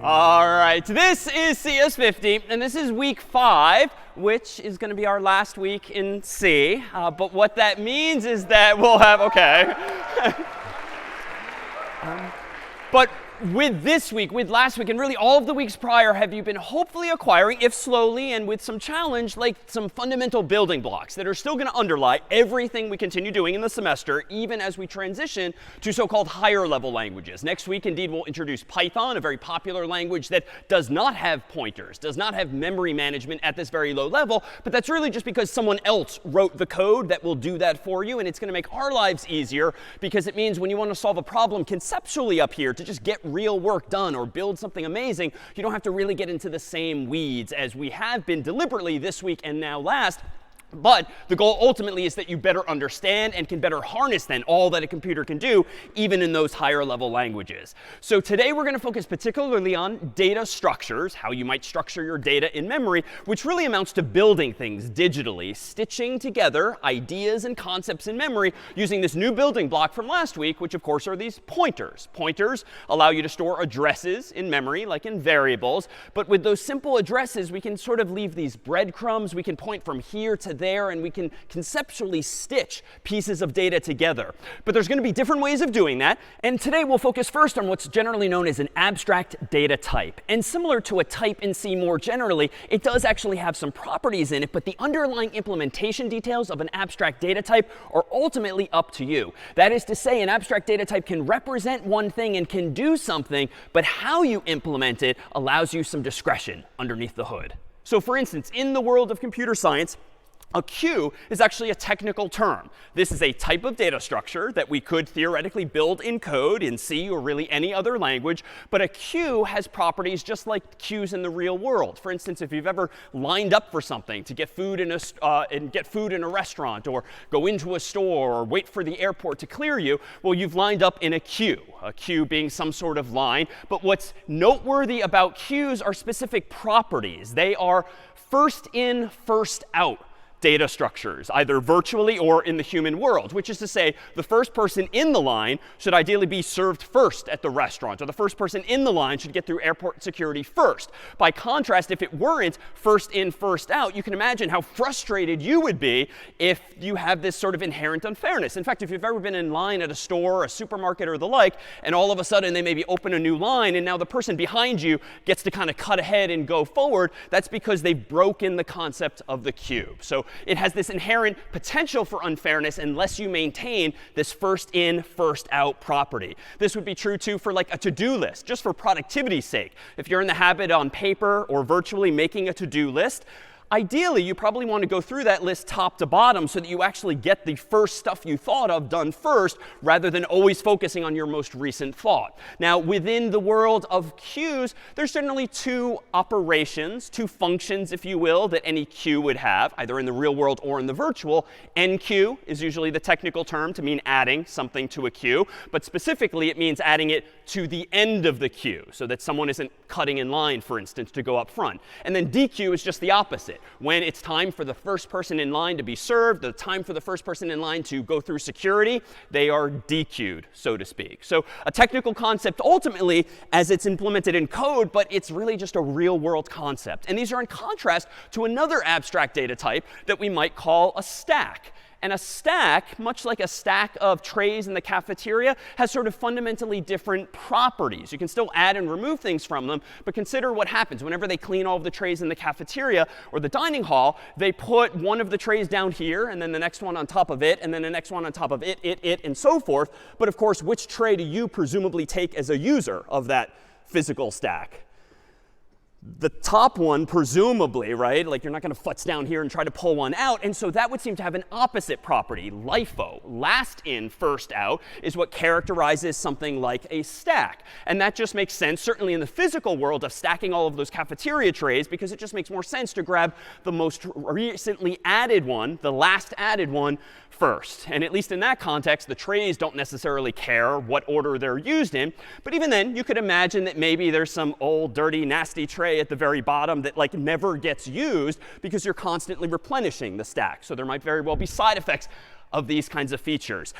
All right, this is CS50, and this is week 5, which is going to be our last week in C. But what that means is that we'll have, OK. But with this week, with last week, and really all of the weeks prior, have you been hopefully acquiring, if slowly and with some challenge, like some fundamental building blocks that are still going to underlie everything we continue doing in the semester, even as we transition to so-called higher level languages. Next week, indeed, we'll introduce Python, a very popular language that does not have pointers, does not have memory management at this very low level. But that's really just because someone else wrote the code that will do that for you. And it's going to make our lives easier because it means when you want to solve a problem conceptually up here to just get real work done or build something amazing, you don't have to really get into the same weeds as we have been deliberately this week and now last. But the goal ultimately is that you better understand and can better harness then all that a computer can do, even in those higher level languages. So today we're going to focus particularly on data structures, how you might structure your data in memory, which really amounts to building things digitally, stitching together ideas and concepts in memory using this new building block from last week, which of course are these pointers. Pointers allow you to store addresses in memory, like in variables. But with those simple addresses, we can sort of leave these breadcrumbs. We can point from here to there, and we can conceptually stitch pieces of data together. But there's going to be different ways of doing that. And today we'll focus first on what's generally known as an abstract data type. And similar to a type in C more generally, it does actually have some properties in it, but the underlying implementation details of an abstract data type are ultimately up to you. That is to say, an abstract data type can represent one thing and can do something, but how you implement it allows you some discretion underneath the hood. So for instance, in the world of computer science, a queue is actually a technical term. This is a type of data structure that we could theoretically build in code in C or really any other language. But a queue has properties just like queues in the real world. For instance, if you've ever lined up for something to get food in a restaurant, or go into a store, or wait for the airport to clear you, well, you've lined up in a queue being some sort of line. But what's noteworthy about queues are specific properties. They are first in, first out data structures, either virtually or in the human world, which is to say the first person in the line should ideally be served first at the restaurant, or the first person in the line should get through airport security first. By contrast, if it weren't first in, first out, you can imagine how frustrated you would be if you have this sort of inherent unfairness. In fact, if you've ever been in line at a store, a supermarket, or the like, and all of a sudden they maybe open a new line, and now the person behind you gets to kind of cut ahead and go forward, that's because they've broken the concept of the queue. So it has this inherent potential for unfairness unless you maintain this first in, first out property. This would be true, too, for like a to-do list, just for productivity's sake. If you're in the habit on paper or virtually making a to-do list, ideally, you probably want to go through that list top to bottom so that you actually get the first stuff you thought of done first, rather than always focusing on your most recent thought. Now, within the world of queues, there's generally two operations, two functions, if you will, that any queue would have, either in the real world or in the virtual. Enqueue is usually the technical term to mean adding something to a queue. But specifically, it means adding it to the end of the queue so that someone isn't cutting in line, for instance, to go up front. And then dequeue is just the opposite. opposite. When it's time for the first person in line to be served, the time for the first person in line to go through security, they are dequeued, so to speak. So a technical concept ultimately as it's implemented in code, but it's really just a real world concept. And these are in contrast to another abstract data type that we might call a stack. And a stack, much like a stack of trays in the cafeteria, has sort of fundamentally different properties. You can still add and remove things from them, but consider what happens. Whenever they clean all of the trays in the cafeteria or the dining hall, they put one of the trays down here, and then the next one on top of it, and then the next one on top of it, and so forth. But of course, which tray do you presumably take as a user of that physical stack? The top one, presumably, right? Like you're not going to futz down here and try to pull one out. And so that would seem to have an opposite property. LIFO, last in, first out, is what characterizes something like a stack. And that just makes sense, certainly in the physical world, of stacking all of those cafeteria trays, because it just makes more sense to grab the most recently added one, the last added one, first. And at least in that context, the trays don't necessarily care what order they're used in. But even then, you could imagine that maybe there's some old, dirty, nasty tray at the very bottom that like never gets used because you're constantly replenishing the stack. So there might very well be side effects of these kinds of features.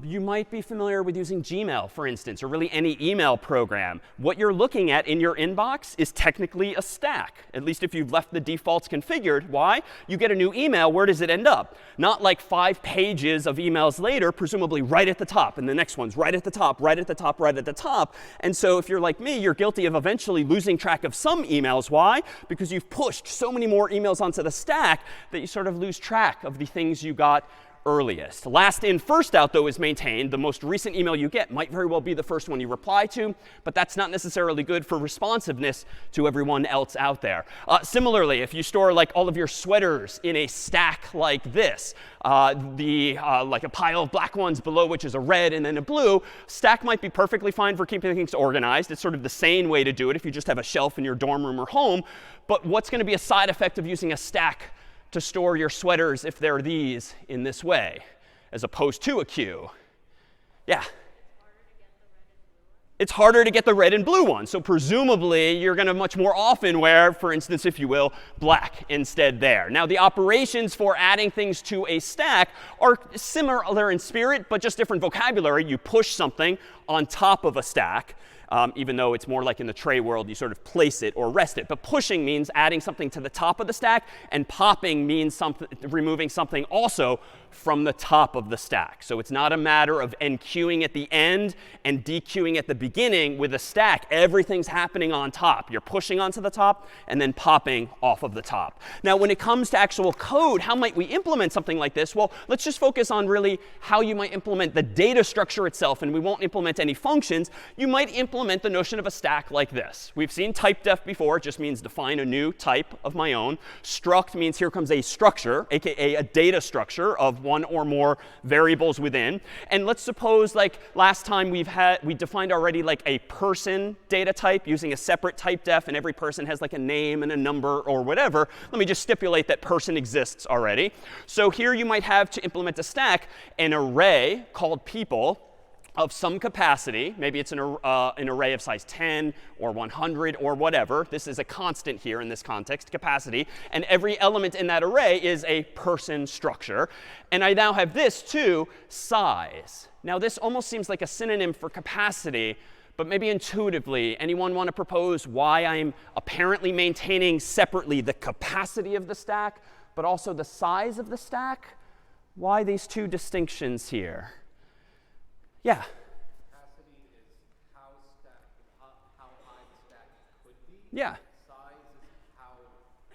You might be familiar with using Gmail, for instance, or really any email program. What you're looking at in your inbox is technically a stack, at least if you've left the defaults configured. Why? You get a new email. Where does it end up? Not like 5 pages of emails later, presumably right at the top, and the next one's right at the top, right at the top, right at the top. And so if you're like me, you're guilty of eventually losing track of some emails. Why? Because you've pushed so many more emails onto the stack that you sort of lose track of the things you got earliest. Last in, first out, though, is maintained. The most recent email you get might very well be the first one you reply to, but that's not necessarily good for responsiveness to everyone else out there. Similarly, if you store like all of your sweaters in a stack like this, like a pile of black ones below which is a red and then a blue, stack might be perfectly fine for keeping things organized. It's sort of the sane way to do it if you just have a shelf in your dorm room or home. But what's going to be a side effect of using a stack to store your sweaters if they're these in this way, as opposed to a queue? Yeah? It's harder to get the red and blue ones. So presumably, you're going to much more often wear, for instance, if you will, black instead there. Now, the operations for adding things to a stack are similar in spirit, but just different vocabulary. You push something on top of a stack. Even though it's more like in the tray world, you sort of place it or rest it. But pushing means adding something to the top of the stack, and popping means removing something also from the top of the stack. So it's not a matter of enqueuing at the end and dequeuing at the beginning. With a stack, everything's happening on top. You're pushing onto the top and then popping off of the top. Now, when it comes to actual code, how might we implement something like this? Well, let's just focus on really how you might implement the data structure itself, and we won't implement any functions. You might implement the notion of a stack like this. We've seen typedef before. It just means define a new type of my own. Struct means here comes a structure, aka a data structure of one or more variables within. And let's suppose, like last time we defined already like a person data type using a separate typedef, and every person has like a name and a number or whatever. Let me just stipulate that person exists already. So here you might have, to implement a stack, an array called people of some capacity. Maybe it's an array of size 10 or 100 or whatever. This is a constant here in this context, capacity. And every element in that array is a person structure. And I now have this too, size. Now this almost seems like a synonym for capacity, but maybe intuitively, anyone want to propose why I'm apparently maintaining separately the capacity of the stack, but also the size of the stack? Why these two distinctions here? Yeah? Capacity is how high the stack could be. Yeah. Size is how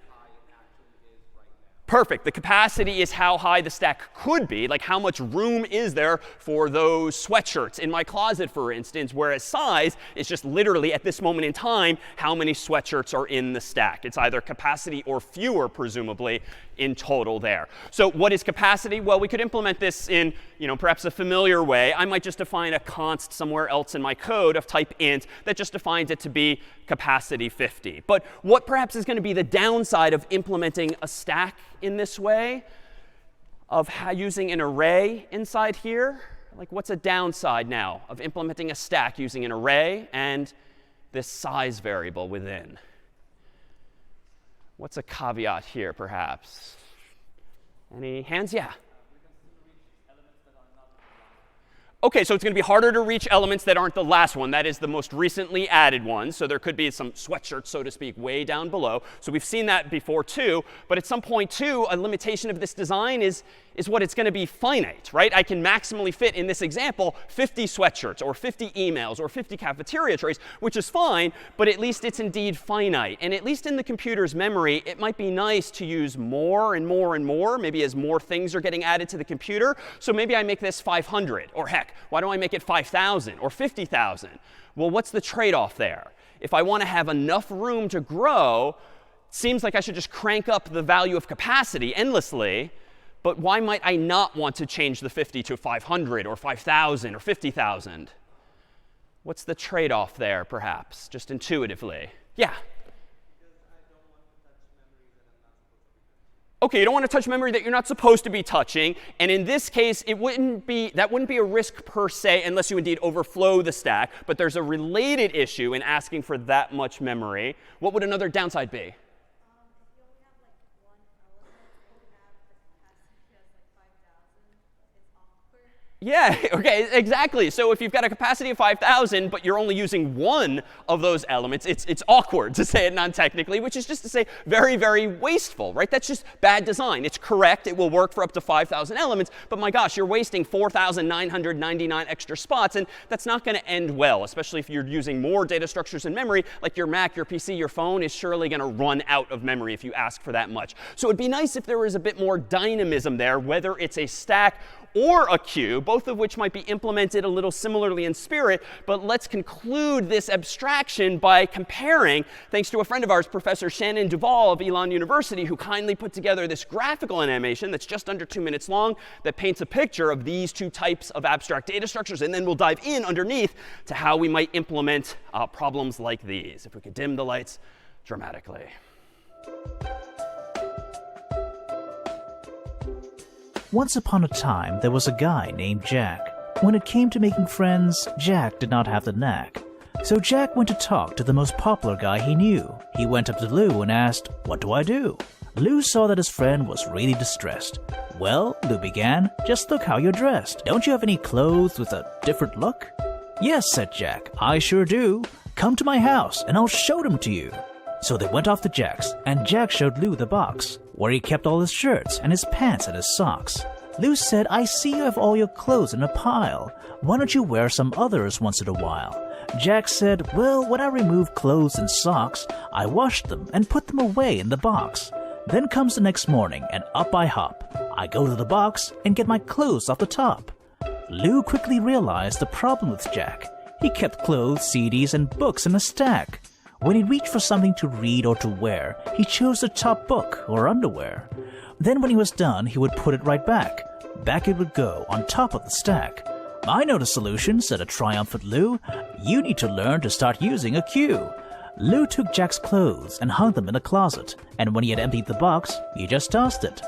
high it actually is right now. Perfect. The capacity is how high the stack could be, like how much room is there for those sweatshirts in my closet, for instance, whereas size is just literally at this moment in time how many sweatshirts are in the stack. It's either capacity or fewer, presumably, in total there. So what is capacity? Well, we could implement this in, perhaps a familiar way. I might just define a const somewhere else in my code of type int that just defines it to be capacity 50. But what perhaps is going to be the downside of implementing a stack in this way, of using an array inside here? Like, what's a downside now of implementing a stack using an array and this size variable within? What's a caveat here, perhaps? Any hands? Yeah. OK, so it's going to be harder to reach elements that aren't the last one. That is the most recently added one. So there could be some sweatshirts, so to speak, way down below. So we've seen that before, too. But at some point, too, a limitation of this design is what it's going to be finite, right? I can maximally fit, in this example, 50 sweatshirts or 50 emails or 50 cafeteria trays, which is fine. But at least it's indeed finite. And at least in the computer's memory, it might be nice to use more and more and more, maybe as more things are getting added to the computer. So maybe I make this 500, or heck, why don't I make it 5,000 or 50,000? Well, what's the trade-off there? If I want to have enough room to grow, it seems like I should just crank up the value of capacity endlessly. But why might I not want to change the 50 to 500 or 5,000 or 50,000? What's the trade-off there, perhaps, just intuitively? Yeah? OK, you don't want to touch memory that you're not supposed to be touching. And in this case, that wouldn't be a risk per se unless you indeed overflow the stack. But there's a related issue in asking for that much memory. What would another downside be? Yeah, OK, exactly. So if you've got a capacity of 5,000, but you're only using one of those elements, it's awkward, to say it non-technically, which is just to say very, very wasteful, right? That's just bad design. It's correct. It will work for up to 5,000 elements. But my gosh, you're wasting 4,999 extra spots. And that's not going to end well, especially if you're using more data structures in memory, like your Mac, your PC, your phone is surely going to run out of memory if you ask for that much. So it'd be nice if there was a bit more dynamism there, whether it's a stack or a queue, both of which might be implemented a little similarly in spirit. But let's conclude this abstraction by comparing, thanks to a friend of ours, Professor Shannon Duvall of Elon University, who kindly put together this graphical animation that's just under 2 minutes long that paints a picture of these two types of abstract data structures. And then we'll dive in underneath to how we might implement problems like these. If we could dim the lights dramatically. Once upon a time, there was a guy named Jack. When it came to making friends, Jack did not have the knack. So Jack went to talk to the most popular guy he knew. He went up to Lou and asked, "What do I do?" Lou saw that his friend was really distressed. "Well," Lou began, "just look how you're dressed. Don't you have any clothes with a different look?" "Yes," said Jack, "I sure do. Come to my house and I'll show them to you." So they went off to Jack's, and Jack showed Lou the box, where he kept all his shirts and his pants and his socks. Lou said, "I see you have all your clothes in a pile. Why don't you wear some others once in a while?" Jack said, "Well, when I remove clothes and socks, I wash them and put them away in the box. Then comes the next morning, and up I hop. I go to the box and get my clothes off the top." Lou quickly realized the problem with Jack. He kept clothes, CDs, and books in a stack. When he reached for something to read or to wear, he chose the top book or underwear. Then when he was done, he would put it right back. Back it would go on top of the stack. "I know the solution," said a triumphant Lou. "You need to learn to start using a queue." Lou took Jack's clothes and hung them in a closet, and when he had emptied the box, he just tossed it.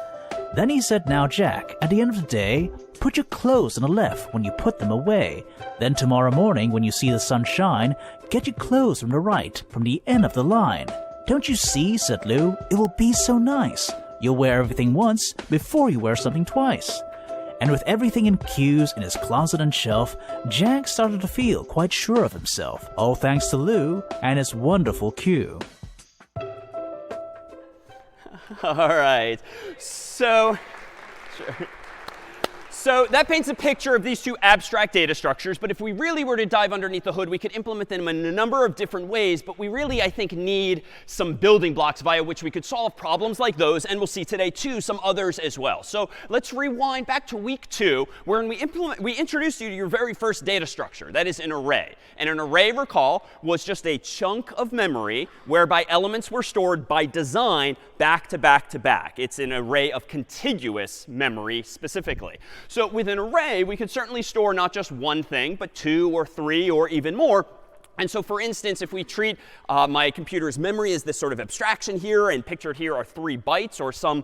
Then he said, "Now, Jack, at the end of the day, put your clothes on the left when you put them away. Then tomorrow morning, when you see the sun shine, get your clothes from the right, from the end of the line." "Don't you see," said Lou, "it will be so nice. You'll wear everything once before you wear something twice." And with everything in queues in his closet and shelf, Jack started to feel quite sure of himself, all thanks to Lou and his wonderful queue. All right. So that paints a picture of these two abstract data structures. But if we really were to dive underneath the hood, we could implement them in a number of different ways. But we really, I think, need some building blocks via which we could solve problems like those. And we'll see today, too, some others as well. So let's rewind back to week 2, where we introduced you to your very first data structure. That is an array. And an array, recall, was just a chunk of memory whereby elements were stored by design back to back to back. It's an array of contiguous memory specifically. So with an array, we could certainly store not just one thing, but 2 or 3 or even more. And so, for instance, if we treat my computer's memory as this sort of abstraction here, and pictured here are 3 bytes or some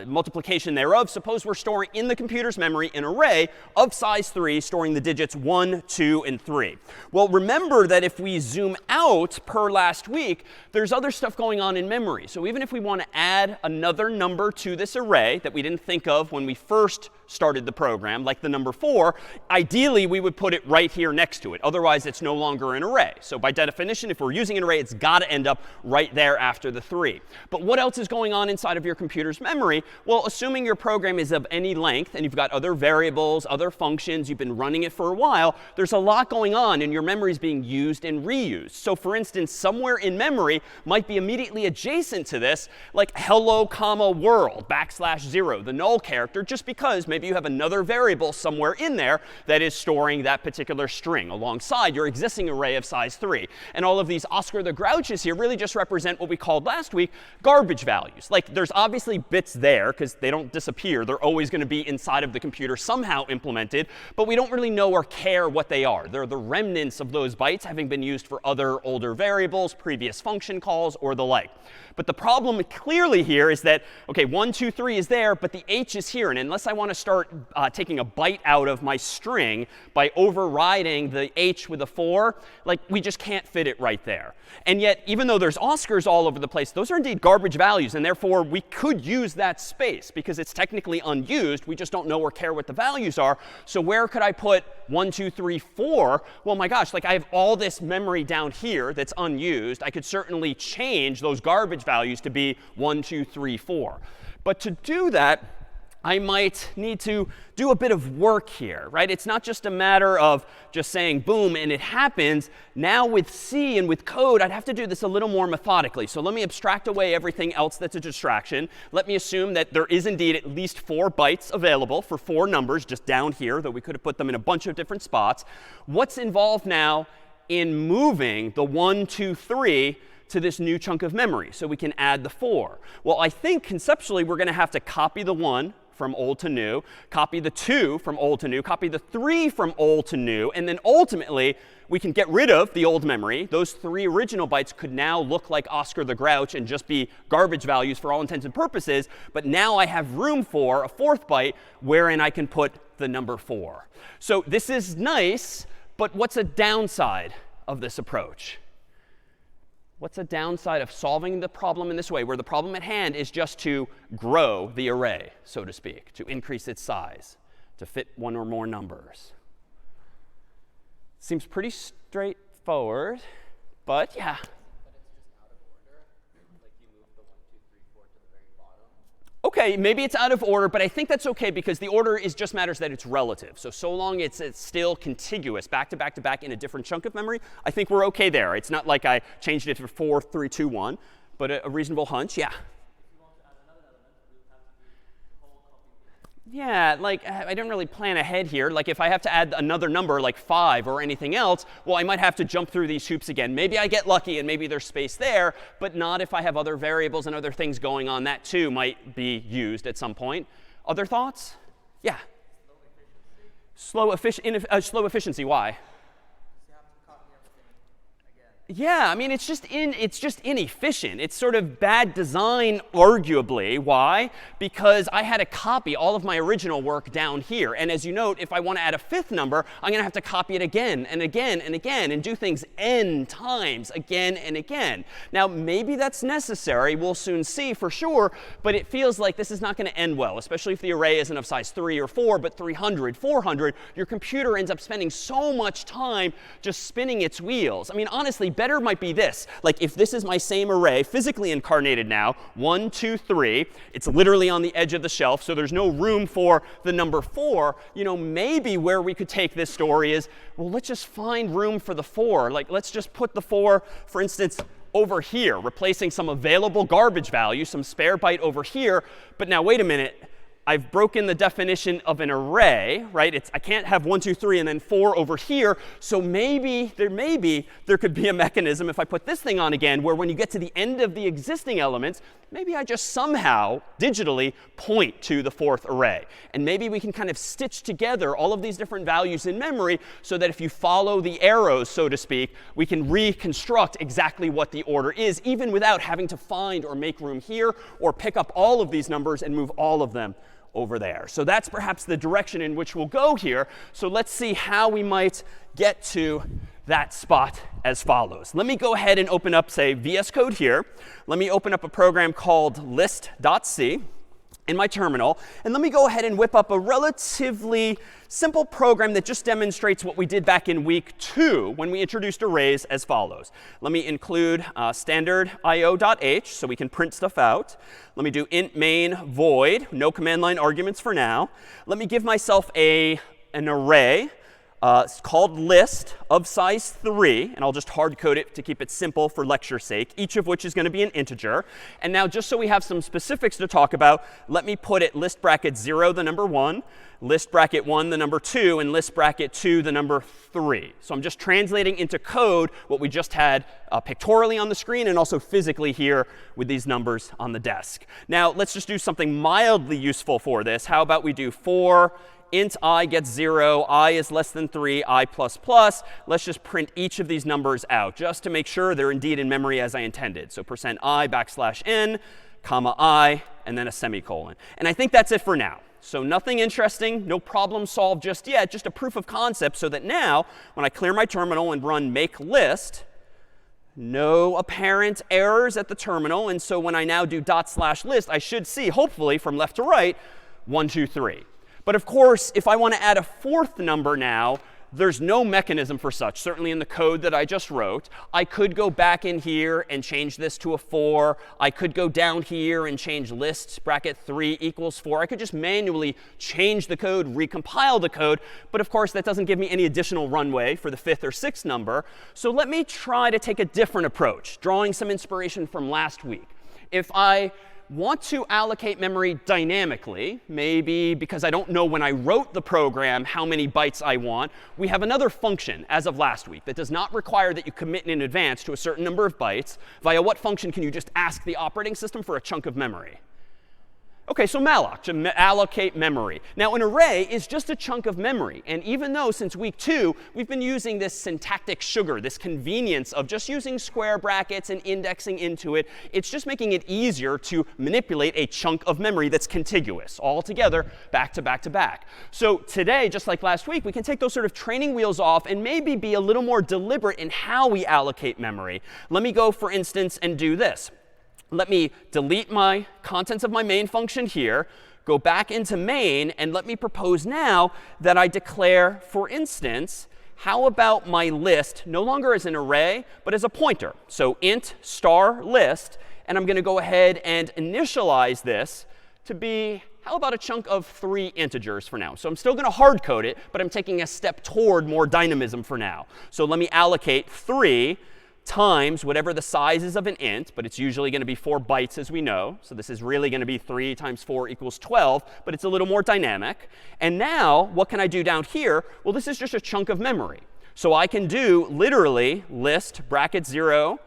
multiplication thereof, suppose we're storing in the computer's memory an array of size 3, storing the digits 1, 2, and 3. Well, remember that if we zoom out per last week, there's other stuff going on in memory. So even if we want to add another number to this array that we didn't think of when we first started the program, like the number 4, ideally we would put it right here next to it. Otherwise, it's no longer an array. So by definition, if we're using an array, it's got to end up right there after the 3. But what else is going on inside of your computer's memory? Well, assuming your program is of any length and you've got other variables, other functions, you've been running it for a while, there's a lot going on and your memory is being used and reused. So for instance, somewhere in memory might be immediately adjacent to this, like hello, comma, world, \0, the null character, just because maybe you have another variable somewhere in there that is storing that particular string alongside your existing array of size 3. And all of these Oscar the Grouches here really just represent what we called last week garbage values. Like there's obviously bits there because they don't disappear. They're always going to be inside of the computer somehow implemented, but we don't really know or care what they are. They're the remnants of those bytes having been used for other older variables, previous function calls, or the like. But the problem clearly here is that, OK, 1, 2, 3 is there, but the h is here. And unless I want to start taking a byte out of my string by overriding the h with a 4, like we just can't fit it right there. And yet, even though there's Oscars all over the place, those are indeed garbage values. And therefore, we could use that space because it's technically unused. We just don't know or care what the values are. So where could I put 1, 2, 3, 4? Well, my gosh, like I have all this memory down here that's unused. I could certainly change those garbage values to be 1, 2, 3, 4. But to do that, I might need to do a bit of work here, right? It's not just a matter of just saying boom and it happens. Now with C and with code, I'd have to do this a little more methodically. So let me abstract away everything else that's a distraction. Let me assume that there is indeed at least 4 bytes available for 4 numbers just down here, though we could have put them in a bunch of different spots. What's involved now in moving the 1, 2, 3 to this new chunk of memory so we can add the 4? Well, I think conceptually we're going to have to copy the 1 from old to new, copy the 2 from old to new, copy the 3 from old to new, and then ultimately we can get rid of the old memory. Those 3 original bytes could now look like Oscar the Grouch and just be garbage values for all intents and purposes. But now I have room for a 4th byte wherein I can put the number 4. So this is nice, but what's a downside of this approach? What's a downside of solving the problem in this way, where the problem at hand is just to grow the array, so to speak, to increase its size, to fit 1 or more numbers? Seems pretty straightforward, but yeah. OK, maybe it's out of order, but I think that's OK because the order is just matters that it's relative. So long it's still contiguous, back to back to back in a different chunk of memory, I think we're OK there. It's not like I changed it to 4, 3, 2, 1, but a reasonable hunch, yeah. Yeah, like I didn't really plan ahead here. Like if I have to add another number like 5 or anything else, well, I might have to jump through these hoops again. Maybe I get lucky and maybe there's space there, but not if I have other variables and other things going on. That too might be used at some point. Other thoughts? Yeah. Slow efficiency. Why? Yeah, I mean, it's just inefficient. It's sort of bad design, arguably. Why? Because I had to copy all of my original work down here. And as you note, if I want to add a 5th number, I'm going to have to copy it again and again and again and do things n times again and again. Now, maybe that's necessary. We'll soon see for sure. But it feels like this is not going to end well, especially if the array isn't of size 3 or 4, but 300, 400. Your computer ends up spending so much time just spinning its wheels. I mean, honestly, better might be this. Like if this is my same array, physically incarnated now, 1, 2, 3. It's literally on the edge of the shelf, so there's no room for the number 4. You know, maybe where we could take this story is, well, let's just find room for the 4. Like let's just put the 4, for instance, over here, replacing some available garbage value, some spare byte over here. But now, wait a minute. I've broken the definition of an array, right? I can't have 1, 2, 3, and then 4 over here. So maybe there could be a mechanism if I put this thing on again, where when you get to the end of the existing elements, maybe I just somehow digitally point to the 4th array. And maybe we can kind of stitch together all of these different values in memory so that if you follow the arrows, so to speak, we can reconstruct exactly what the order is, even without having to find or make room here or pick up all of these numbers and move all of them over there. So that's perhaps the direction in which we'll go here. So let's see how we might get to that spot as follows. Let me go ahead and open up, say, VS Code here. Let me open up a program called list.c in my terminal. And let me go ahead and whip up a relatively simple program that just demonstrates what we did back in week 2 when we introduced arrays as follows. Let me include standard io.h so we can print stuff out. Let me do int main void, no command line arguments for now. Let me give myself an array called list of size 3, and I'll just hard code it to keep it simple for lecture's sake, each of which is going to be an integer. And now just so we have some specifics to talk about, let me put it list bracket 0, the number 1, list bracket 1, the number 2, and list bracket 2, the number 3. So I'm just translating into code what we just had pictorially on the screen and also physically here with these numbers on the desk. Now let's just do something mildly useful for this. How about we do for int I gets 0, I is less than 3, I plus plus. Let's just print each of these numbers out just to make sure they're indeed in memory as I intended. So %i \n, comma I, and then a semicolon. And I think that's it for now. So nothing interesting, no problem solved just yet, just a proof of concept so that now when I clear my terminal and run make list, no apparent errors at the terminal. And so when I now do /list, I should see, hopefully from left to right, 1, 2, 3. But of course, if I want to add a 4th number now, there's no mechanism for such, certainly in the code that I just wrote. I could go back in here and change this to a 4. I could go down here and change list bracket 3 equals 4. I could just manually change the code, recompile the code. But of course, that doesn't give me any additional runway for the 5th or 6th number. So let me try to take a different approach, drawing some inspiration from last week. If I want to allocate memory dynamically, maybe because I don't know when I wrote the program how many bytes I want, we have another function as of last week that does not require that you commit in advance to a certain number of bytes. Via what function can you just ask the operating system for a chunk of memory? OK, so malloc, to allocate memory. Now, an array is just a chunk of memory. And even though since week 2, we've been using this syntactic sugar, this convenience of just using square brackets and indexing into it, it's just making it easier to manipulate a chunk of memory that's contiguous, all together, back to back to back. So today, just like last week, we can take those sort of training wheels off and maybe be a little more deliberate in how we allocate memory. Let me go, for instance, and do this. Let me delete my contents of my main function here, go back into main, and let me propose now that I declare, for instance, how about my list no longer as an array, but as a pointer? So int star list, and I'm going to go ahead and initialize this to be, how about a chunk of 3 integers for now? So I'm still going to hard code it, but I'm taking a step toward more dynamism for now. So let me allocate 3 times whatever the size is of an int, but it's usually going to be 4 bytes as we know. So this is really going to be 3 times 4 equals 12, but it's a little more dynamic. And now what can I do down here? Well, this is just a chunk of memory. So I can do literally list bracket 0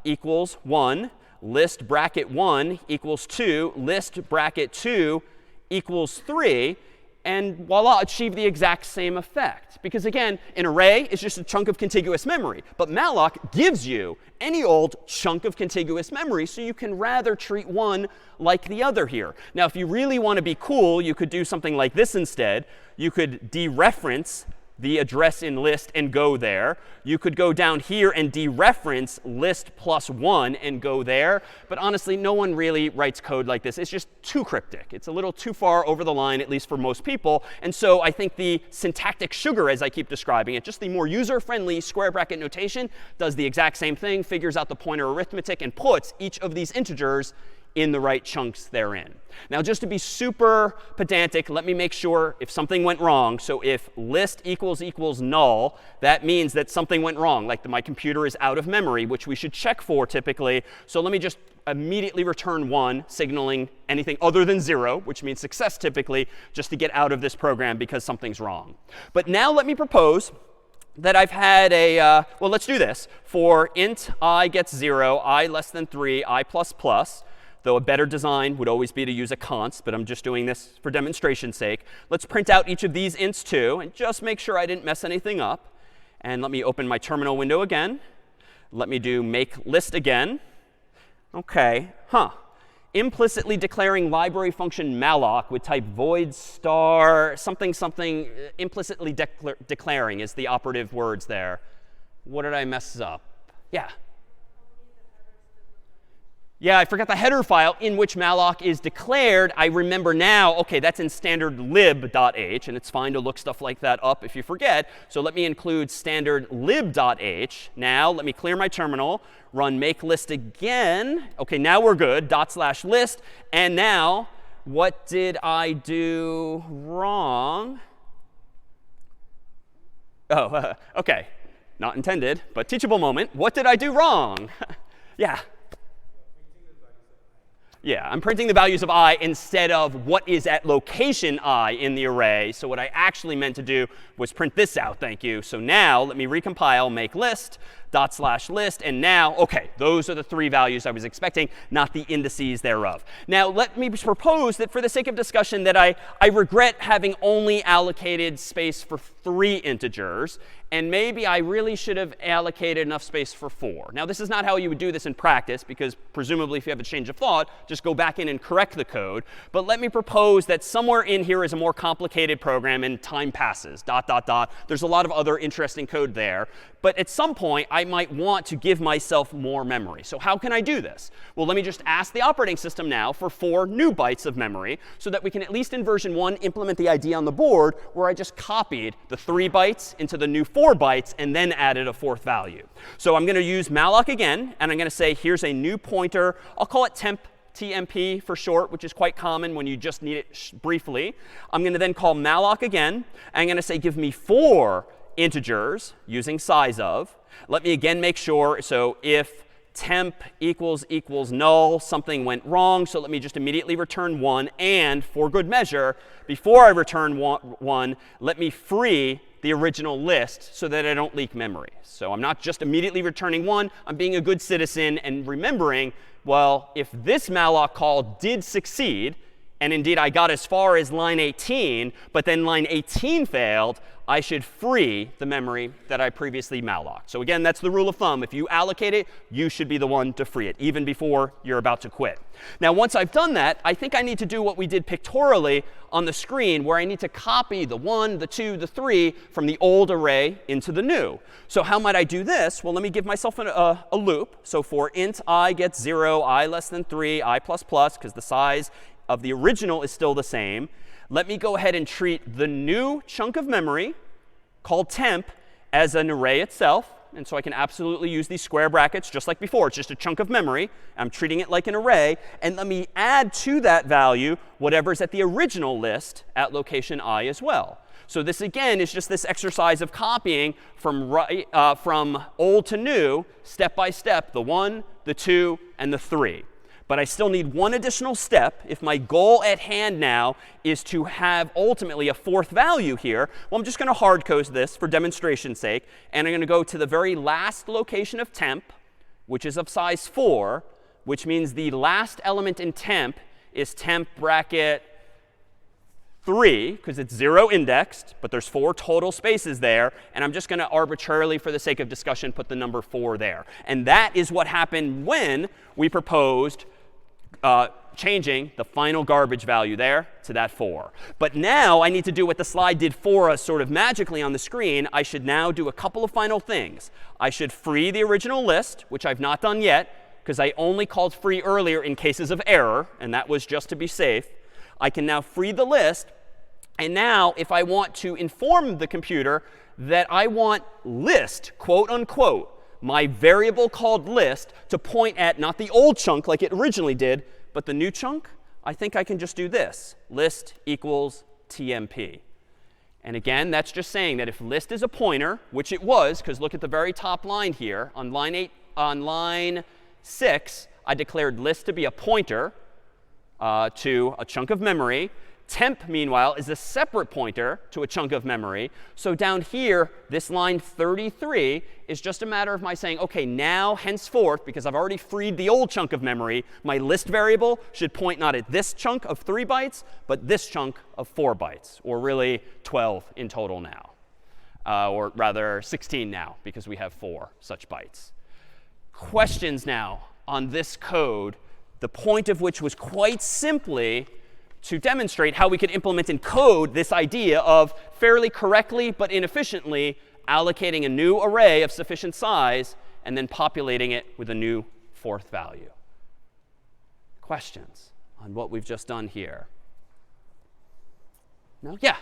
equals 1, list bracket 1 equals 2, list bracket 2 equals 3. And voila, achieve the exact same effect. Because again, an array is just a chunk of contiguous memory. But malloc gives you any old chunk of contiguous memory, so you can rather treat one like the other here. Now, if you really want to be cool, you could do something like this instead. You could dereference the address in list and go there. You could go down here and dereference list plus 1 and go there. But honestly, no one really writes code like this. It's just too cryptic. It's a little too far over the line, at least for most people. And so I think the syntactic sugar, as I keep describing it, just the more user-friendly square bracket notation, does the exact same thing, figures out the pointer arithmetic, and puts each of these integers in the right chunks therein. Now, just to be super pedantic, let me make sure if something went wrong. So if list equals null, that means that something went wrong, like my computer is out of memory, which we should check for typically. So let me just immediately return 1, signaling anything other than 0, which means success typically, just to get out of this program because something's wrong. But now let me propose that I've had a, well, let's do this. For int I gets 0, I less than 3, I plus plus, though a better design would always be to use a const, but I'm just doing this for demonstration's sake. Let's print out each of these ints too, and just make sure I didn't mess anything up. And let me open my terminal window again. Let me do make list again. OK, implicitly declaring library function malloc with type void star something something, implicitly declaring is the operative words there. What did I mess up? Yeah. Yeah, I forgot the header file in which malloc is declared. I remember now, OK, that's in standard lib.h. And it's fine to look stuff like that up if you forget. So let me include standard lib.h. Now let me clear my terminal, run make list again. OK, now we're good. /list. And now, what did I do wrong? Oh, OK. Not intended, but teachable moment. What did I do wrong? Yeah. Yeah, I'm printing the values of I instead of what is at location I in the array. So what I actually meant to do was print this out, thank you. So now let me recompile, make list, /list. And now, OK, those are the 3 values I was expecting, not the indices thereof. Now let me propose that for the sake of discussion that I regret having only allocated space for 3 integers. And maybe I really should have allocated enough space for 4. Now, this is not how you would do this in practice, because presumably if you have a change of thought, just go back in and correct the code. But let me propose that somewhere in here is a more complicated program and time passes, ... There's a lot of other interesting code there. But at some point, I might want to give myself more memory. So how can I do this? Well, let me just ask the operating system now for 4 new bytes of memory so that we can, at least in version 1, implement the idea on the board where I just copied the 3 bytes into the new 4 bytes and then added a 4th value. So I'm going to use malloc again, and I'm going to say here's a new pointer. I'll call it temp. TMP for short, which is quite common when you just need it briefly. I'm going to then call malloc again. I'm going to say give me 4 integers using size of. Let me again make sure. So if temp equals null, something went wrong. So let me just immediately return 1. And for good measure, before I return 1, let me free the original list so that I don't leak memory. So I'm not just immediately returning 1. I'm being a good citizen and remembering, well, if this malloc call did succeed, and indeed I got as far as line 18, but then line 18 failed, I should free the memory that I previously mallocked. So again, that's the rule of thumb. If you allocate it, you should be the one to free it, even before you're about to quit. Now, once I've done that, I think I need to do what we did pictorially on the screen, where I need to copy the 1, the 2, the 3 from the old array into the new. So how might I do this? Well, let me give myself a loop. So for int I gets 0, I less than 3, I plus plus, because the size of the original is still the same. Let me go ahead and treat the new chunk of memory called temp as an array itself. And so I can absolutely use these square brackets just like before. It's just a chunk of memory. I'm treating it like an array. And let me add to that value whatever's at the original list at location I as well. So this, again, is just this exercise of copying from old to new, step by step, the 1, the 2, and the 3. But I still need one additional step. If my goal at hand now is to have ultimately a 4th value here, well, I'm just going to hard code this for demonstration's sake. And I'm going to go to the very last location of temp, which is of size 4, which means the last element in temp is temp bracket 3, because it's 0 indexed, but there's 4 total spaces there. And I'm just going to arbitrarily, for the sake of discussion, put the number 4 there. And that is what happened when we proposed changing the final garbage value there to that 4. But now I need to do what the slide did for us sort of magically on the screen. I should now do a couple of final things. I should free the original list, which I've not done yet, because I only called free earlier in cases of error, and that was just to be safe. I can now free the list. And now if I want to inform the computer that I want list, quote unquote, my variable called list, to point at not the old chunk like it originally did, but the new chunk, I think I can just do this. List equals TMP. And again, that's just saying that if list is a pointer, which it was, because look at the very top line here. On line 6, I declared list to be a pointer to a chunk of memory. Temp, meanwhile, is a separate pointer to a chunk of memory. So down here, this line 33 is just a matter of my saying, OK, now, henceforth, because I've already freed the old chunk of memory, my list variable should point not at this chunk of 3 bytes, but this chunk of 4 bytes, or really 12 in total now. Or rather, 16 now, because we have 4 such bytes. Questions now on this code, the point of which was quite simply to demonstrate how we could implement in code this idea of fairly correctly but inefficiently allocating a new array of sufficient size and then populating it with a new 4th value. Questions on what we've just done here? No? Yeah?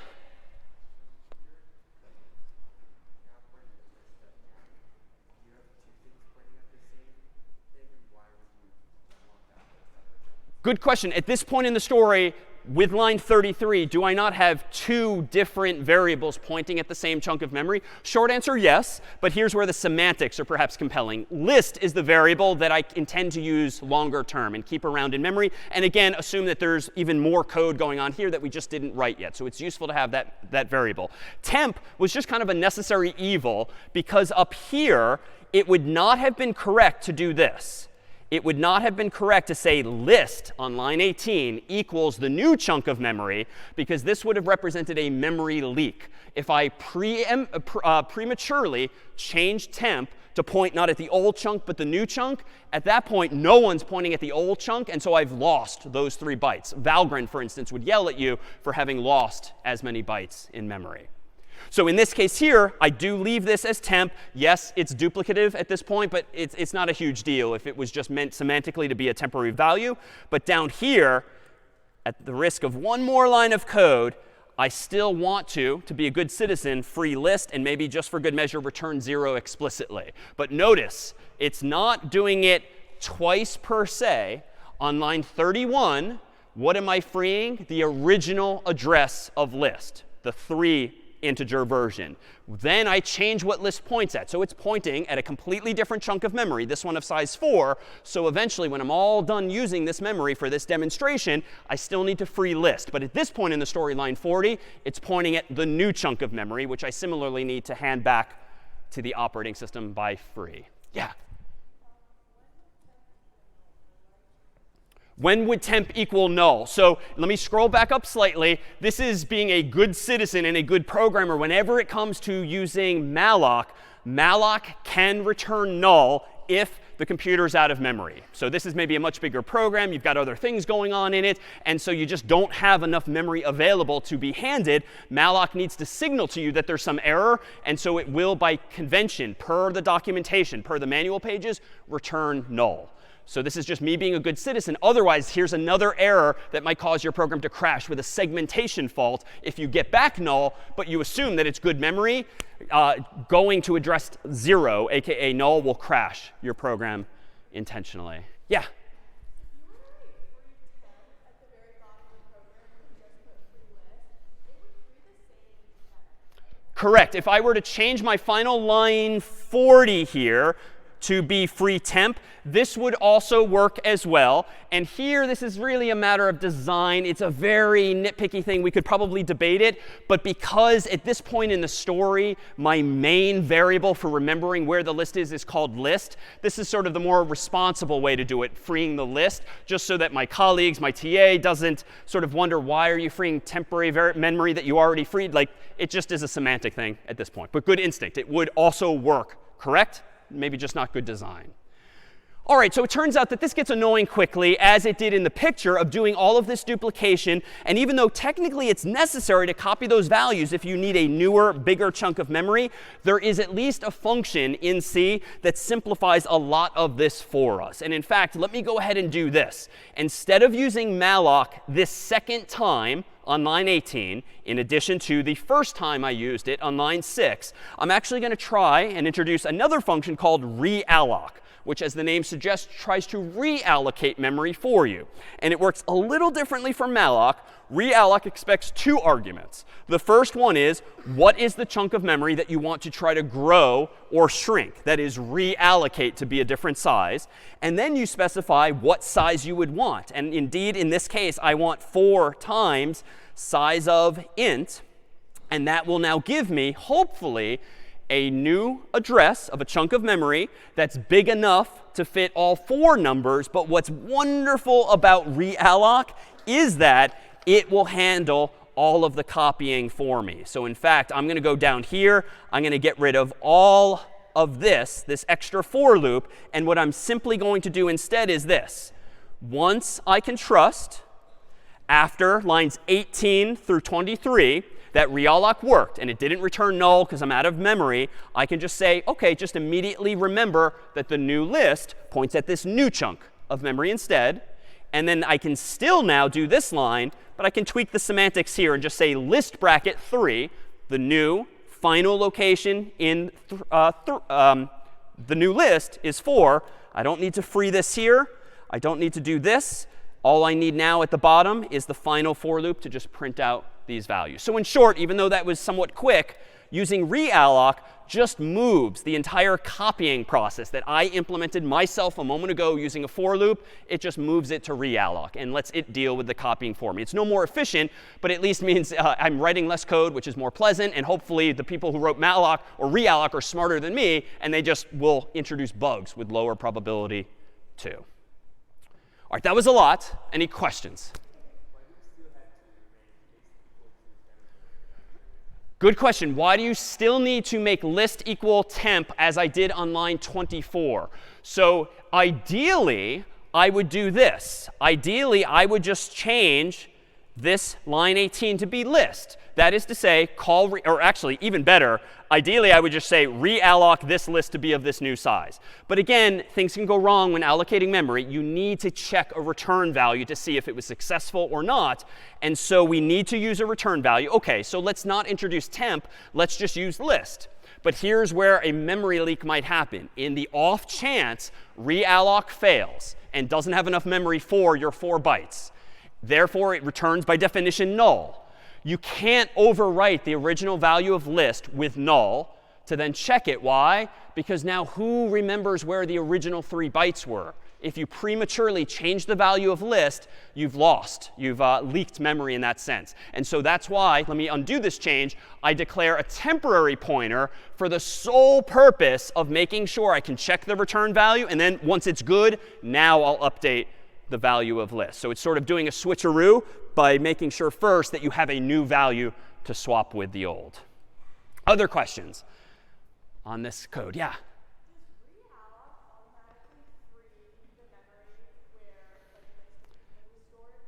Good question. At this point in the story, with line 33, do I not have 2 different variables pointing at the same chunk of memory? Short answer, yes. But here's where the semantics are perhaps compelling. List is the variable that I intend to use longer term and keep around in memory. And again, assume that there's even more code going on here that we just didn't write yet. So it's useful to have that variable. Temp was just kind of a necessary evil, because up here, it would not have been correct to do this. It would not have been correct to say list on line 18 equals the new chunk of memory, because this would have represented a memory leak. If I prematurely change temp to point not at the old chunk but the new chunk, at that point, no one's pointing at the old chunk, and so I've lost those 3 bytes. Valgrind, for instance, would yell at you for having lost as many bytes in memory. So in this case here, I do leave this as temp. Yes, it's duplicative at this point, but it's not a huge deal if it was just meant semantically to be a temporary value. But down here, at the risk of one more line of code, I still want to be a good citizen, free list, and maybe just for good measure, return 0 explicitly. But notice, it's not doing it twice per se. On line 31, what am I freeing? The original address of list, the 3 integer version. Then I change what list points at. So it's pointing at a completely different chunk of memory, this one of size 4. So eventually, when I'm all done using this memory for this demonstration, I still need to free list. But at this point in the story, line 40, it's pointing at the new chunk of memory, which I similarly need to hand back to the operating system by free. Yeah? When would temp equal null? So let me scroll back up slightly. This is being a good citizen and a good programmer. Whenever it comes to using malloc, malloc can return null if the computer is out of memory. So this is maybe a much bigger program. You've got other things going on in it. And so you just don't have enough memory available to be handed. Malloc needs to signal to you that there's some error. And so it will, by convention, per the documentation, per the manual pages, return null. So this is just me being a good citizen. Otherwise, here's another error that might cause your program to crash with a segmentation fault. If you get back null, but you assume that it's good memory, going to address 0, aka null, will crash your program intentionally. Yeah? Correct. If I were to change my final line 40 here to be free temp, this would also work as well. And here, this is really a matter of design. It's a very nitpicky thing. We could probably debate it. But because at this point in the story, my main variable for remembering where the list is called list, this is sort of the more responsible way to do it, freeing the list, just so that my colleagues, my TA, doesn't sort of wonder, why are you freeing temporary memory that you already freed? Like, it just is a semantic thing at this point. But good instinct. It would also work, correct? Maybe just not good design. All right, so it turns out that this gets annoying quickly, as it did in the picture of doing all of this duplication. And even though technically it's necessary to copy those values if you need a newer, bigger chunk of memory, there is at least a function in C that simplifies a lot of this for us. And in fact, let me go ahead and do this. Instead of using malloc this second time on line 18, in addition to the first time I used it on line 6, I'm actually going to try and introduce another function called realloc, which, as the name suggests, tries to reallocate memory for you. And it works a little differently from malloc. Realloc expects two arguments. The first one is, what is the chunk of memory that you want to try to grow or shrink? That is, reallocate to be a different size. And then you specify what size you would want. And indeed, in this case, I want 4 times size of int. And that will now give me, hopefully, a new address of a chunk of memory that's big enough to fit all 4 numbers. But what's wonderful about realloc is that it will handle all of the copying for me. So in fact, I'm going to go down here. I'm going to get rid of all of this extra for loop. And what I'm simply going to do instead is this. Once I can trust, after lines 18 through 23, that realloc worked and it didn't return null because I'm out of memory, I can just say, OK, just immediately remember that the new list points at this new chunk of memory instead. And then I can still now do this line, but I can tweak the semantics here and just say list bracket 3, the new final location in the new list is 4. I don't need to free this here. I don't need to do this. All I need now at the bottom is the final for loop to just print out these values. So in short, even though that was somewhat quick, using realloc just moves the entire copying process that I implemented myself a moment ago using a for loop. It just moves it to realloc and lets it deal with the copying for me. It's no more efficient, but at least means I'm writing less code, which is more pleasant. And hopefully, the people who wrote malloc or realloc are smarter than me, and they just will introduce bugs with lower probability too. All right, that was a lot. Any questions? Good question. Why do you still need to make list equal temp as I did on line 24? So ideally, I would do this. Ideally, I would just change this line 18 to be list. That is to say, or actually, even better, ideally, I would just say realloc this list to be of this new size. But again, things can go wrong when allocating memory. You need to check a return value to see if it was successful or not. And so we need to use a return value. OK, so let's not introduce temp. Let's just use list. But here's where a memory leak might happen. In the off chance realloc fails and doesn't have enough memory for your 4 bytes, therefore, it returns by definition null. You can't overwrite the original value of list with null to then check it. Why? Because now who remembers where the original 3 bytes were? If you prematurely change the value of list, you've lost. You've leaked memory in that sense. And so that's why, let me undo this change, I declare a temporary pointer for the sole purpose of making sure I can check the return value. And then once it's good, now I'll update the value of list. So it's sort of doing a switcheroo by making sure first that you have a new value to swap with the old. Other questions on this code? Yeah?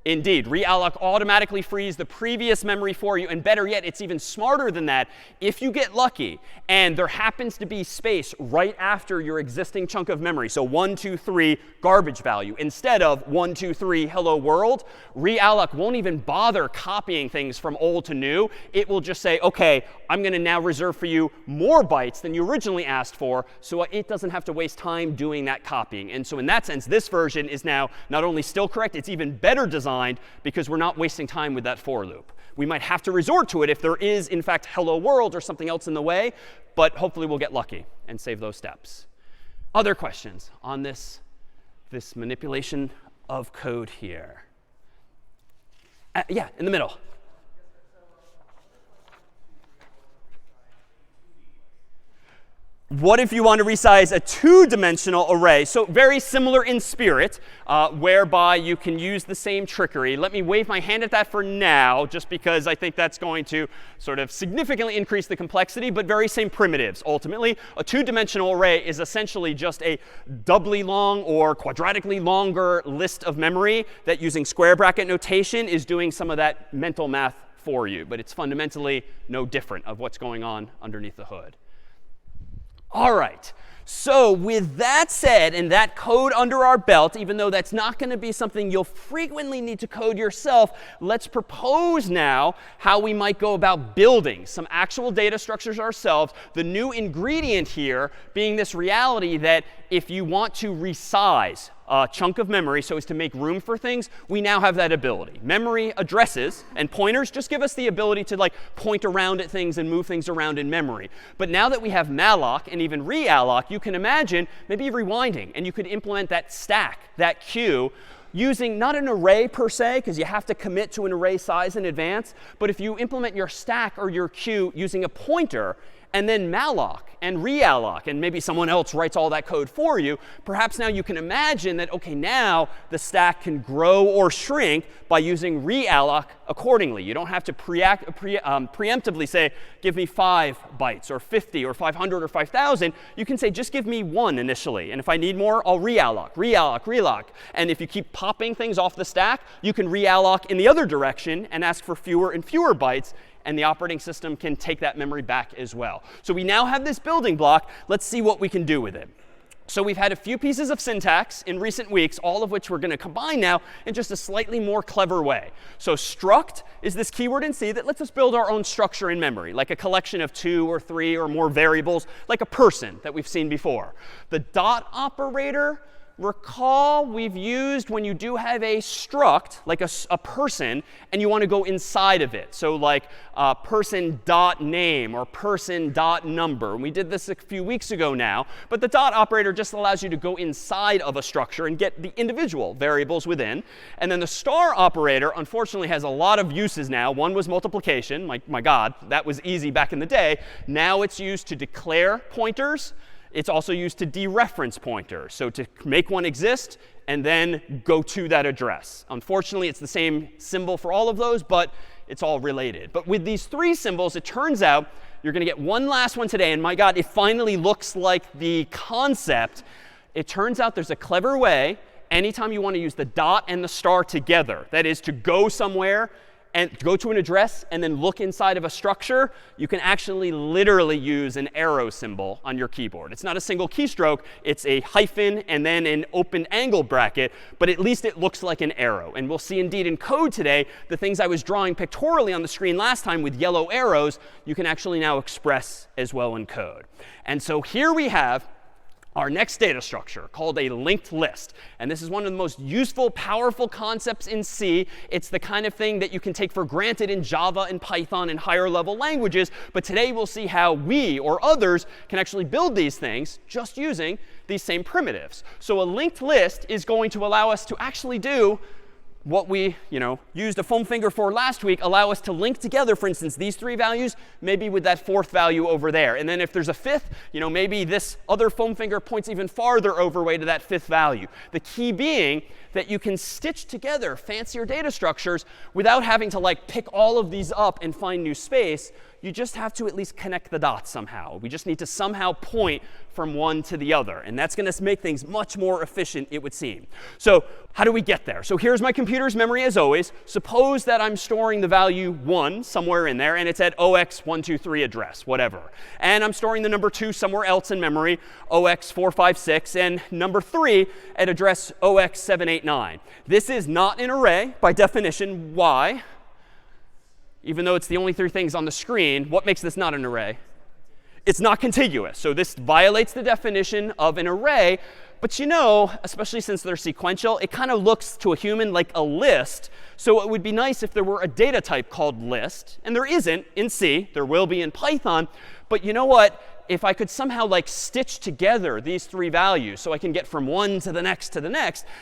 Indeed, realloc automatically frees the previous memory for you. And better yet, it's even smarter than that. If you get lucky and there happens to be space right after your existing chunk of memory, so 1, 2, 3 garbage value, instead of 1, 2, 3 hello world, realloc won't even bother copying things from old to new. It will just say, OK, I'm going to now reserve for you more bytes than you originally asked for, so it doesn't have to waste time doing that copying. And so in that sense, this version is now not only still correct, it's even better designed because we're not wasting time with that for loop. We might have to resort to it if there is, in fact, hello world or something else in the way, but hopefully we'll get lucky and save those steps. Other questions on this manipulation of code here? Yeah, in the middle. What if you want to resize a 2-dimensional array? So very similar in spirit, whereby you can use the same trickery. Let me wave my hand at that for now, just because I think that's going to sort of significantly increase the complexity, but very same primitives. Ultimately, a 2-dimensional array is essentially just a doubly long or quadratically longer list of memory that, using square bracket notation, is doing some of that mental math for you. But it's fundamentally no different of what's going on underneath the hood. All right, So with that said, and that code under our belt, even though that's not going to be something you'll frequently need to code yourself, let's propose now how we might go about building some actual data structures ourselves. The new ingredient here being this reality that if you want to resize a chunk of memory so as to make room for things, we now have that ability. Memory addresses and pointers just give us the ability to like point around at things and move things around in memory. But now that we have malloc and even realloc, you can imagine maybe rewinding, and you could implement that stack, that queue, using not an array per se, because you have to commit to an array size in advance, but if you implement your stack or your queue using a pointer, and then malloc and realloc, and maybe someone else writes all that code for you, perhaps now you can imagine that, OK, now the stack can grow or shrink by using realloc accordingly. You don't have to preemptively say, give me 5 bytes or 50 or 500 or 5,000. You can say, just give me 1 initially. And if I need more, I'll realloc. And if you keep popping things off the stack, you can realloc in the other direction and ask for fewer and fewer bytes. And the operating system can take that memory back as well. So we now have this building block. Let's see what we can do with it. So we've had a few pieces of syntax in recent weeks, all of which we're going to combine now in just a slightly more clever way. So struct is this keyword in C that lets us build our own structure in memory, like a collection of 2 or 3 or more variables, like a person that we've seen before. The dot operator, recall we've used when you do have a struct, like a person, and you want to go inside of it. So like person.name or person.number. We did this a few weeks ago now. But the dot operator just allows you to go inside of a structure and get the individual variables within. And then the star operator, unfortunately, has a lot of uses now. One was multiplication. My God, that was easy back in the day. Now it's used to declare pointers. It's also used to dereference pointers, so to make one exist and then go to that address. Unfortunately, it's the same symbol for all of those, but it's all related. But with these 3 symbols, it turns out you're going to get one last one today. And my God, it finally looks like the concept. It turns out there's a clever way anytime you want to use the dot and the star together, that is to go somewhere and go to an address and then look inside of a structure, you can actually literally use an arrow symbol on your keyboard. It's not a single keystroke. It's a hyphen and then an open angle bracket. But at least it looks like an arrow. And we'll see indeed in code today, the things I was drawing pictorially on the screen last time with yellow arrows, you can actually now express as well in code. And so here we have our next data structure called a linked list. And this is one of the most useful, powerful concepts in C. It's the kind of thing that you can take for granted in Java and Python and higher level languages. But today we'll see how we or others can actually build these things just using these same primitives. So a linked list is going to allow us to actually do what we used a foam finger for last week, allow us to link together, for instance, these 3 values, maybe with that 4th value over there. And then if there's a 5th, maybe this other foam finger points even farther over way to that 5th value. The key being that you can stitch together fancier data structures without having to like pick all of these up and find new space. You just have to at least connect the dots somehow. We just need to somehow point from one to the other. And that's going to make things much more efficient, it would seem. So how do we get there? So here's my computer's memory as always. Suppose that I'm storing the value 1 somewhere in there, and it's at 0x123 address, whatever. And I'm storing the number 2 somewhere else in memory, 0x456, and number 3 at address 0x789. This is not an array by definition. Why? Even though it's the only 3 things on the screen, what makes this not an array? It's not contiguous. So this violates the definition of an array. But especially since they're sequential, it kind of looks to a human like a list. So it would be nice if there were a data type called list. And there isn't in C. There will be in Python. But you know what? If I could somehow like stitch together these 3 values so I can get from one to the next,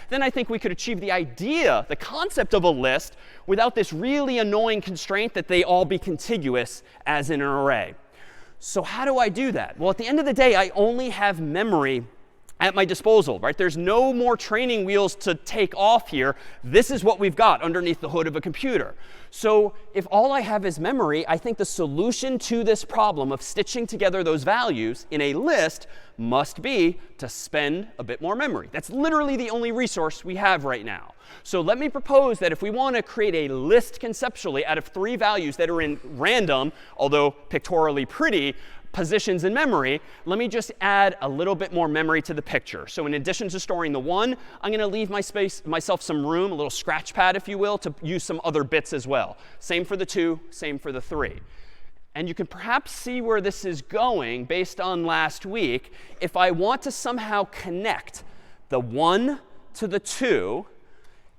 then I think we could achieve the idea, the concept of a list, without this really annoying constraint that they all be contiguous as in an array. So how do I do that? Well, at the end of the day, I only have memory at my disposal, right? There's no more training wheels to take off here. This is what we've got underneath the hood of a computer. So if all I have is memory, I think the solution to this problem of stitching together those values in a list must be to spend a bit more memory. That's literally the only resource we have right now. So let me propose that if we want to create a list conceptually out of 3 values that are in random, although pictorially pretty, positions in memory, let me just add a little bit more memory to the picture. So in addition to storing the 1, I'm going to leave myself some room, a little scratch pad, if you will, to use some other bits as well. Same for the 2, same for the 3. And you can perhaps see where this is going based on last week. If I want to somehow connect the 1 to the 2,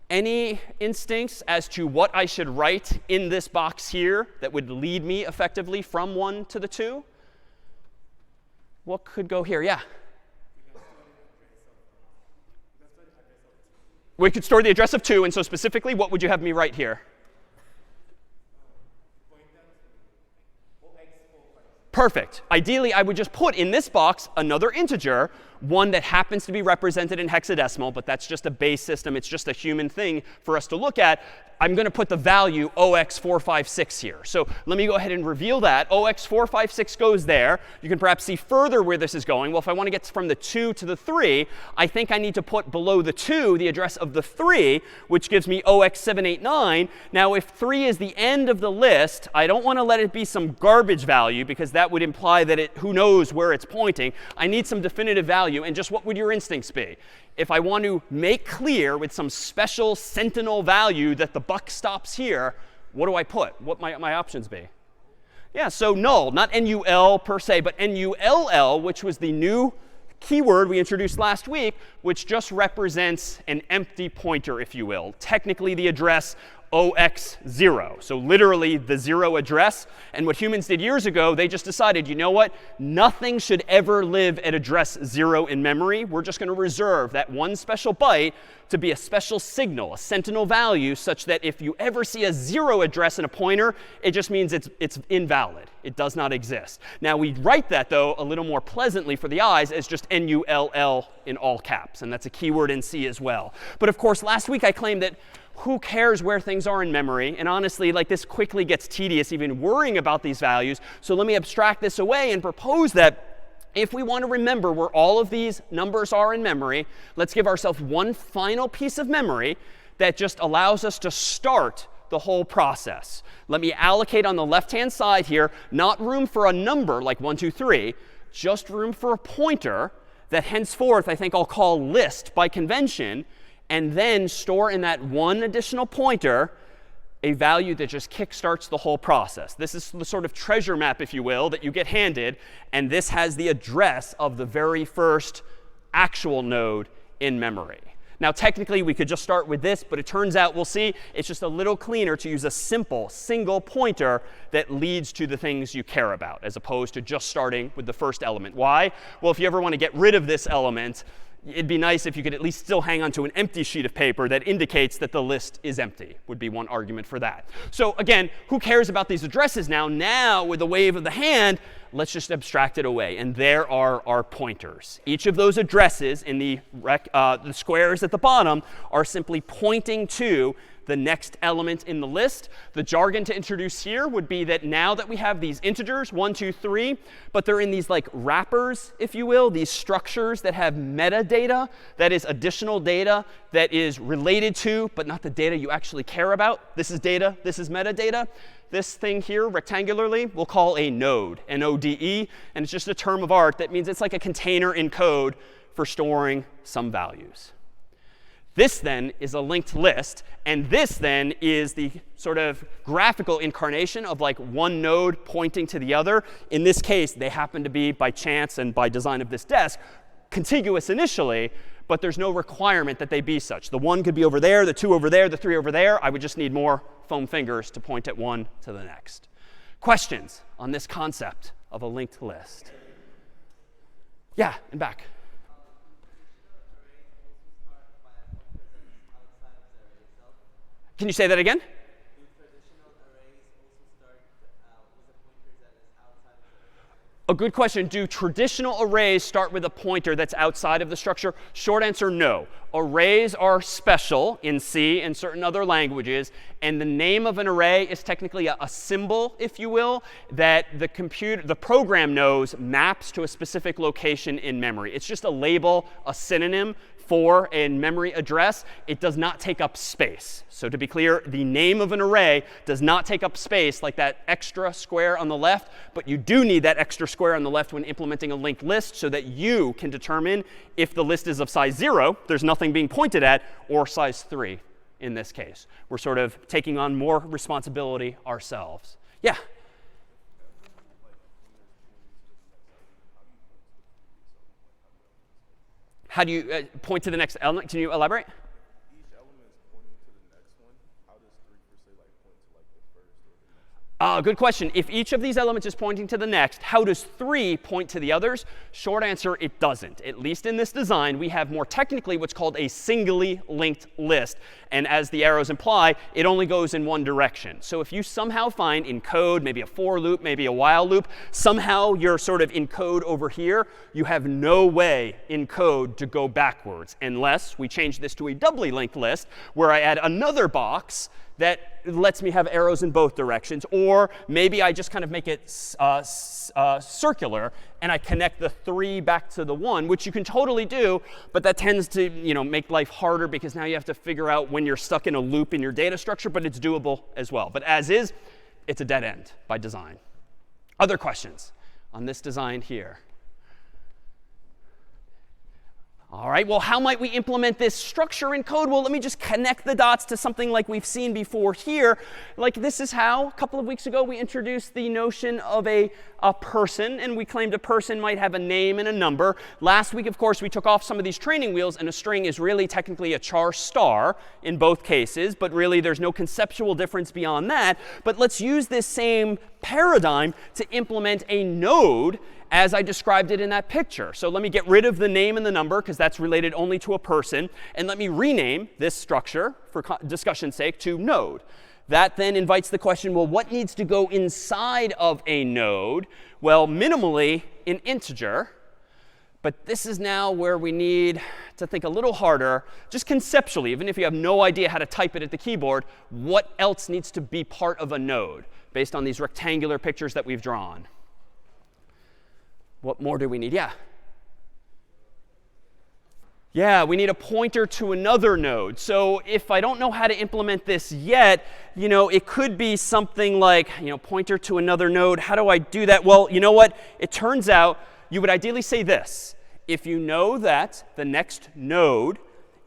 any instincts as to what I should write in this box here that would lead me effectively from 1 to the 2? What could go here? Yeah? We could store the address of 2. And so specifically, what would you have me write here? Perfect. Ideally, I would just put in this box another integer, one that happens to be represented in hexadecimal, but that's just a base system. It's just a human thing for us to look at. I'm going to put the value 0x456 here. So let me go ahead and reveal that. 0x456 goes there. You can perhaps see further where this is going. Well, if I want to get from the 2 to the 3, I think I need to put below the 2 the address of the 3, which gives me 0x789. Now, if 3 is the end of the list, I don't want to let it be some garbage value, because that would imply that who knows where it's pointing. I need some definitive value. And just what would your instincts be? If I want to make clear with some special sentinel value that the buck stops here, what do I put? What might my options be? Yeah, so null, not NUL per se, but NULL, which was the new keyword we introduced last week, which just represents an empty pointer, if you will. Technically, the address 0x0. So literally the 0 address. And what humans did years ago, they just decided, you know what? Nothing should ever live at address 0 in memory. We're just going to reserve that one special byte to be a special signal, a sentinel value, such that if you ever see a 0 address in a pointer, it just means it's invalid. It does not exist. Now, we write that, though, a little more pleasantly for the eyes as just NULL in all caps. And that's a keyword in C as well. But of course, last week I claimed that who cares where things are in memory? And honestly, like, this quickly gets tedious even worrying about these values. So let me abstract this away and propose that if we want to remember where all of these numbers are in memory, let's give ourselves one final piece of memory that just allows us to start the whole process. Let me allocate on the left-hand side here, not room for a number like 1, 2, 3, just room for a pointer that henceforth I think I'll call list by convention, and then store in that one additional pointer a value that just kickstarts the whole process. This is the sort of treasure map, if you will, that you get handed. And this has the address of the very first actual node in memory. Now, technically, we could just start with this. But it turns out, we'll see, it's just a little cleaner to use a simple single pointer that leads to the things you care about, as opposed to just starting with the first element. Why? Well, if you ever want to get rid of this element, it'd be nice if you could at least still hang on to an empty sheet of paper that indicates that the list is empty, would be one argument for that. So again, who cares about these addresses now? Now, with a wave of the hand, let's just abstract it away. And there are our pointers. Each of those addresses in the squares at the bottom are simply pointing to the next element in the list. The jargon to introduce here would be that now that we have these integers, 1, 2, 3, but they're in these like wrappers, if you will, these structures that have metadata, that is additional data that is related to, but not the data you actually care about. This is data. This is metadata. This thing here, rectangularly, we'll call a node, N-O-D-E. And it's just a term of art that means it's like a container in code for storing some values. This then is a linked list. And this then is the sort of graphical incarnation of like one node pointing to the other. In this case, they happen to be, by chance and by design of this desk, contiguous initially. But there's no requirement that they be such. The 1 could be over there, the 2 over there, the 3 over there. I would just need more foam fingers to point at one to the next. Questions on this concept of a linked list? Yeah, and back. Can you say that again? A good question. Do traditional arrays start with a pointer that's outside of the structure? Short answer, no. Arrays are special in C and certain other languages. And the name of an array is technically a symbol, if you will, that the program knows maps to a specific location in memory. It's just a label, a synonym for a memory address, it does not take up space. So to be clear, the name of an array does not take up space like that extra square on the left, but you do need that extra square on the left when implementing a linked list so that you can determine if the list is of size 0, there's nothing being pointed at, or size 3 in this case. We're sort of taking on more responsibility ourselves. Yeah? How do you point to the next element? Can you elaborate? Each element is pointing to the next one. How does 3 per se like point to like the first or the next? Good question. If each of these elements is pointing to the next, how does 3 point to the others? Short answer, it doesn't. At least in this design, we have more technically what's called a singly linked list. And as the arrows imply, it only goes in one direction. So if you somehow find in code, maybe a for loop, maybe a while loop, somehow you're sort of in code over here, you have no way in code to go backwards unless we change this to a doubly linked list where I add another box that lets me have arrows in both directions. Or maybe I just kind of make it circular and I connect the 3 back to the 1, which you can totally do, but that tends to make life harder because now you have to figure out when you're stuck in a loop in your data structure, but it's doable as well. But as is, it's a dead end by design. Other questions on this design here? All right, well, how might we implement this structure in code? Well, let me just connect the dots to something like we've seen before here. Like this is how, a couple of weeks ago, we introduced the notion of a person. And we claimed a person might have a name and a number. Last week, of course, we took off some of these training wheels. And a string is really technically a char star in both cases. But really, there's no conceptual difference beyond that. But let's use this same paradigm to implement a node as I described it in that picture. So let me get rid of the name and the number, because that's related only to a person. And let me rename this structure, for discussion's sake, to node. That then invites the question, well, what needs to go inside of a node? Well, minimally, an integer. But this is now where we need to think a little harder, just conceptually, even if you have no idea how to type it at the keyboard, what else needs to be part of a node based on these rectangular pictures that we've drawn? What more do we need? Yeah? Yeah, we need a pointer to another node. So if I don't know how to implement this yet, it could be something like, pointer to another node. How do I do that? Well, you know what? It turns out you would ideally say this. If you know that the next node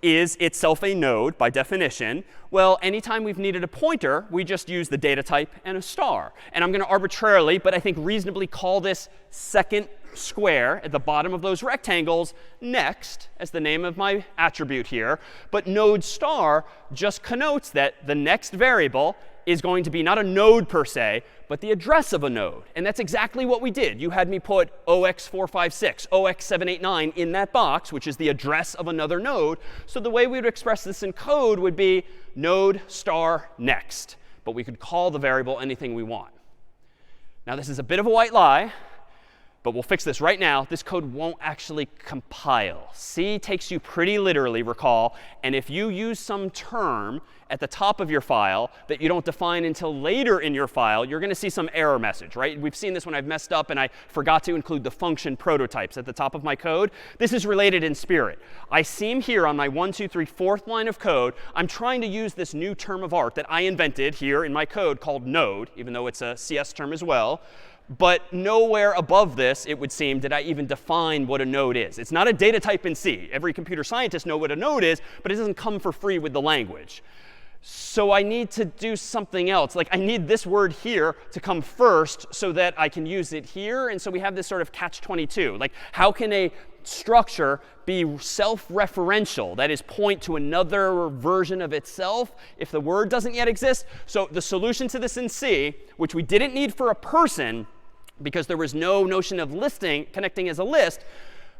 is itself a node by definition, well, anytime we've needed a pointer, we just use the data type and a star. And I'm going to arbitrarily, but I think reasonably, call this second square at the bottom of those rectangles next as the name of my attribute here. But node star just connotes that the next variable is going to be not a node per se, but the address of a node. And that's exactly what we did. You had me put 0x456, 0x789 in that box, which is the address of another node. So the way we would express this in code would be node star next. But we could call the variable anything we want. Now, this is a bit of a white lie, but we'll fix this right now. This code won't actually compile. C takes you pretty literally, recall. And if you use some term at the top of your file that you don't define until later in your file, you're going to see some error message, right? We've seen this when I've messed up and I forgot to include the function prototypes at the top of my code. This is related in spirit. I seem here on my 1, 2, 3, 4th line of code, I'm trying to use this new term of art that I invented here in my code called node, even though it's a CS term as well. But nowhere above this, it would seem, did I even define what a node is. It's not a data type in C. Every computer scientist knows what a node is, but it doesn't come for free with the language. So I need to do something else. Like I need this word here to come first so that I can use it here. And so we have this sort of catch-22. Like how can a structure be self-referential, that is, point to another version of itself if the word doesn't yet exist? So the solution to this in C, which we didn't need for a person because there was no notion of listing, connecting as a list,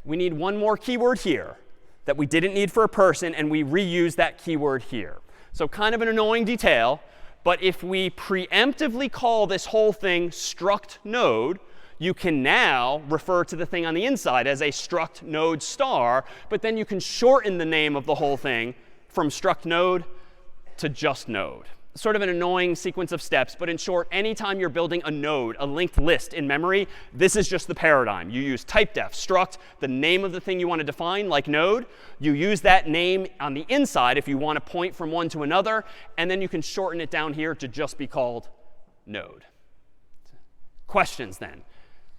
we need one more keyword here that we didn't need for a person, and we reuse that keyword here. So kind of an annoying detail, but if we preemptively call this whole thing struct node, you can now refer to the thing on the inside as a struct node star, but then you can shorten the name of the whole thing from struct node to just node. sort of an annoying sequence of steps, but in short, anytime you're building a node, a linked list in memory, this is just the paradigm. You use typedef, struct, the name of the thing you want to define, like node. You use that name on the inside if you want to point from one to another, and then you can shorten it down here to just be called node. Questions then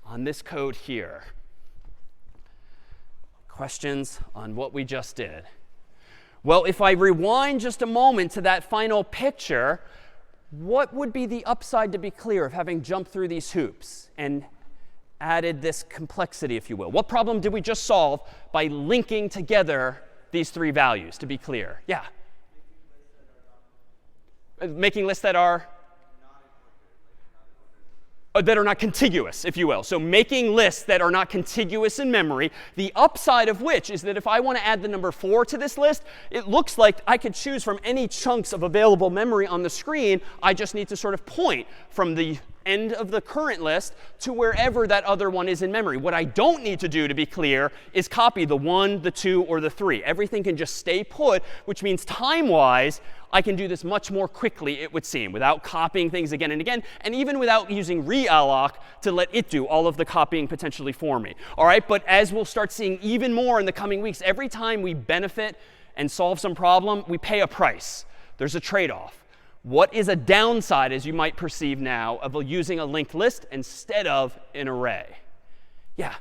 on this code here? Questions on what we just did? Well, if I rewind just a moment to that final picture, what would be the upside, to be clear, of having jumped through these hoops and added this complexity, if you will? What problem did we just solve by linking together these three values, to be clear? Yeah? Making lists that are not contiguous, if you will. So making lists that are not contiguous in memory, the upside of which is that if I want to add the number 4 to this list, it looks like I could choose from any chunks of available memory on the screen. I just need to sort of point from the end of the current list to wherever that other one is in memory. What I don't need to do, to be clear, is copy the 1, the 2, or the 3. Everything can just stay put, which means time-wise, I can do this much more quickly, it would seem, without copying things again and again, and even without using realloc to let it do all of the copying potentially for me. All right, but as we'll start seeing even more in the coming weeks, every time we benefit and solve some problem, we pay a price. There's a trade-off. What is a downside, as you might perceive now, of using a linked list instead of an array? Yeah?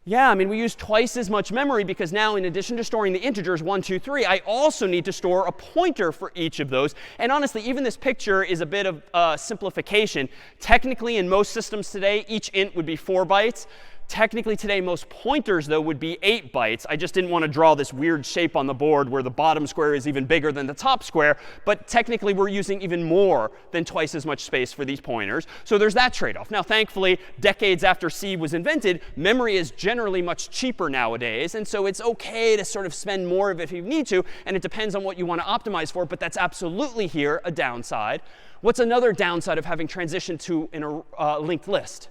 Yeah, I mean, we use twice as much memory because now, in addition to storing the integers 1, 2, 3, I also need to store a pointer for each of those. And honestly, even this picture is a bit of simplification. Technically, in most systems today, each int would be 4 bytes. Technically today, most pointers, though, would be 8 bytes. I just didn't want to draw this weird shape on the board where the bottom square is even bigger than the top square. But technically, we're using even more than twice as much space for these pointers. So there's that trade-off. Now, thankfully, decades after C was invented, memory is generally much cheaper nowadays. And so it's OK to sort of spend more of it if you need to. And it depends on what you want to optimize for. But that's absolutely here a downside. What's another downside of having transitioned to a linked list?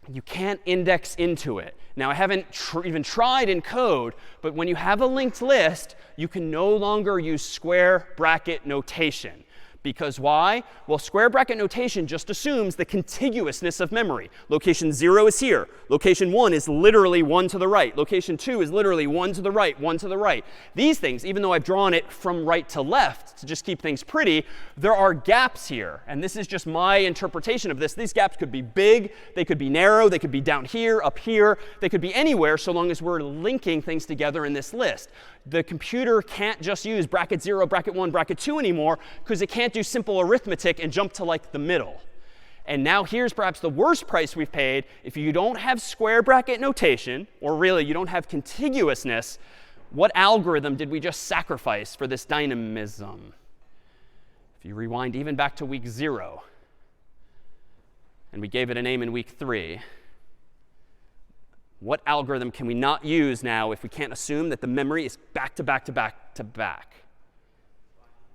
You can't index into it. Now, I haven't even tried in code, but when you have a linked list, you can no longer use square bracket notation. Because why? Well, square bracket notation just assumes the contiguousness of memory. Location 0 is here. Location 1 is literally 1 to the right. Location 2 is literally 1 to the right, 1 to the right. These things, even though I've drawn it from right to left to just keep things pretty, there are gaps here. And this is just my interpretation of this. These gaps could be big. They could be narrow. They could be down here, up here. They could be anywhere so long as we're linking things together in this list. The computer can't just use bracket 0, bracket 1, bracket 2 anymore because it can't do simple arithmetic and jump to like the middle. And now here's perhaps the worst price we've paid. If you don't have square bracket notation, or really you don't have contiguousness, what algorithm did we just sacrifice for this dynamism? If you rewind even back to week 0, and we gave it a name in week 3, what algorithm can we not use now if we can't assume that the memory is back to back to back to back?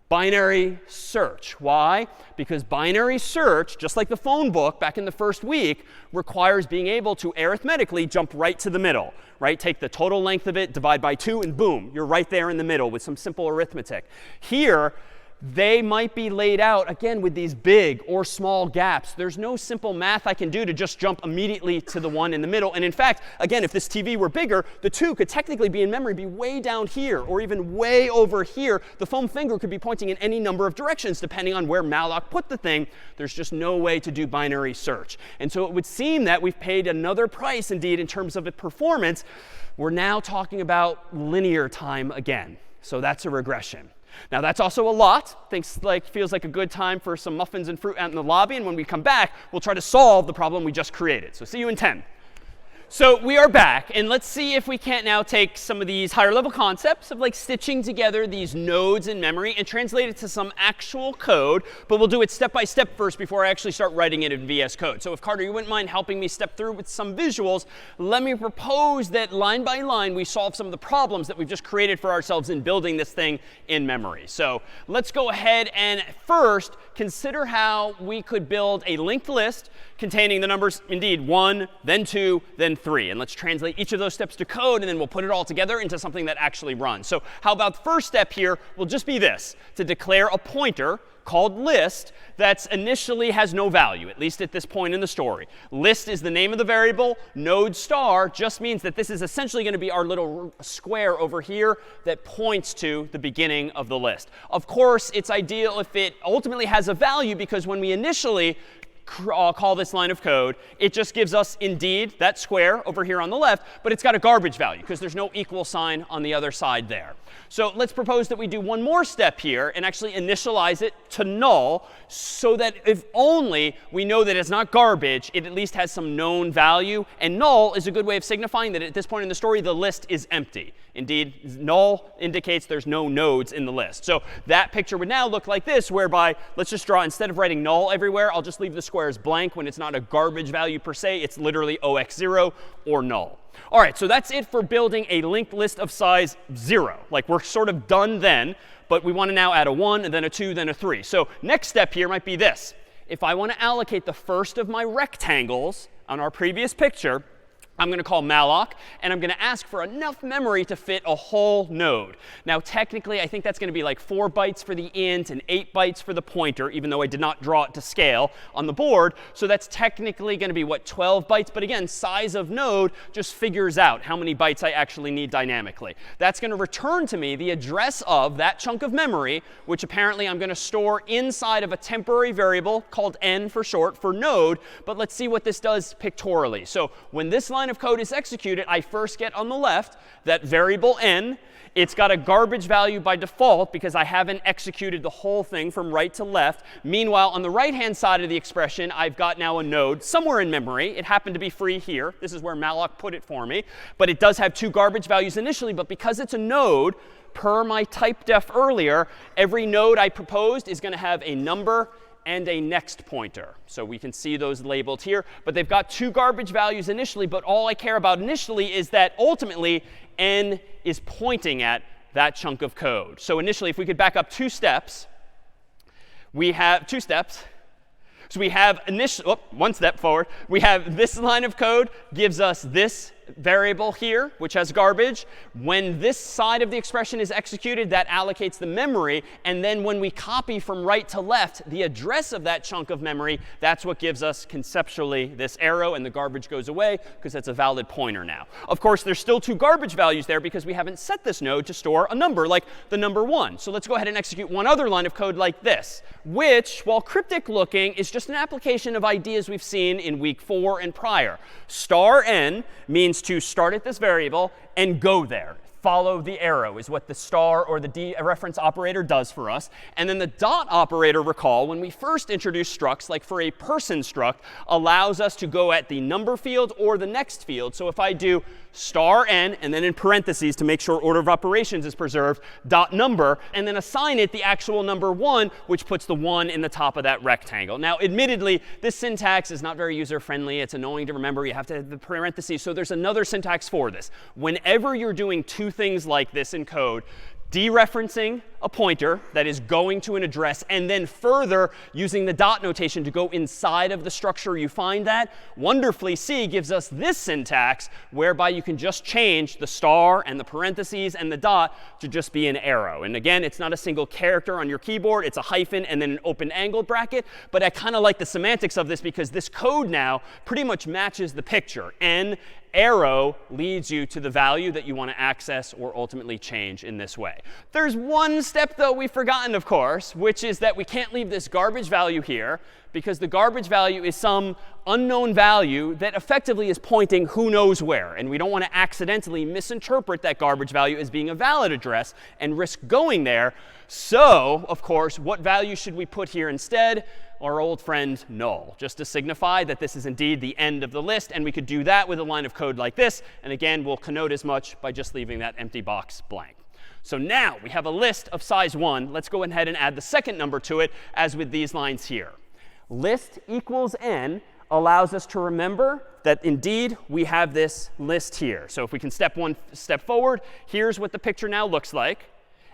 Binary search. Why? Because binary search, just like the phone book back in the first week, requires being able to arithmetically jump right to the middle. Right? Take the total length of it, divide by 2, and boom, you're right there in the middle with some simple arithmetic. Here, they might be laid out, again, with these big or small gaps. There's no simple math I can do to just jump immediately to the one in the middle. And in fact, again, if this TV were bigger, the 2 could technically be in memory, be way down here, or even way over here. The foam finger could be pointing in any number of directions, depending on where malloc put the thing. There's just no way to do binary search. And so it would seem that we've paid another price, indeed, in terms of its performance. We're now talking about linear time again. So that's a regression. Now, that's also a lot. Feels like a good time for some muffins and fruit out in the lobby. And when we come back, we'll try to solve the problem we just created. So see you in 10. So we are back. And let's see if we can't now take some of these higher level concepts of like stitching together these nodes in memory and translate it to some actual code. But we'll do it step by step first before I actually start writing it in VS Code. So if, Carter, you wouldn't mind helping me step through with some visuals, let me propose that line by line we solve some of the problems that we've just created for ourselves in building this thing in memory. So let's go ahead and first consider how we could build a linked list containing the numbers, indeed, 1, then 2, then 3. And let's translate each of those steps to code, and then we'll put it all together into something that actually runs. So how about the first step here will just be this, to declare a pointer called list that initially has no value, at least at this point in the story. List is the name of the variable. Node star just means that this is essentially going to be our little square over here that points to the beginning of the list. Of course, it's ideal if it ultimately has a value, because when we initially call this line of code, it just gives us, indeed, that square over here on the left, but it's got a garbage value because there's no equal sign on the other side there. So let's propose that we do one more step here and actually initialize it to null, so that if only we know that it's not garbage, it at least has some known value. And null is a good way of signifying that at this point in the story, the list is empty. Indeed, null indicates there's no nodes in the list. So that picture would now look like this, whereby let's just draw, instead of writing null everywhere, I'll just leave the squares blank when it's not a garbage value per se. It's literally OX0 or null. All right, so that's it for building a linked list of size 0. Like, we're sort of done then, but we want to now add a 1, and then a 2, then a 3. So next step here might be this. If I want to allocate the first of my rectangles on our previous picture, I'm going to call malloc, and I'm going to ask for enough memory to fit a whole node. Now, technically, I think that's going to be like 4 bytes for the int and 8 bytes for the pointer, even though I did not draw it to scale on the board. So that's technically going to be, what, 12 bytes? But again, size of node just figures out how many bytes I actually need dynamically. That's going to return to me the address of that chunk of memory, which apparently I'm going to store inside of a temporary variable called n for short for node. But let's see what this does pictorially. So when this line of code is executed, I first get on the left that variable n. It's got a garbage value by default because I haven't executed the whole thing from right to left. Meanwhile, on the right-hand side of the expression, I've got now a node somewhere in memory. It happened to be free here. This is where malloc put it for me. But it does have 2 garbage values initially. But because it's a node, per my type def earlier, every node I proposed is going to have a number and a next pointer. So we can see those labeled here. But they've got 2 garbage values initially. But all I care about initially is that ultimately n is pointing at that chunk of code. So initially, if we could back up 2 steps, we have 2 steps. So we have one step forward. We have this line of code gives us this variable here, which has garbage. When this side of the expression is executed, that allocates the memory. And then when we copy from right to left the address of that chunk of memory, that's what gives us conceptually this arrow, and the garbage goes away because that's a valid pointer now. Of course, there's still 2 garbage values there because we haven't set this node to store a number like the number 1. So let's go ahead and execute one other line of code like this, which, while cryptic looking, is just an application of ideas we've seen in week 4 and prior. Star n means to start at this variable and go there. Follow the arrow is what the star or the dereference operator does for us. And then the dot operator, recall, when we first introduced structs, like for a person struct, allows us to go at the number field or the next field. So if I do star n, and then in parentheses to make sure order of operations is preserved, dot number, and then assign it the actual number 1, which puts the 1 in the top of that rectangle. Now, admittedly, this syntax is not very user-friendly. It's annoying to remember. You have to have the parentheses. So there's another syntax for this. Whenever you're doing 2 things like this in code, dereferencing a pointer that is going to an address, and then further using the dot notation to go inside of the structure you find that, wonderfully C gives us this syntax whereby you can just change the star and the parentheses and the dot to just be an arrow. And again, it's not a single character on your keyboard. It's a hyphen and then an open angled bracket. But I kind of like the semantics of this because this code now pretty much matches the picture. N arrow leads you to the value that you want to access or ultimately change in this way. There's one step, though, we've forgotten, of course, which is that we can't leave this garbage value here because the garbage value is some unknown value that effectively is pointing who knows where. And we don't want to accidentally misinterpret that garbage value as being a valid address and risk going there. So, of course, what value should we put here instead? Our old friend null, just to signify that this is indeed the end of the list. And we could do that with a line of code like this. And again, we'll connote as much by just leaving that empty box blank. So now we have a list of size 1. Let's go ahead and add the second number to it, as with these lines here. List equals n allows us to remember that indeed we have this list here. So if we can step one step forward, here's what the picture now looks like.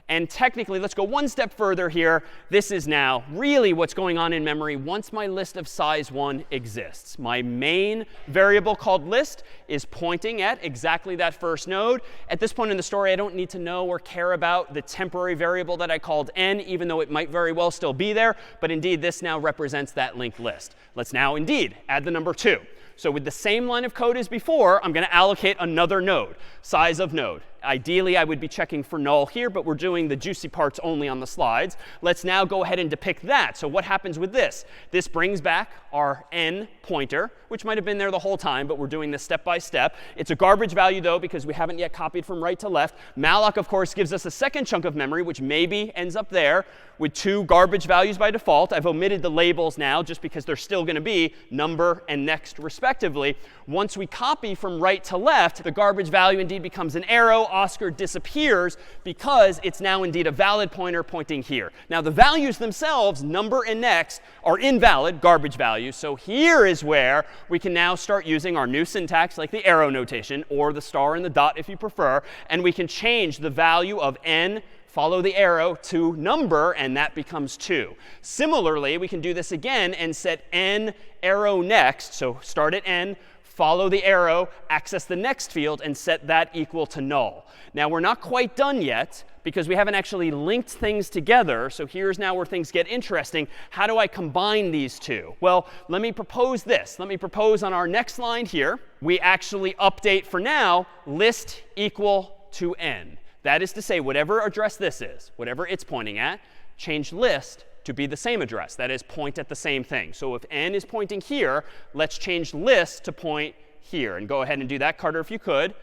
And technically, let's go one step further here. This is now really what's going on in memory once my list of size 1 exists. My main variable called list is pointing at exactly that first node. At this point in the story, I don't need to know or care about the temporary variable that I called n, even though it might very well still be there. But indeed, this now represents that linked list. Let's now indeed add the number 2. So with the same line of code as before, I'm going to allocate another node, size of node. Ideally, I would be checking for null here, but we're doing the juicy parts only on the slides. Let's now go ahead and depict that. So what happens with this? This brings back our n pointer, which might have been there the whole time, but we're doing this step by step. It's a garbage value, though, because we haven't yet copied from right to left. Malloc, of course, gives us a second chunk of memory, which maybe ends up there with 2 garbage values by default. I've omitted the labels now just because they're still going to be number and next, respectively. Once we copy from right to left, the garbage value indeed becomes an arrow. Oscar disappears because it's now indeed a valid pointer pointing here. Now, the values themselves, number and next, are invalid garbage values. So here is where we can now start using our new syntax, like the arrow notation, or the star and the dot if you prefer. And we can change the value of n, follow the arrow, to number, and that becomes 2. Similarly, we can do this again and set n arrow next. So start at n, follow the arrow, access the next field, and set that equal to null. Now, we're not quite done yet because we haven't actually linked things together. So here's now where things get interesting. How do I combine these two? Well, let me propose this. Let me propose on our next line here, we actually update for now list equal to n. That is to say, whatever address this is, whatever it's pointing at, change list to be the same address. That is, point at the same thing. So if n is pointing here, let's change list to point here. And go ahead and do that, Carter, if you could.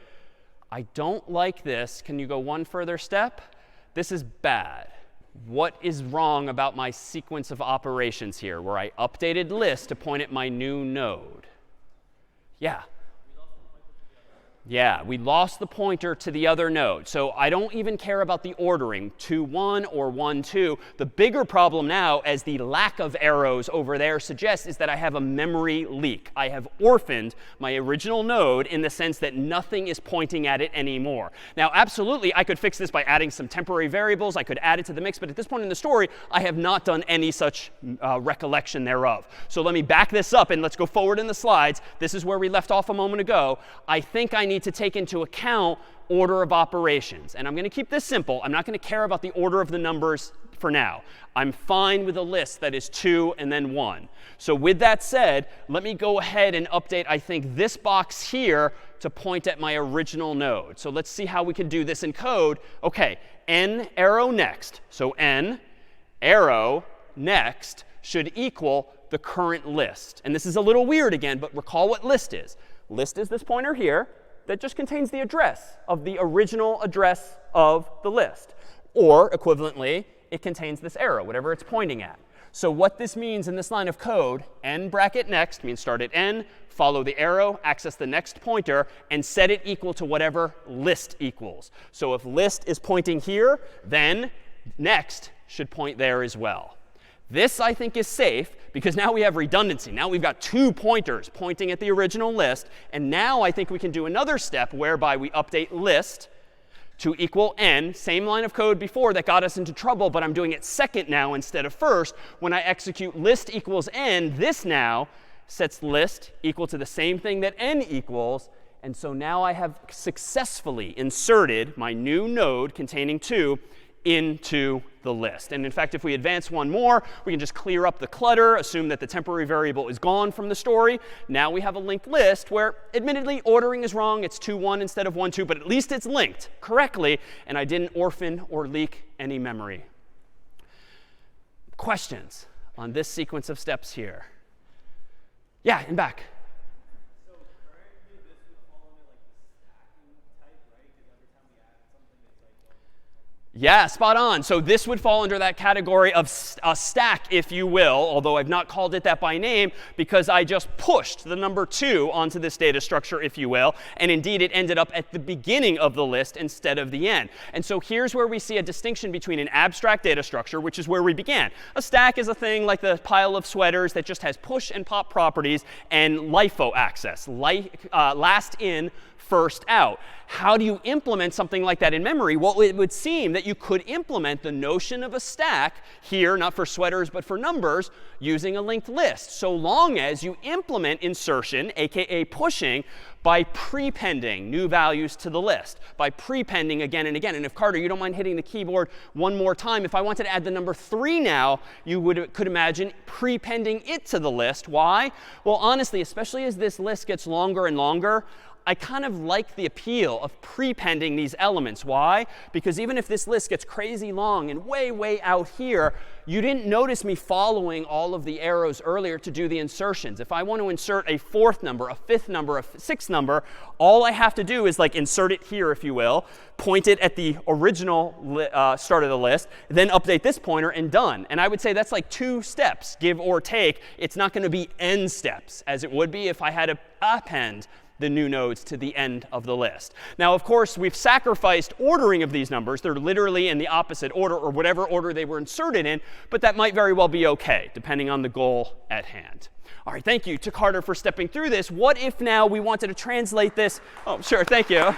I don't like this. Can you go one further step? This is bad. What is wrong about my sequence of operations here where I updated list to point at my new node? Yeah. Yeah, we lost the pointer to the other node. So I don't even care about the ordering, 2, 1 or 1, 2. The bigger problem now, as the lack of arrows over there suggests, is that I have a memory leak. I have orphaned my original node in the sense that nothing is pointing at it anymore. Now, absolutely, I could fix this by adding some temporary variables. I could add it to the mix. But at this point in the story, I have not done any such recollection thereof. So let me back this up, and let's go forward in the slides. This is where we left off a moment ago. I think I need to take into account order of operations. And I'm going to keep this simple. I'm not going to care about the order of the numbers for now. I'm fine with a list that is 2 and then 1. So with that said, let me go ahead and update, I think, this box here to point at my original node. So let's see how we can do this in code. OK, n arrow next. So n arrow next should equal the current list. And this is a little weird again, but recall what list is. List is this pointer here that just contains the address of the original address of the list. Or, equivalently, it contains this arrow, whatever it's pointing at. So what this means in this line of code, n bracket next means start at n, follow the arrow, access the next pointer, and set it equal to whatever list equals. So if list is pointing here, then next should point there as well. This, I think, is safe because now we have redundancy. Now we've got 2 pointers pointing at the original list. And now I think we can do another step whereby we update list to equal n. Same line of code before that got us into trouble, but I'm doing it second now instead of first. When I execute list equals n, this now sets list equal to the same thing that n equals. And so now I have successfully inserted my new node containing 2 into the list. And in fact, if we advance one more, we can just clear up the clutter, assume that the temporary variable is gone from the story. Now we have a linked list where, admittedly, ordering is wrong. It's 2, 1 instead of 1, 2. But at least it's linked correctly, and I didn't orphan or leak any memory. Questions on this sequence of steps here? Yeah, and back. Yeah, spot on. So this would fall under that category of a stack, if you will, although I've not called it that by name because I just pushed the number 2 onto this data structure, if you will. And indeed, it ended up at the beginning of the list instead of the end. And so here's where we see a distinction between an abstract data structure, which is where we began. A stack is a thing like the pile of sweaters that just has push and pop properties and LIFO access, last in, first out. How do you implement something like that in memory? Well, it would seem that you could implement the notion of a stack here, not for sweaters, but for numbers, using a linked list, so long as you implement insertion, aka pushing, by prepending new values to the list, by prepending again and again. And if, Carter, you don't mind hitting the keyboard one more time, if I wanted to add the number 3 now, you could imagine prepending it to the list. Why? Well, honestly, especially as this list gets longer and longer, I kind of like the appeal of prepending these elements. Why? Because even if this list gets crazy long and way, way out here, you didn't notice me following all of the arrows earlier to do the insertions. If I want to insert a 4th number, a 5th number, a 6th number, all I have to do is like insert it here, if you will, point it at the original start of the list, then update this pointer, and done. And I would say that's like 2 steps, give or take. It's not going to be n steps, as it would be if I had to append the new nodes to the end of the list. Now, of course, we've sacrificed ordering of these numbers. They're literally in the opposite order, or whatever order they were inserted in. But that might very well be OK, depending on the goal at hand. All right, thank you to Carter for stepping through this. What if now we wanted to translate this? Oh, sure, thank you.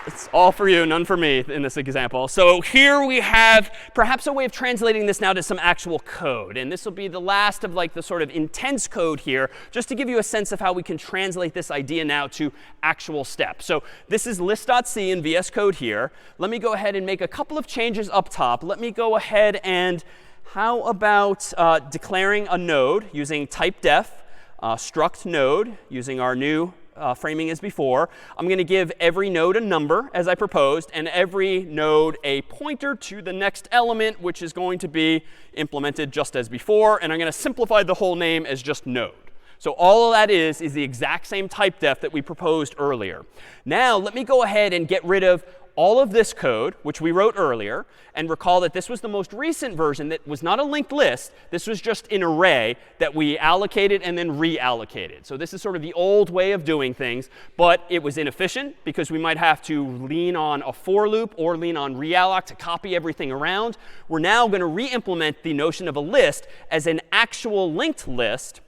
It's all for you, none for me in this example. So here we have perhaps a way of translating this now to some actual code. And this will be the last of like the sort of intense code here, just to give you a sense of how we can translate this idea now to actual steps. So this is list.c in VS Code here. Let me go ahead and make a couple of changes up top. Let me go ahead and how about declaring a node using typedef, struct node using our new framing as before. I'm going to give every node a number, as I proposed, and every node a pointer to the next element, which is going to be implemented just as before. And I'm going to simplify the whole name as just node. So all of that is the exact same typedef that we proposed earlier. Now, let me go ahead and get rid of all of this code, which we wrote earlier, and recall that this was the most recent version that was not a linked list. This was just an array that we allocated and then reallocated. So this is sort of the old way of doing things, but it was inefficient because we might have to lean on a for loop or lean on realloc to copy everything around. We're now going to re-implement the notion of a list as an actual linked list,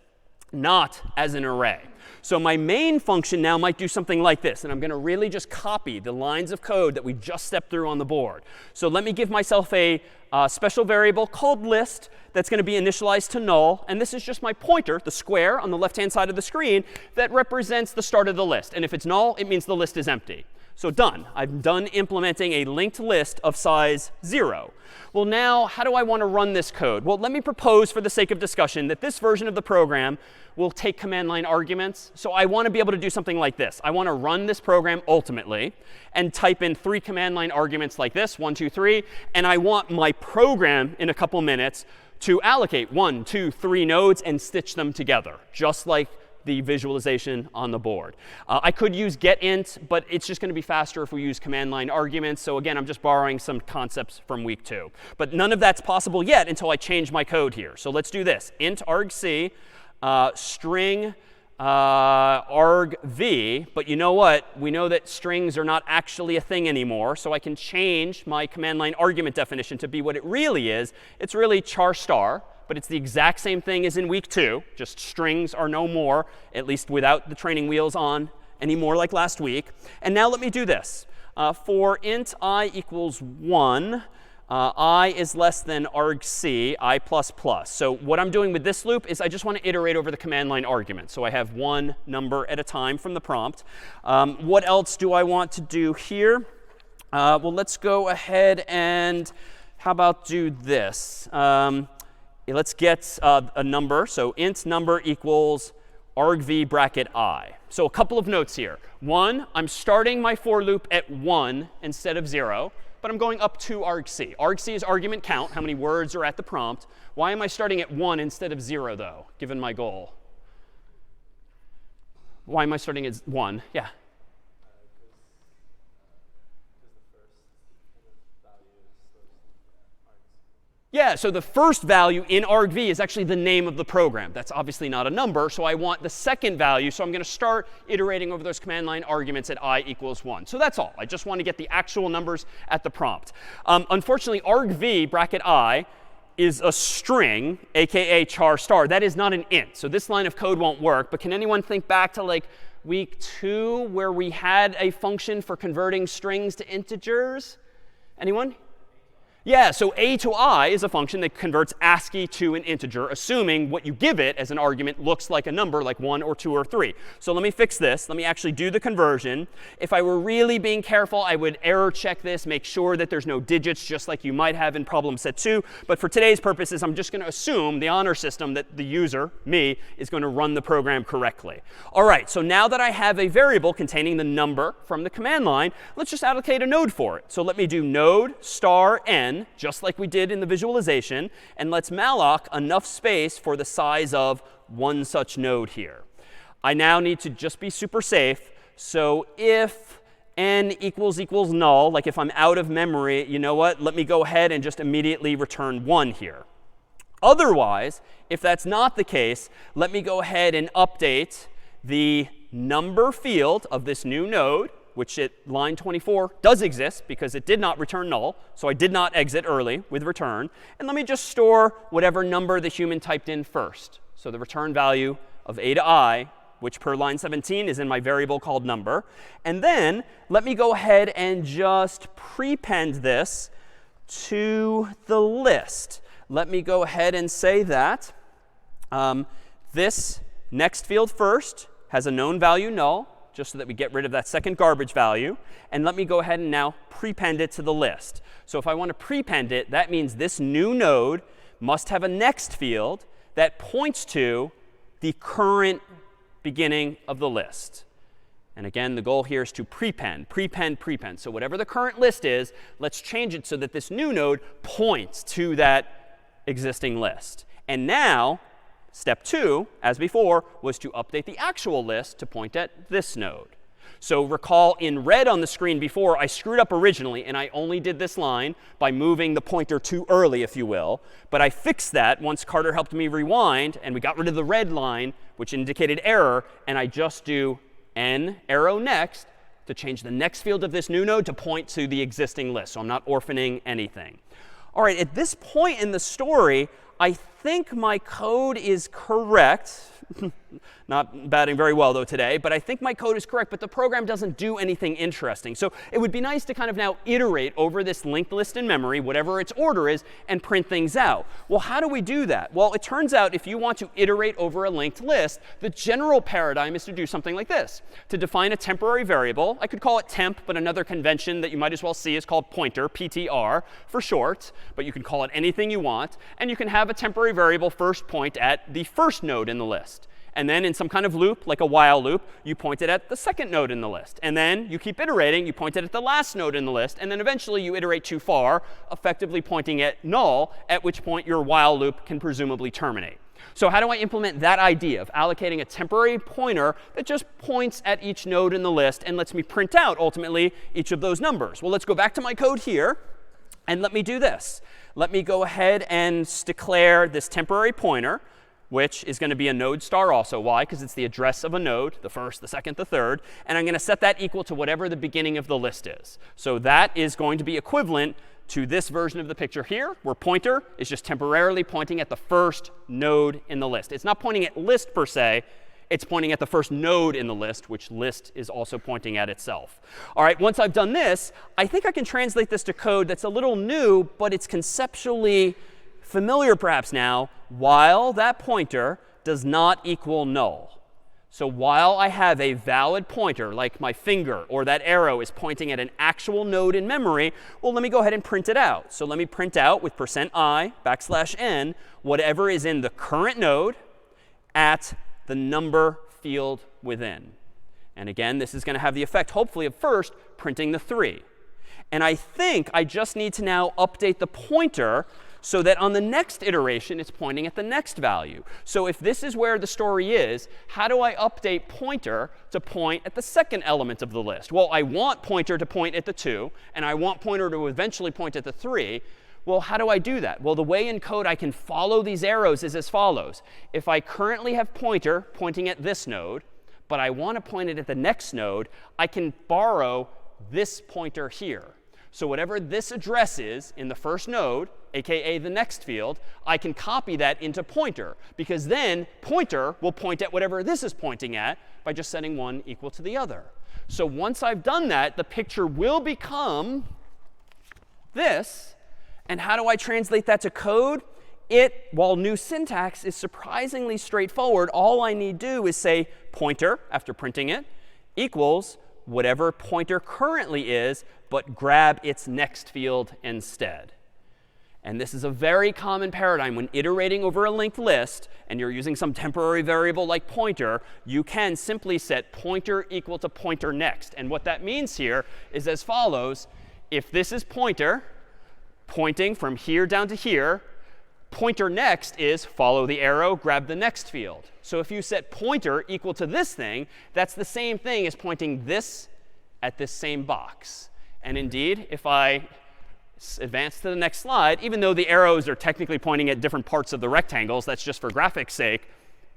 not as an array. So my main function now might do something like this. And I'm going to really just copy the lines of code that we just stepped through on the board. So let me give myself a special variable called list that's going to be initialized to null. And this is just my pointer, the square on the left-hand side of the screen, that represents the start of the list. And if it's null, it means the list is empty. So done. I'm done implementing a linked list of size 0. Well, now, how do I want to run this code? Well, let me propose, for the sake of discussion, that this version of the program will take command line arguments. So I want to be able to do something like this. I want to run this program ultimately and type in 3 command line arguments like this, 1, 2, 3. And I want my program in a couple minutes to allocate 1, 2, 3 nodes and stitch them together, just like the visualization on the board. I could use getInt, but it's just going to be faster if we use command line arguments. So again, I'm just borrowing some concepts from week 2. But none of that's possible yet until I change my code here. So let's do this. Int argc string argv. But you know what? We know that strings are not actually a thing anymore. So I can change my command line argument definition to be what it really is. It's really char star. But it's the exact same thing as in week 2. Just strings are no more, at least without the training wheels on anymore like last week. And now let me do this. For int I equals 1, I is less than argc, I++. So what I'm doing with this loop is I just want to iterate over the command line argument. So I have one number at a time from the prompt. What else do I want to do here? Well, let's go ahead and how about do this? Let's get a number. So int number equals argv bracket I. So a couple of notes here. One, I'm starting my for loop at 1 instead of 0. But I'm going up to argc. Argc is argument count, how many words are at the prompt. Why am I starting at 1 instead of 0, though, given my goal? Why am I starting at 1? Yeah. Yeah, so the first value in argv is actually the name of the program. That's obviously not a number, so I want the second value. So I'm going to start iterating over those command line arguments at I equals 1. So that's all. I just want to get the actual numbers at the prompt. Unfortunately, argv bracket I is a string, aka char star. That is not an int. So this line of code won't work. But can anyone think back to like week 2 where we had a function for converting strings to integers? Anyone? Yeah, so a to I is a function that converts ASCII to an integer, assuming what you give it as an argument looks like a number, like 1 or 2 or 3. So let me fix this. Let me actually do the conversion. If I were really being careful, I would error check this, make sure that there's no digits, just like you might have in problem set 2. But for today's purposes, I'm just going to assume the honor system that the user, me, is going to run the program correctly. All right, so now that I have a variable containing the number from the command line, let's just allocate a node for it. So let me do node star n, just like we did in the visualization. And let's malloc enough space for the size of one such node here. I now need to just be super safe. So if n equals null, like if I'm out of memory, you know what? Let me go ahead and just immediately return 1 here. Otherwise, if that's not the case, let me go ahead and update the number field of this new node, which at line 24 does exist because it did not return null. So I did not exit early with return. And let me just store whatever number the human typed in first. So the return value of a to I, which per line 17 is in my variable called number. And then let me go ahead and just prepend this to the list. Let me go ahead and say that this next field first has a known value null, just so that we get rid of that second garbage value. And let me go ahead and now prepend it to the list. So if I want to prepend it, that means this new node must have a next field that points to the current beginning of the list. And again, the goal here is to prepend. So whatever the current list is, let's change it so that this new node points to that existing list. And now, step 2, as before, was to update the actual list to point at this node. So recall in red on the screen before, I screwed up originally, and I only did this line by moving the pointer too early, if you will. But I fixed that once Carter helped me rewind, and we got rid of the red line, which indicated error. And I just do n arrow next to change the next field of this new node to point to the existing list. So I'm not orphaning anything. All right, at this point in the story, I think my code is correct. Not batting very well, though, today. But I think my code is correct. But the program doesn't do anything interesting. So it would be nice to kind of now iterate over this linked list in memory, whatever its order is, and print things out. Well, how do we do that? Well, it turns out if you want to iterate over a linked list, the general paradigm is to do something like this. To define a temporary variable, I could call it temp, but another convention that you might as well see is called pointer, PTR, for short. But you can call it anything you want. And you can have a temporary variable first point at the first node in the list. And then in some kind of loop, like a while loop, you point it at the second node in the list. And then you keep iterating. You point it at the last node in the list. And then eventually you iterate too far, effectively pointing at null, at which point your while loop can presumably terminate. So how do I implement that idea of allocating a temporary pointer that just points at each node in the list and lets me print out, ultimately, each of those numbers? Well, let's go back to my code here. And let me do this. Let me go ahead and declare this temporary pointer, which is going to be a node star also. Why? Because it's the address of a node, the first, the second, the third. And I'm going to set that equal to whatever the beginning of the list is. So that is going to be equivalent to this version of the picture here, where pointer is just temporarily pointing at the first node in the list. It's not pointing at list per se. It's pointing at the first node in the list, which list is also pointing at itself. All right, once I've done this, I think I can translate this to code that's a little new, but it's conceptually familiar perhaps now, while that pointer does not equal null. So while I have a valid pointer, like my finger or that arrow is pointing at an actual node in memory, well, let me go ahead and print it out. So let me print out with %i\n whatever is in the current node at the number field within. And again, this is going to have the effect, hopefully, of first printing the 3. And I think I just need to now update the pointer so that on the next iteration, it's pointing at the next value. So if this is where the story is, how do I update pointer to point at the second element of the list? Well, I want pointer to point at the 2, and I want pointer to eventually point at the 3. Well, how do I do that? Well, the way in code I can follow these arrows is as follows. If I currently have pointer pointing at this node, but I want to point it at the next node, I can borrow this pointer here. So whatever this address is in the first node, aka the next field, I can copy that into pointer, because then pointer will point at whatever this is pointing at by just setting one equal to the other. So once I've done that, the picture will become this. And how do I translate that to code? While new syntax is surprisingly straightforward, all I need do is say pointer after printing it equals whatever pointer currently is, but grab its next field instead. And this is a very common paradigm when iterating over a linked list and you're using some temporary variable like pointer. You can simply set pointer equal to pointer next. And what that means here is as follows. If this is pointer pointing from here down to here, pointer next is follow the arrow, grab the next field. So if you set pointer equal to this thing, that's the same thing as pointing this at this same box. And indeed, if I advance to the next slide, even though the arrows are technically pointing at different parts of the rectangles, that's just for graphics' sake,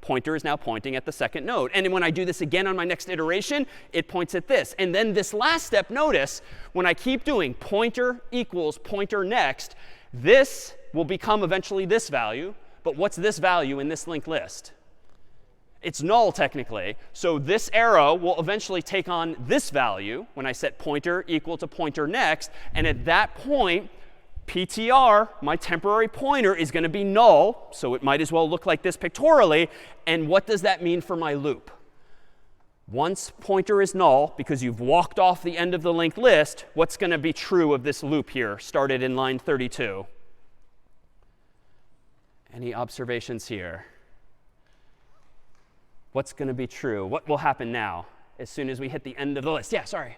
pointer is now pointing at the second node. And when I do this again on my next iteration, it points at this. And then this last step, notice, when I keep doing pointer equals pointer next, this will become eventually this value. But what's this value in this linked list? It's null, technically. So this arrow will eventually take on this value when I set pointer equal to pointer next. And at that point, PTR, my temporary pointer, is going to be null. So it might as well look like this pictorially. And what does that mean for my loop? Once pointer is null, because you've walked off the end of the linked list, what's going to be true of this loop here, started in line 32? Any observations here? What's going to be true? What will happen now as soon as we hit the end of the list? Yeah, sorry.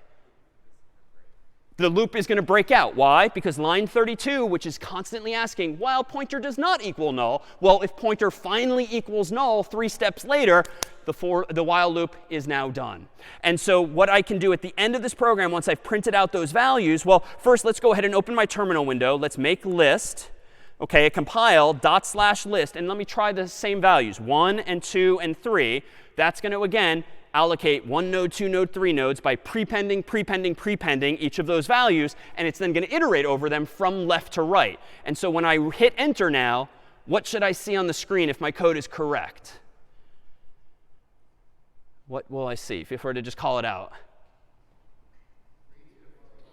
The loop is going to break out. Why? Because line 32, which is constantly asking, while pointer does not equal null, well, if pointer finally equals null 3 steps later, the while loop is now done. And so what I can do at the end of this program, once I've printed out those values, well, first let's go ahead and open my terminal window. Let's make list. OK, compile /list. And let me try the same values, 1 and 2 and 3. That's going to, again, allocate 1 node, 2 node, 3 nodes by prepending, prepending, prepending each of those values. And it's then going to iterate over them from left to right. And so when I hit enter now, what should I see on the screen if my code is correct? What will I see? Feel free to just call it out.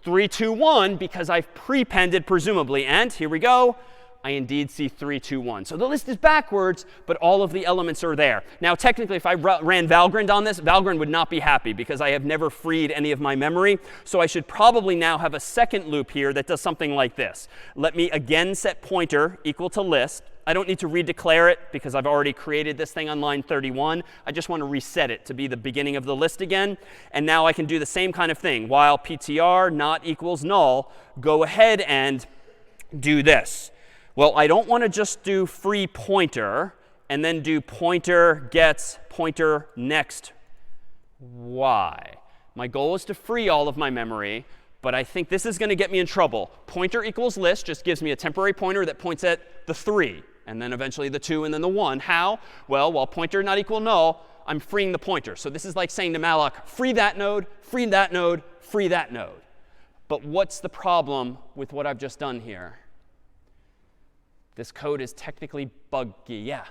3, 2, 1, because I've prepended presumably. And here we go. I indeed see 3, 2, 1. So the list is backwards, but all of the elements are there. Now, technically, if I ran Valgrind on this, Valgrind would not be happy because I have never freed any of my memory. So I should probably now have a second loop here that does something like this. Let me again set pointer equal to list. I don't need to redeclare it because I've already created this thing on line 31. I just want to reset it to be the beginning of the list again. And now I can do the same kind of thing. While PTR not equals null, go ahead and do this. Well, I don't want to just do free pointer and then do pointer gets pointer next. Why? My goal is to free all of my memory, but I think this is going to get me in trouble. Pointer equals list just gives me a temporary pointer that points at the 3, and then eventually the 2, and then the 1. How? Well, while pointer not equal null, I'm freeing the pointer. So this is like saying to malloc, free that node, free that node, free that node. But what's the problem with what I've just done here? This code is technically buggy. Yeah.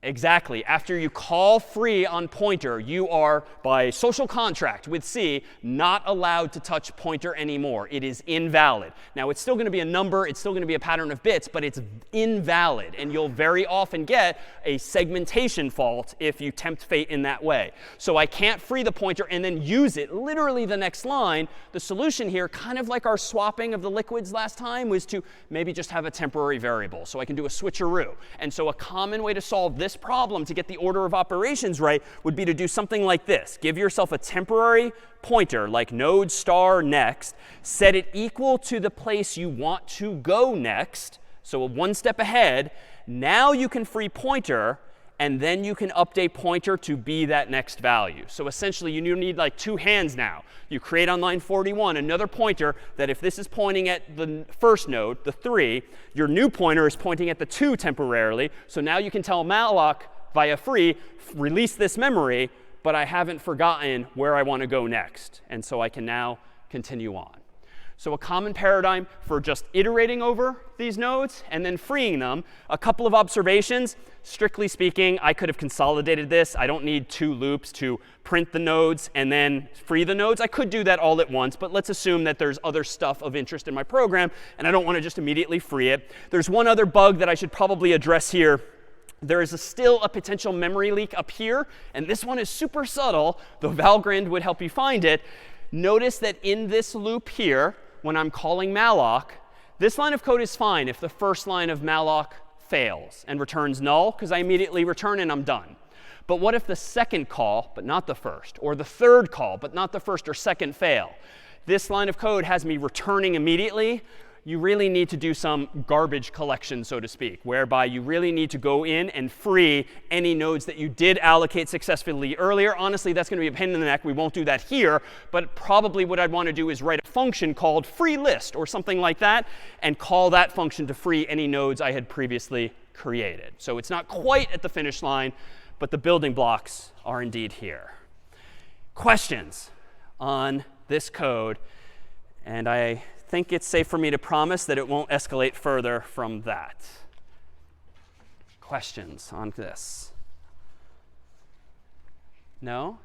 Exactly. After you call free on pointer, you are, by social contract with C, not allowed to touch pointer anymore. It is invalid. Now, it's still going to be a number. It's still going to be a pattern of bits, but it's invalid. And you'll very often get a segmentation fault if you tempt fate in that way. So I can't free the pointer and then use it literally the next line. The solution here, kind of like our swapping of the liquids last time, was to maybe just have a temporary variable. So I can do a switcheroo. And so a common way to solve this problem to get the order of operations right would be to do something like this. Give yourself a temporary pointer like node star next. Set it equal to the place you want to go next. So one step ahead. Now you can free pointer. And then you can update pointer to be that next value. So essentially, you need like 2 hands now. You create on line 41 another pointer that if this is pointing at the first node, the 3, your new pointer is pointing at the 2 temporarily. So now you can tell malloc via free, release this memory. but I haven't forgotten where I want to go next. And so I can now continue on. So a common paradigm for just iterating over these nodes and then freeing them. A couple of observations. Strictly speaking, I could have consolidated this. I don't need 2 loops to print the nodes and then free the nodes. I could do that all at once, but let's assume that there's other stuff of interest in my program, and I don't want to just immediately free it. There's one other bug that I should probably address here. There is still a potential memory leak up here, and this one is super subtle, though Valgrind would help you find it. Notice that in this loop here, when I'm calling malloc, this line of code is fine if the first line of malloc fails and returns null, because I immediately return and I'm done. But what if the second call, but not the first, or the third call, but not the first or second fail? This line of code has me returning immediately. You really need to do some garbage collection, so to speak, whereby you really need to go in and free any nodes that you did allocate successfully earlier. Honestly, that's going to be a pain in the neck. We won't do that here. But probably what I'd want to do is write a function called freeList or something like that, and call that function to free any nodes I had previously created. So it's not quite at the finish line, but the building blocks are indeed here. Questions on this code? And I think it's safe for me to promise that it won't escalate further from that. Questions on this? No?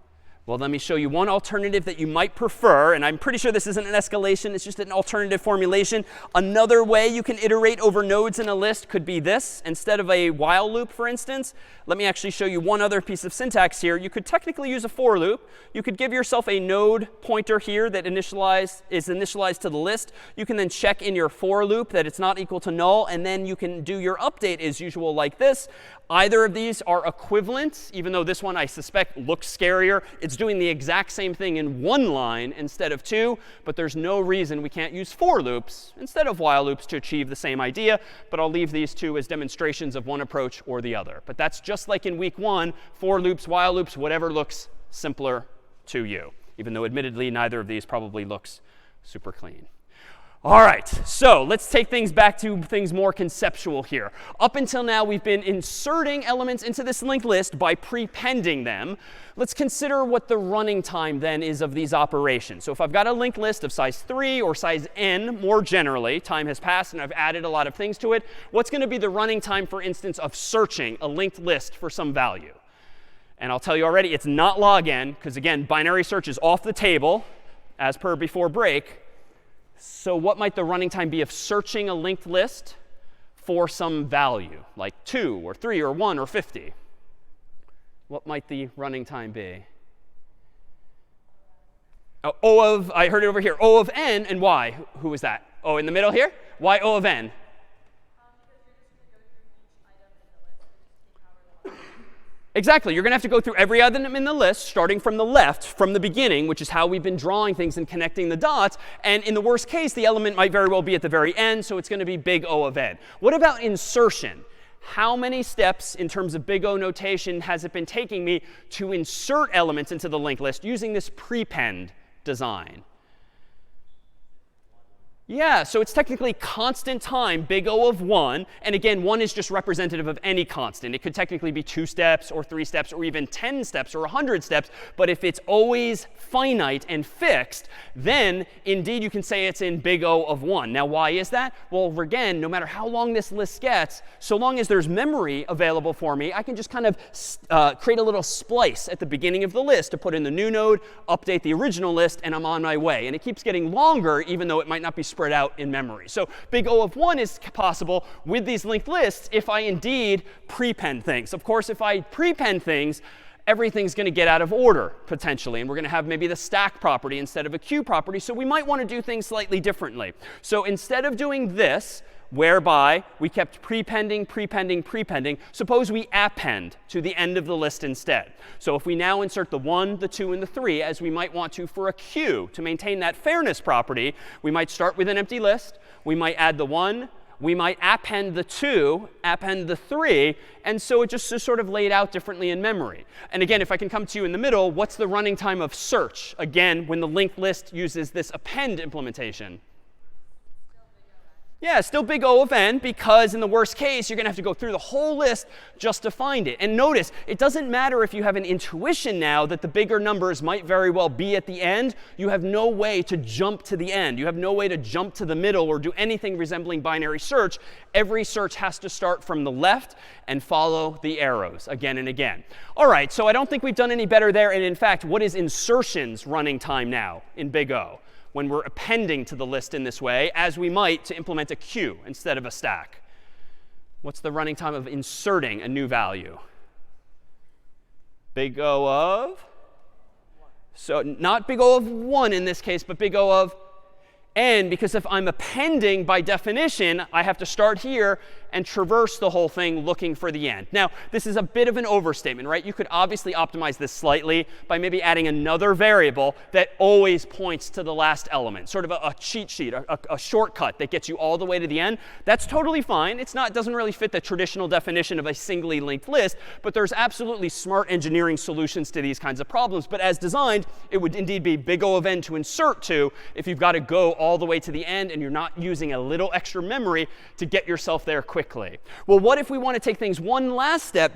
Well, let me show you one alternative that you might prefer. And I'm pretty sure this isn't an escalation. It's just an alternative formulation. Another way you can iterate over nodes in a list could be this. Instead of a while loop, for instance, let me actually show you one other piece of syntax here. You could technically use a for loop. You could give yourself a node pointer here that is initialized to the list. You can then check in your for loop that it's not equal to null. And then you can do your update as usual like this. Either of these are equivalent, even though this one I suspect looks scarier. It's doing the exact same thing in one line instead of 2, but there's no reason we can't use for loops instead of while loops to achieve the same idea. But I'll leave these 2 as demonstrations of one approach or the other. But that's just like in week 1, for loops, while loops, whatever looks simpler to you, even though admittedly neither of these probably looks super clean. All right, so let's take things back to things more conceptual here. Up until now, we've been inserting elements into this linked list by prepending them. Let's consider what the running time then is of these operations. So if I've got a linked list of size 3 or size n more generally, time has passed and I've added a lot of things to it, what's going to be the running time, for instance, of searching a linked list for some value? And I'll tell you already, it's not log n, because again, binary search is off the table as per before break. So what might the running time be of searching a linked list for some value, like 2 or 3 or 1 or 50? What might the running time be? Oh, O of, I heard it over here, O of n, and y. Who was that? Oh, in the middle here? Why O of n? Exactly. You're going to have to go through every item in the list, starting from the left, from the beginning, which is how we've been drawing things and connecting the dots. And in the worst case, the element might very well be at the very end, so it's going to be big O of n. What about insertion? How many steps in terms of big O notation has it been taking me to insert elements into the linked list using this prepend design? Yeah, so it's technically constant time, big O of 1. And again, 1 is just representative of any constant. It could technically be 2 steps or 3 steps or even 10 steps or 100 steps. But if it's always finite and fixed, then indeed you can say it's in big O of 1. Now, why is that? Well, again, no matter how long this list gets, so long as there's memory available for me, I can just kind of create a little splice at the beginning of the list to put in the new node, update the original list, and I'm on my way. And it keeps getting longer, even though it might not be spread out in memory. So big O of 1 is possible with these linked lists if I indeed prepend things. Of course, if I prepend things, everything's going to get out of order, potentially. And we're going to have maybe the stack property instead of a queue property. So we might want to do things slightly differently. So instead of doing this, whereby we kept prepending, suppose we append to the end of the list instead. So if we now insert the 1, the 2, and the 3, as we might want to for a queue to maintain that fairness property, we might start with an empty list. We might add the 1. We might append the 2, append the 3. And so it just is sort of laid out differently in memory. And again, if I can come to you in the middle, what's the running time of search? Again, when the linked list uses this append implementation. Yeah, still big O of n, because in the worst case, you're going to have to go through the whole list just to find it. And notice, it doesn't matter if you have an intuition now that the bigger numbers might very well be at the end. You have no way to jump to the end. You have no way to jump to the middle or do anything resembling binary search. Every search has to start from the left and follow the arrows again and again. All right, so I don't think we've done any better there. And in fact, what is insertion's running time now in big O, when we're appending to the list in this way, as we might to implement a queue instead of a stack? What's the running time of inserting a new value? Big O of? So not big O of 1 in this case, but big O of n, because if I'm appending, by definition, I have to start here and traverse the whole thing looking for the end. Now, this is a bit of an overstatement, right? You could obviously optimize this slightly by maybe adding another variable that always points to the last element, sort of a cheat sheet, a shortcut that gets you all the way to the end. That's totally fine. It doesn't really fit the traditional definition of a singly linked list, but there's absolutely smart engineering solutions to these kinds of problems. But as designed, it would indeed be big O of n to insert to if you've got to go all the way to the end and you're not using a little extra memory to get yourself there quickly. Well, what if we want to take things one last step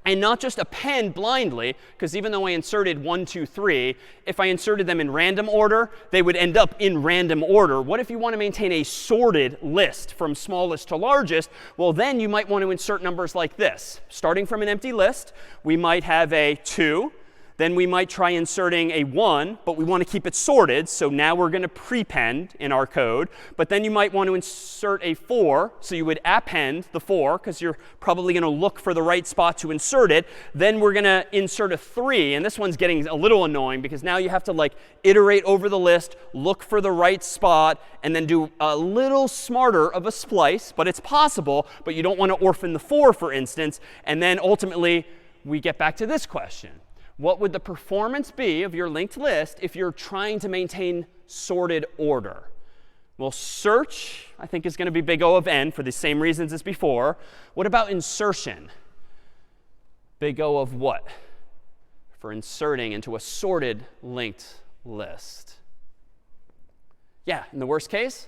and not just append blindly? Because even though I inserted 1, 2, 3, if I inserted them in random order, they would end up in random order. What if you want to maintain a sorted list from smallest to largest? Well, then you might want to insert numbers like this. Starting from an empty list, we might have a 2. Then we might try inserting a 1, but we want to keep it sorted. So now we're going to prepend in our code. But then you might want to insert a 4. So you would append the 4, because you're probably going to look for the right spot to insert it. Then we're going to insert a 3. And this one's getting a little annoying, because now you have to iterate over the list, look for the right spot, and then do a little smarter of a splice. But it's possible. But you don't want to orphan the 4, for instance. And then ultimately, we get back to this question. What would the performance be of your linked list if you're trying to maintain sorted order? Well, search, I think, is going to be big O of n for the same reasons as before. What about insertion? Big O of what for inserting into a sorted linked list? Yeah, in the worst case?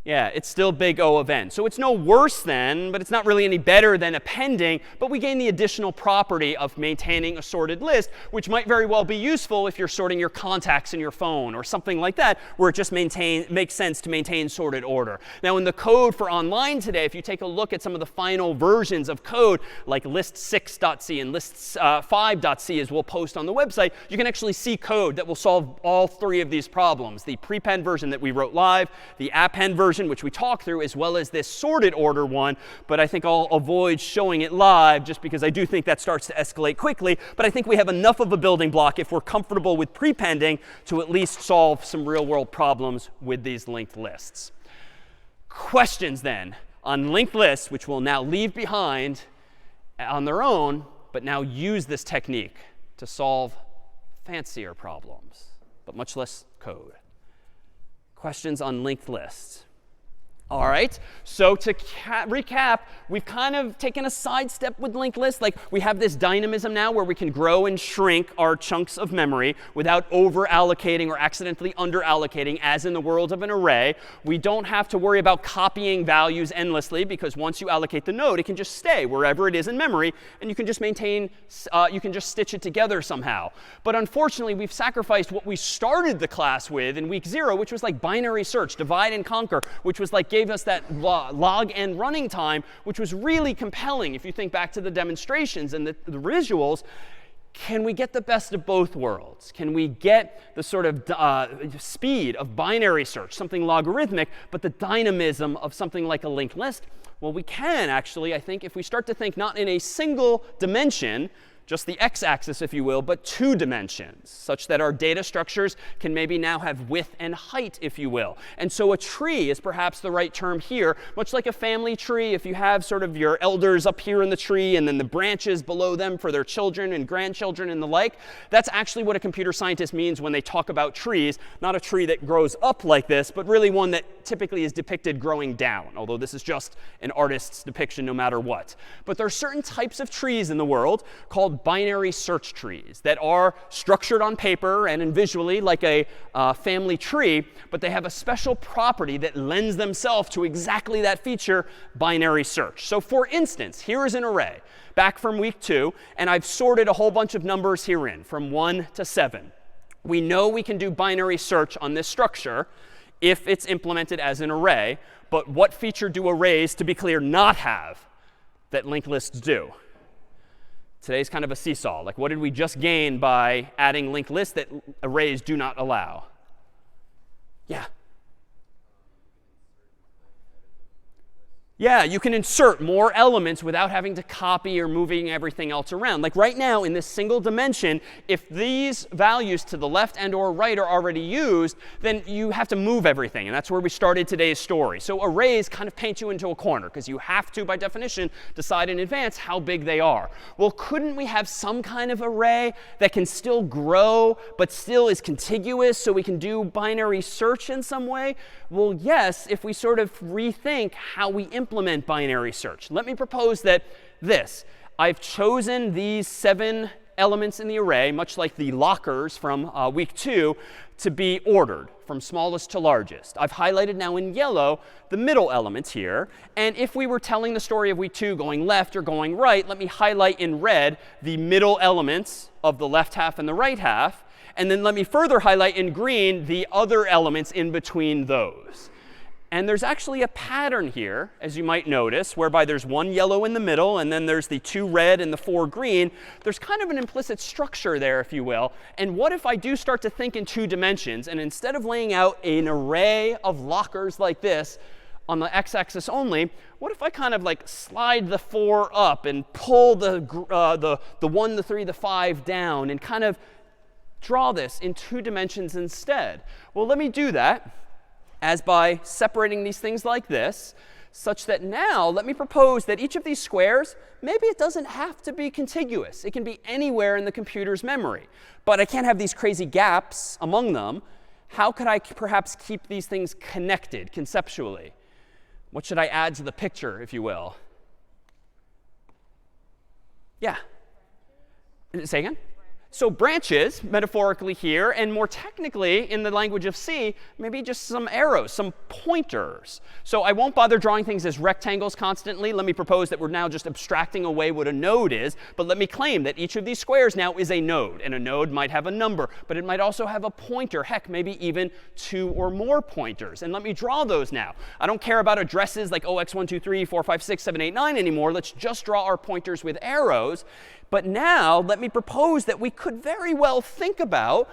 Yeah, it's still big O of n. So it's no worse than, but it's not really any better than appending. But we gain the additional property of maintaining a sorted list, which might very well be useful if you're sorting your contacts in your phone or something like that, where it just makes sense to maintain sorted order. Now, in the code for online today, if you take a look at some of the final versions of code, like list6.c and list5.c, as we'll post on the website, you can actually see code that will solve all 3 of these problems. The prepend version that we wrote live, the append version, which we talked through, as well as this sorted order one. But I think I'll avoid showing it live just because I do think that starts to escalate quickly. But I think we have enough of a building block, if we're comfortable with prepending, to at least solve some real-world problems with these linked lists. Questions then on linked lists, which we'll now leave behind on their own, but now use this technique to solve fancier problems, but much less code. Questions on linked lists? All right, so to recap, we've kind of taken a sidestep with linked lists. We have this dynamism now where we can grow and shrink our chunks of memory without over-allocating or accidentally under-allocating, as in the world of an array. We don't have to worry about copying values endlessly, because once you allocate the node, it can just stay wherever it is in memory, and you can just you can just stitch it together somehow. But unfortunately, we've sacrificed what we started the class with in week 0, which was binary search, divide and conquer, which was gave us that log n running time, which was really compelling if you think back to the demonstrations and the visuals. Can we get the best of both worlds? Can we get the sort of speed of binary search, something logarithmic, but the dynamism of something like a linked list? Well, we can actually, I think, if we start to think not in a single dimension, just the x-axis, if you will, but 2 dimensions, such that our data structures can maybe now have width and height, if you will. And so a tree is perhaps the right term here, much like a family tree. If you have sort of your elders up here in the tree and then the branches below them for their children and grandchildren and the like, that's actually what a computer scientist means when they talk about trees. Not a tree that grows up like this, but really one that typically is depicted growing down, although this is just an artist's depiction no matter what. But there are certain types of trees in the world called called binary search trees that are structured on paper and visually like a family tree, but they have a special property that lends themselves to exactly that feature, binary search. So for instance, here is an array back from week 2, and I've sorted a whole bunch of numbers herein from 1 to 7. We know we can do binary search on this structure if it's implemented as an array. But what feature do arrays, to be clear, not have that linked lists do? Today's kind of a seesaw. Like, what did we just gain by adding linked lists that arrays do not allow? Yeah. Yeah, you can insert more elements without having to copy or moving everything else around. Like right now in this single dimension, if these values to the left and or right are already used, then you have to move everything. And that's where we started today's story. So arrays kind of paint you into a corner because you have to, by definition, decide in advance how big they are. Well, couldn't we have some kind of array that can still grow but still is contiguous so we can do binary search in some way? Well, yes, if we sort of rethink how we implement binary search. Let me propose that I've chosen these 7 elements in the array, much like the lockers from week 2, to be ordered from smallest to largest. I've highlighted now in yellow the middle elements here. And if we were telling the story of week 2 going left or going right, let me highlight in red the middle elements of the left half and the right half. And then let me further highlight in green the other elements in between those. And there's actually a pattern here, as you might notice, whereby there's 1 yellow in the middle, and then there's the 2 red and the 4 green. There's kind of an implicit structure there, if you will. And what if I do start to think in 2 dimensions, and instead of laying out an array of lockers like this on the x-axis only, what if I kind of like slide the 4 up and pull the 1, the 3, the 5 down, and kind of draw this in 2 dimensions instead? Well, let me do that as by separating these things like this, such that now let me propose that each of these squares, maybe it doesn't have to be contiguous. It can be anywhere in the computer's memory. But I can't have these crazy gaps among them. How could I perhaps keep these things connected conceptually? What should I add to the picture, if you will? Yeah. Say again? So branches, metaphorically here, and more technically in the language of C, maybe just some arrows, some pointers. So I won't bother drawing things as rectangles constantly. Let me propose that we're now just abstracting away what a node is. But let me claim that each of these squares now is a node. And a node might have a number, but it might also have a pointer. Heck, maybe even 2 or more pointers. And let me draw those now. I don't care about addresses like 0x1, 2, 3, 4, 5, 6, 7, 8, 9 anymore. Let's just draw our pointers with arrows. But now let me propose that we could very well think about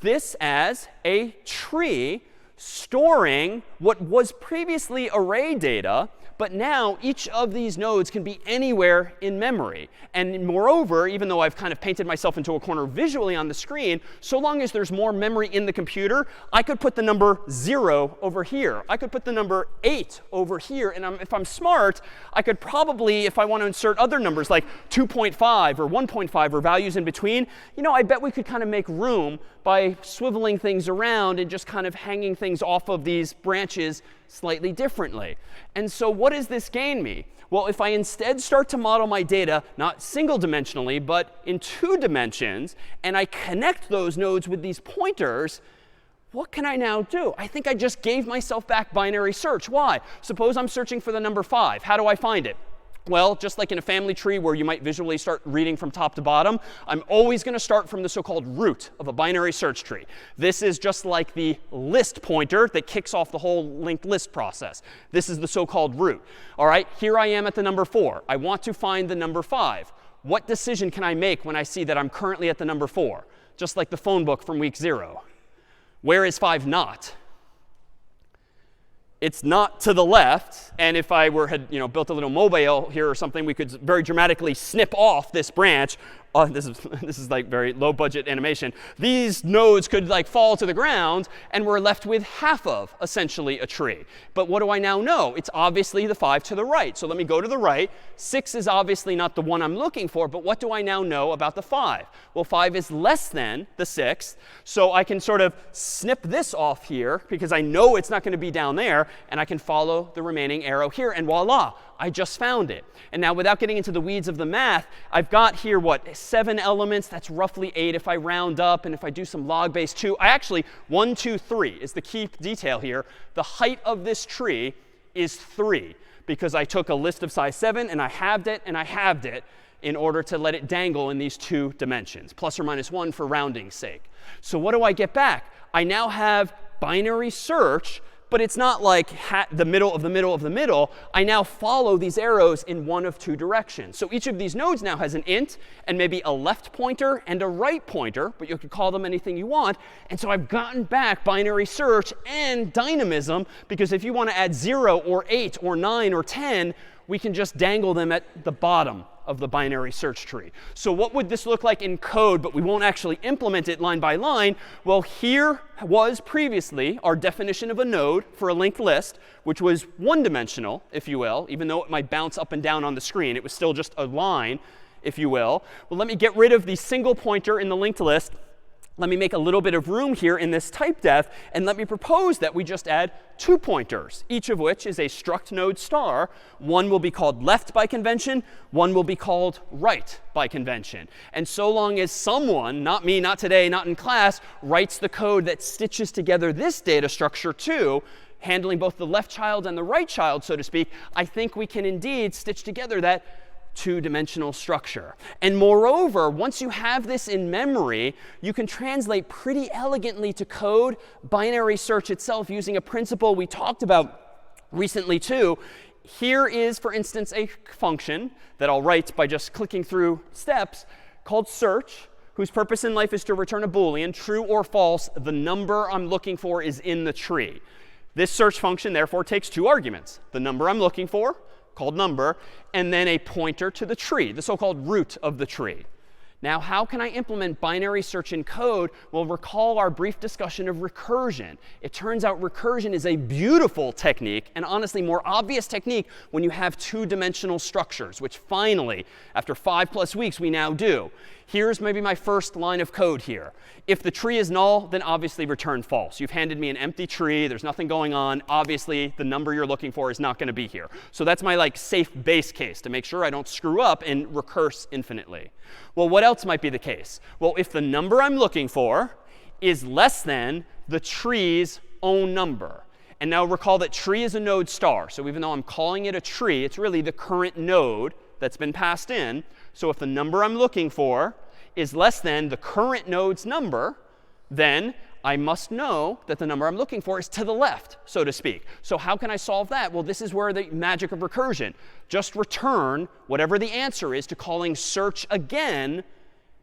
this as a tree storing what was previously array data, but now each of these nodes can be anywhere in memory. And moreover, even though I've kind of painted myself into a corner visually on the screen, so long as there's more memory in the computer, I could put the number 0 over here. I could put the number 8 over here. And if I'm smart, I could probably, if I want to insert other numbers like 2.5 or 1.5 or values in between, I bet we could kind of make room by swiveling things around and just kind of hanging things off of these branches slightly differently. And so what does this gain me? Well, if I instead start to model my data not single dimensionally, but in 2 dimensions, and I connect those nodes with these pointers, what can I now do? I think I just gave myself back binary search. Why? Suppose I'm searching for the number 5. How do I find it? Well, just like in a family tree where you might visually start reading from top to bottom, I'm always going to start from the so-called root of a binary search tree. This is just like the list pointer that kicks off the whole linked list process. This is the so-called root. All right, here I am at the number 4. I want to find the number 5. What decision can I make when I see that I'm currently at the number 4? Just like the phone book from week 0. Where is 5 not? It's not to the left. And if I had built a little mobile here or something, we could very dramatically snip off this branch. This is like very low budget animation. These nodes could like fall to the ground, and we're left with half of essentially a tree. But what do I now know? It's obviously the 5 to the right. So let me go to the right. 6 is obviously not the one I'm looking for, but what do I now know about the 5? Well, 5 is less than the 6th. So I can sort of snip this off here because I know it's not going to be down there. and I can follow the remaining arrow here, and voila, I just found it. And now without getting into the weeds of the math, I've got here, what, 7 elements? That's roughly 8 if I round up, and if I do some log base 2. I actually, 1, 2, 3 is the key detail here. The height of this tree is 3, because I took a list of size 7, and I halved it, and I halved it, in order to let it dangle in these 2 dimensions, plus or minus 1 for rounding's sake. So what do I get back? I now have binary search, but it's not like the middle of the middle of the middle. I now follow these arrows in one of 2 directions. So each of these nodes now has an int and maybe a left pointer and a right pointer, but you could call them anything you want. And so I've gotten back binary search and dynamism, because if you want to add 0 or 8 or 9 or 10, we can just dangle them at the bottom of the binary search tree. So what would this look like in code, but we won't actually implement it line by line? Well, here was previously our definition of a node for a linked list, which was one-dimensional, if you will. Even though it might bounce up and down on the screen, it was still just a line, if you will. Well, let me get rid of the single pointer in the linked list. Let me make a little bit of room here in this type def, and let me propose that we just add 2 pointers, each of which is a struct node star. One will be called left by convention. One will be called right by convention. And so long as someone, not me, not today, not in class, writes the code that stitches together this data structure too, handling both the left child and the right child, so to speak, I think we can indeed stitch together that 2-dimensional structure. And moreover, once you have this in memory, you can translate pretty elegantly to code binary search itself using a principle we talked about recently too. Here is, for instance, a function that I'll write by just clicking through steps called search, whose purpose in life is to return a Boolean, true or false. The number I'm looking for is in the tree. This search function, therefore, takes 2 arguments: the number I'm looking for, called number, and then a pointer to the tree, the so-called root of the tree. Now, how can I implement binary search in code? Well, recall our brief discussion of recursion. It turns out recursion is a beautiful technique, and honestly, more obvious technique when you have 2-dimensional structures, which finally, after 5+ weeks, we now do. Here's maybe my first line of code here. If the tree is null, then obviously return false. You've handed me an empty tree. There's nothing going on. Obviously, the number you're looking for is not going to be here. So that's my safe base case to make sure I don't screw up and recurse infinitely. Well, what else might be the case? Well, if the number I'm looking for is less than the tree's own number. And now recall that tree is a node star. So even though I'm calling it a tree, it's really the current node that's been passed in. So if the number I'm looking for is less than the current node's number, then I must know that the number I'm looking for is to the left, so to speak. So how can I solve that? Well, this is where the magic of recursion. Just return whatever the answer is to calling search again,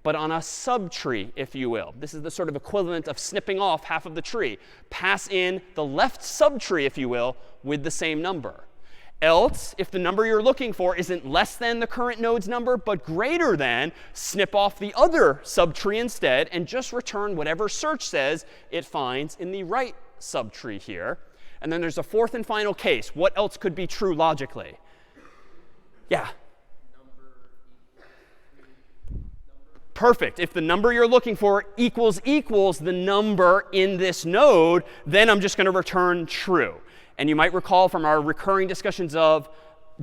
but on a subtree, if you will. This is the sort of equivalent of snipping off half of the tree. Pass in the left subtree, if you will, with the same number. Else, if the number you're looking for isn't less than the current node's number, but greater than, snip off the other subtree instead and just return whatever search says it finds in the right subtree here. And then there's a fourth and final case. What else could be true logically? Yeah? Perfect. If the number you're looking for equals the number in this node, then I'm just going to return true. And you might recall from our recurring discussions of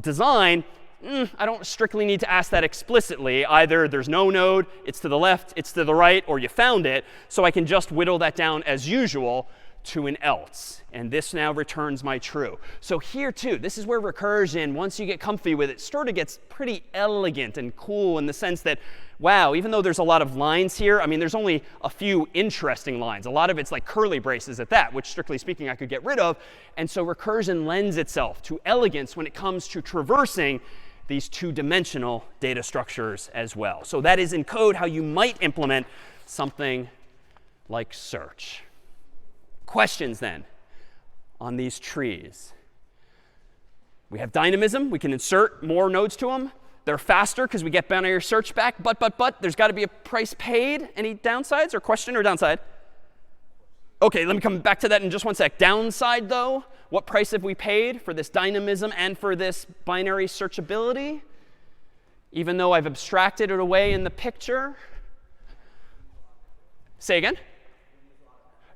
design, I don't strictly need to ask that explicitly. Either there's no node, it's to the left, it's to the right, or you found it. So I can just whittle that down as usual to an else. And this now returns my true. So here, too, this is where recursion, once you get comfy with it, sort of gets pretty elegant and cool in the sense that, wow, even though there's a lot of lines here, I mean, there's only a few interesting lines. A lot of it's like curly braces at that, which strictly speaking, I could get rid of. And so recursion lends itself to elegance when it comes to traversing these 2-dimensional data structures as well. So that is in code how you might implement something like search. Questions then on these trees? We have dynamism. We can insert more nodes to them. They're faster because we get binary search back. But there's got to be a price paid. Any downsides or question or downside? OK, let me come back to that in just one sec. Downside, though, what price have we paid for this dynamism and for this binary searchability? Even though I've abstracted it away in the picture. Say again?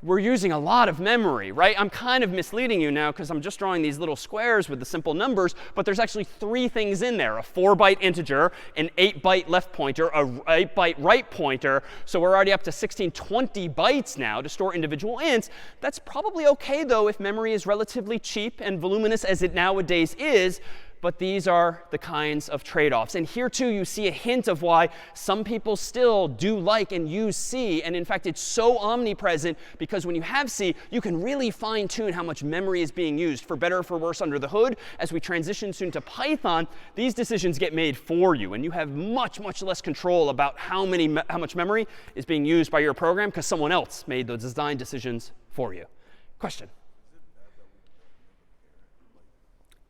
we're using a lot of memory, right? I'm kind of misleading you now because I'm just drawing these little squares with the simple numbers, but there's actually 3 things in there: a 4-byte integer, an 8-byte left pointer, a 8-byte right pointer. So we're already up to 16, 20 bytes now to store individual ints. That's probably OK, though, if memory is relatively cheap and voluminous as it nowadays is. But these are the kinds of trade-offs. And here, too, you see a hint of why some people still do like and use C. And in fact, it's so omnipresent because when you have C, you can really fine-tune how much memory is being used, for better or for worse, under the hood. As we transition soon to Python, these decisions get made for you. And you have much, much less control about how much memory is being used by your program because someone else made those design decisions for you. Question?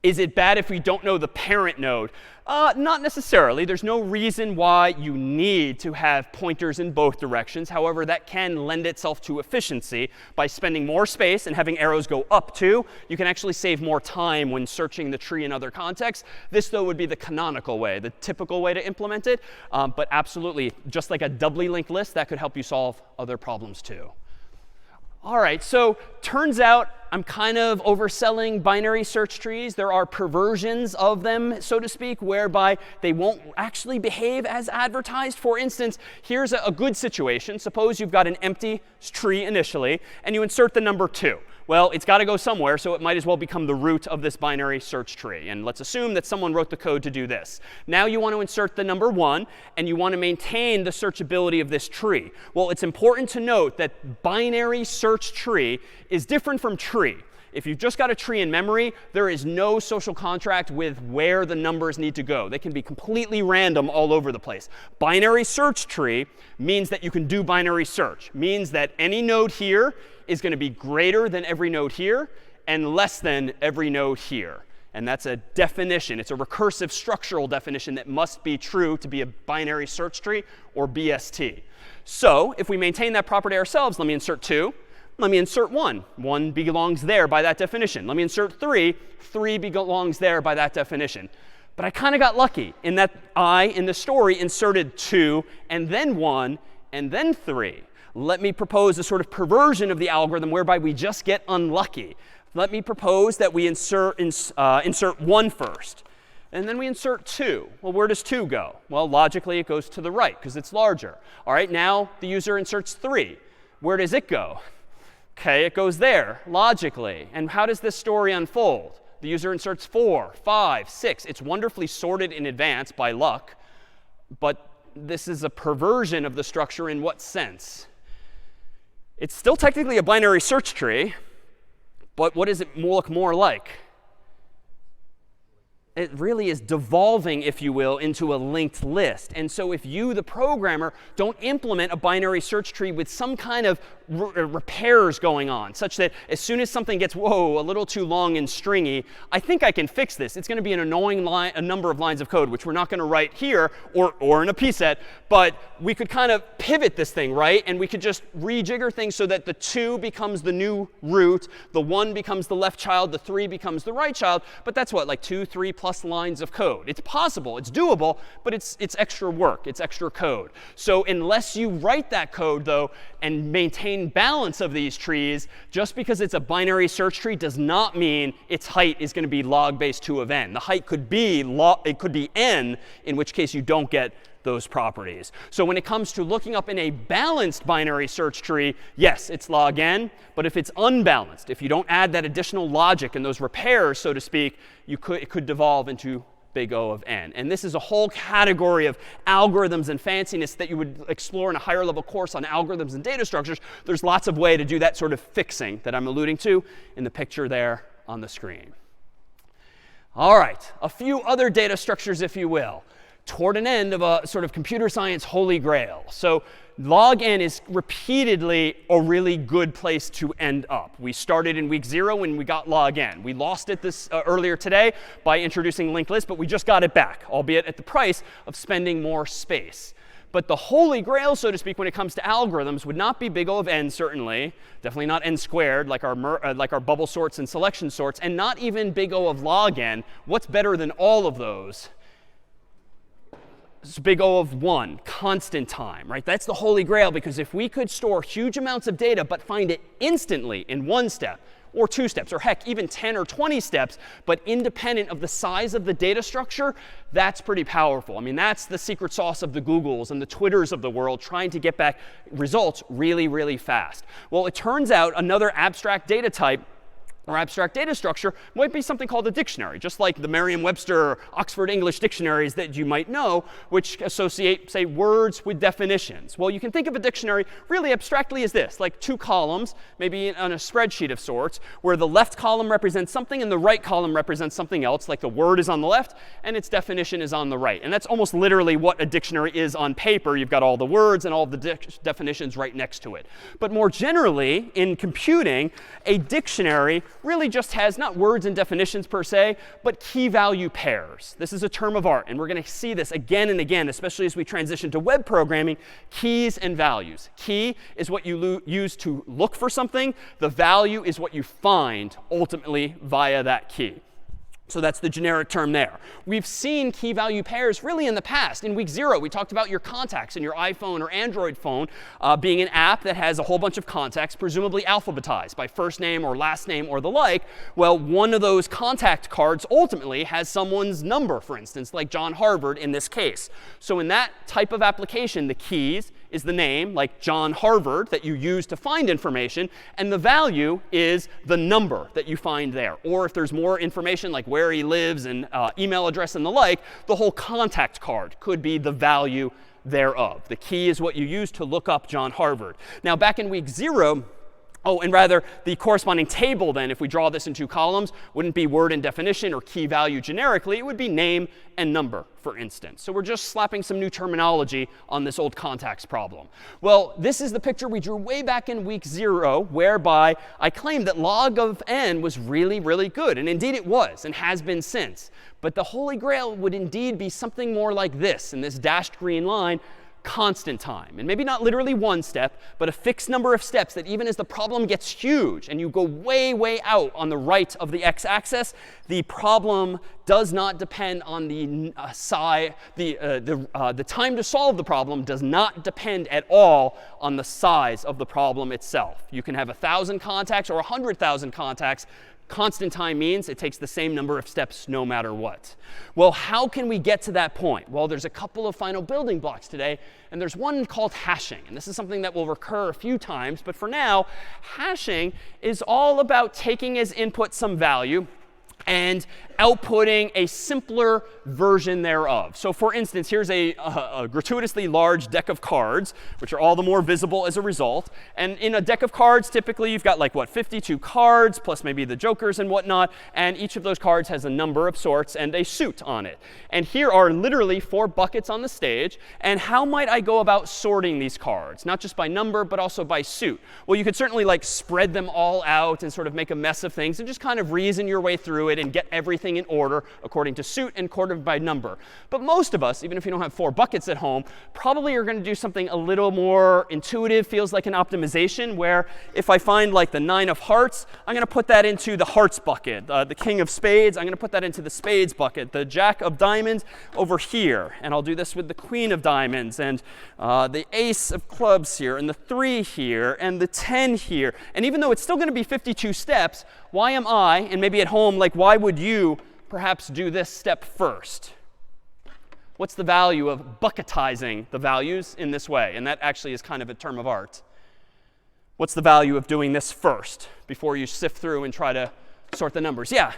Is it bad if we don't know the parent node? Not necessarily. There's no reason why you need to have pointers in both directions. However, that can lend itself to efficiency. By spending more space and having arrows go up too, you can actually save more time when searching the tree in other contexts. This, though, would be the canonical way, the typical way to implement it. But absolutely, just like a doubly linked list, that could help you solve other problems too. All right, so turns out I'm kind of overselling binary search trees. There are perversions of them, so to speak, whereby they won't actually behave as advertised. For instance, here's a good situation. Suppose you've got an empty tree initially, and you insert the number 2. Well, it's got to go somewhere, so it might as well become the root of this binary search tree. And let's assume that someone wrote the code to do this. Now you want to insert the number 1, and you want to maintain the searchability of this tree. Well, it's important to note that binary search tree is different from tree. If you've just got a tree in memory, there is no social contract with where the numbers need to go. They can be completely random all over the place. Binary search tree means that you can do binary search. Means that any node here is going to be greater than every node here and less than every node here. And that's a definition. It's a recursive structural definition that must be true to be a binary search tree, or BST. So if we maintain that property ourselves, let me insert 2. Let me insert 1. 1 belongs there by that definition. Let me insert 3. 3 belongs there by that definition. But I kind of got lucky in that I, in the story, inserted 2 and then 1 and then 3. Let me propose a sort of perversion of the algorithm whereby we just get unlucky. Let me propose that we insert 1 first. And then we insert 2. Well, where does 2 go? Well, logically, it goes to the right because it's larger. All right, now the user inserts 3. Where does it go? OK, it goes there, logically. And how does this story unfold? The user inserts 4, 5, 6. It's wonderfully sorted in advance by luck. But this is a perversion of the structure in what sense? It's still technically a binary search tree. But what does it look more like? It really is devolving, if you will, into a linked list. And so if you, the programmer, don't implement a binary search tree with some kind of repairs going on, such that as soon as something gets, whoa, a little too long and stringy, I think I can fix this. It's going to be an annoying a number of lines of code, which we're not going to write here or in a p set. But we could kind of pivot this thing, right? And we could just rejigger things so that the 2 becomes the new root, the 1 becomes the left child, the 3 becomes the right child. But that's what, like 2, 3 plus lines of code. It's possible, it's doable, but it's extra work, it's extra code. So unless you write that code, though, and maintain balance of these trees, just because it's a binary search tree does not mean its height is going to be log base 2 of n. The height could be n, in which case you don't get those properties. So when it comes to looking up in a balanced binary search tree, yes, it's log n. But if it's unbalanced, if you don't add that additional logic and those repairs, so to speak, it could devolve into big O of n. And this is a whole category of algorithms and fanciness that you would explore in a higher level course on algorithms and data structures. There's lots of way to do that sort of fixing that I'm alluding to in the picture there on the screen. All right, a few other data structures, if you will, toward an end of a sort of computer science holy grail. So log n is repeatedly a really good place to end up. We started in week 0 when we got log n. We lost it earlier today by introducing linked lists, but we just got it back, albeit at the price of spending more space. But the holy grail, so to speak, when it comes to algorithms would not be big O of n, certainly. Definitely not n squared, like our bubble sorts and selection sorts, and not even big O of log n. What's better than all of those? big O of 1, constant time, right? That's the holy grail, because if we could store huge amounts of data but find it instantly in 1 step, or 2 steps, or heck, even 10 or 20 steps, but independent of the size of the data structure, that's pretty powerful. I mean, that's the secret sauce of the Googles and the Twitters of the world, trying to get back results really, really fast. Well, it turns out another abstract data type or abstract data structure might be something called a dictionary, just like the Merriam-Webster or Oxford English dictionaries that you might know, which associate, say, words with definitions. Well, you can think of a dictionary really abstractly as this, like 2 columns, maybe on a spreadsheet of sorts, where the left column represents something and the right column represents something else, like the word is on the left and its definition is on the right. And that's almost literally what a dictionary is on paper. You've got all the words and all the definitions right next to it. But more generally, in computing, a dictionary really just has not words and definitions per se, but key value pairs. This is a term of art, and we're going to see this again and again, especially as we transition to web programming, keys and values. Key is what you use to look for something. The value is what you find ultimately via that key. So that's the generic term there. We've seen key value pairs really in the past. In week 0, we talked about your contacts in your iPhone or Android phone being an app that has a whole bunch of contacts, presumably alphabetized by first name or last name or the like. Well, one of those contact cards ultimately has someone's number, for instance, like John Harvard in this case. So in that type of application, the keys is the name, like John Harvard, that you use to find information, and the value is the number that you find there. Or if there's more information, like where he lives and email address and the like, the whole contact card could be the value thereof. The key is what you use to look up John Harvard. Now, back in week 0, and rather, the corresponding table then, if we draw this in 2 columns, wouldn't be word and definition or key value generically. It would be name and number, for instance. So we're just slapping some new terminology on this old contacts problem. Well, this is the picture we drew way back in week 0, whereby I claimed that log of n was really, really good. And indeed it was, and has been since. But the holy grail would indeed be something more like this, in this dashed green line, constant time. And maybe not literally 1 step, but a fixed number of steps that even as the problem gets huge and you go way, way out on the right of the x-axis, the problem does not depend on the the time to solve the problem does not depend at all on the size of the problem itself. You can have 1,000 contacts or 100,000 contacts. Constant time means it takes the same number of steps no matter what. Well, how can we get to that point? Well, there's a couple of final building blocks today, and there's one called hashing. And this is something that will recur a few times. But for now, hashing is all about taking as input some value and outputting a simpler version thereof. So for instance, here's a gratuitously large deck of cards, which are all the more visible as a result. And in a deck of cards, typically you've got like, 52 cards, plus maybe the jokers and whatnot. And each of those cards has a number of sorts and a suit on it. And here are literally 4 buckets on the stage. And how might I go about sorting these cards? Not just by number, but also by suit. Well, you could certainly like spread them all out and sort of make a mess of things and just kind of reason your way through it and get everything in order according to suit and ordered by number. But most of us, even if you don't have 4 buckets at home, probably are going to do something a little more intuitive, feels like an optimization, where if I find like the 9 of hearts, I'm going to put that into the hearts bucket. The king of spades, I'm going to put that into the spades bucket. The jack of diamonds over here. And I'll do this with the queen of diamonds and the ace of clubs here and the 3 here and the 10 here. And even though it's still going to be 52 steps, why am I, and maybe at home, like why would you perhaps do this step first? What's the value of bucketizing the values in this way? And that actually is kind of a term of art. What's the value of doing this first before you sift through and try to sort the numbers? Yeah?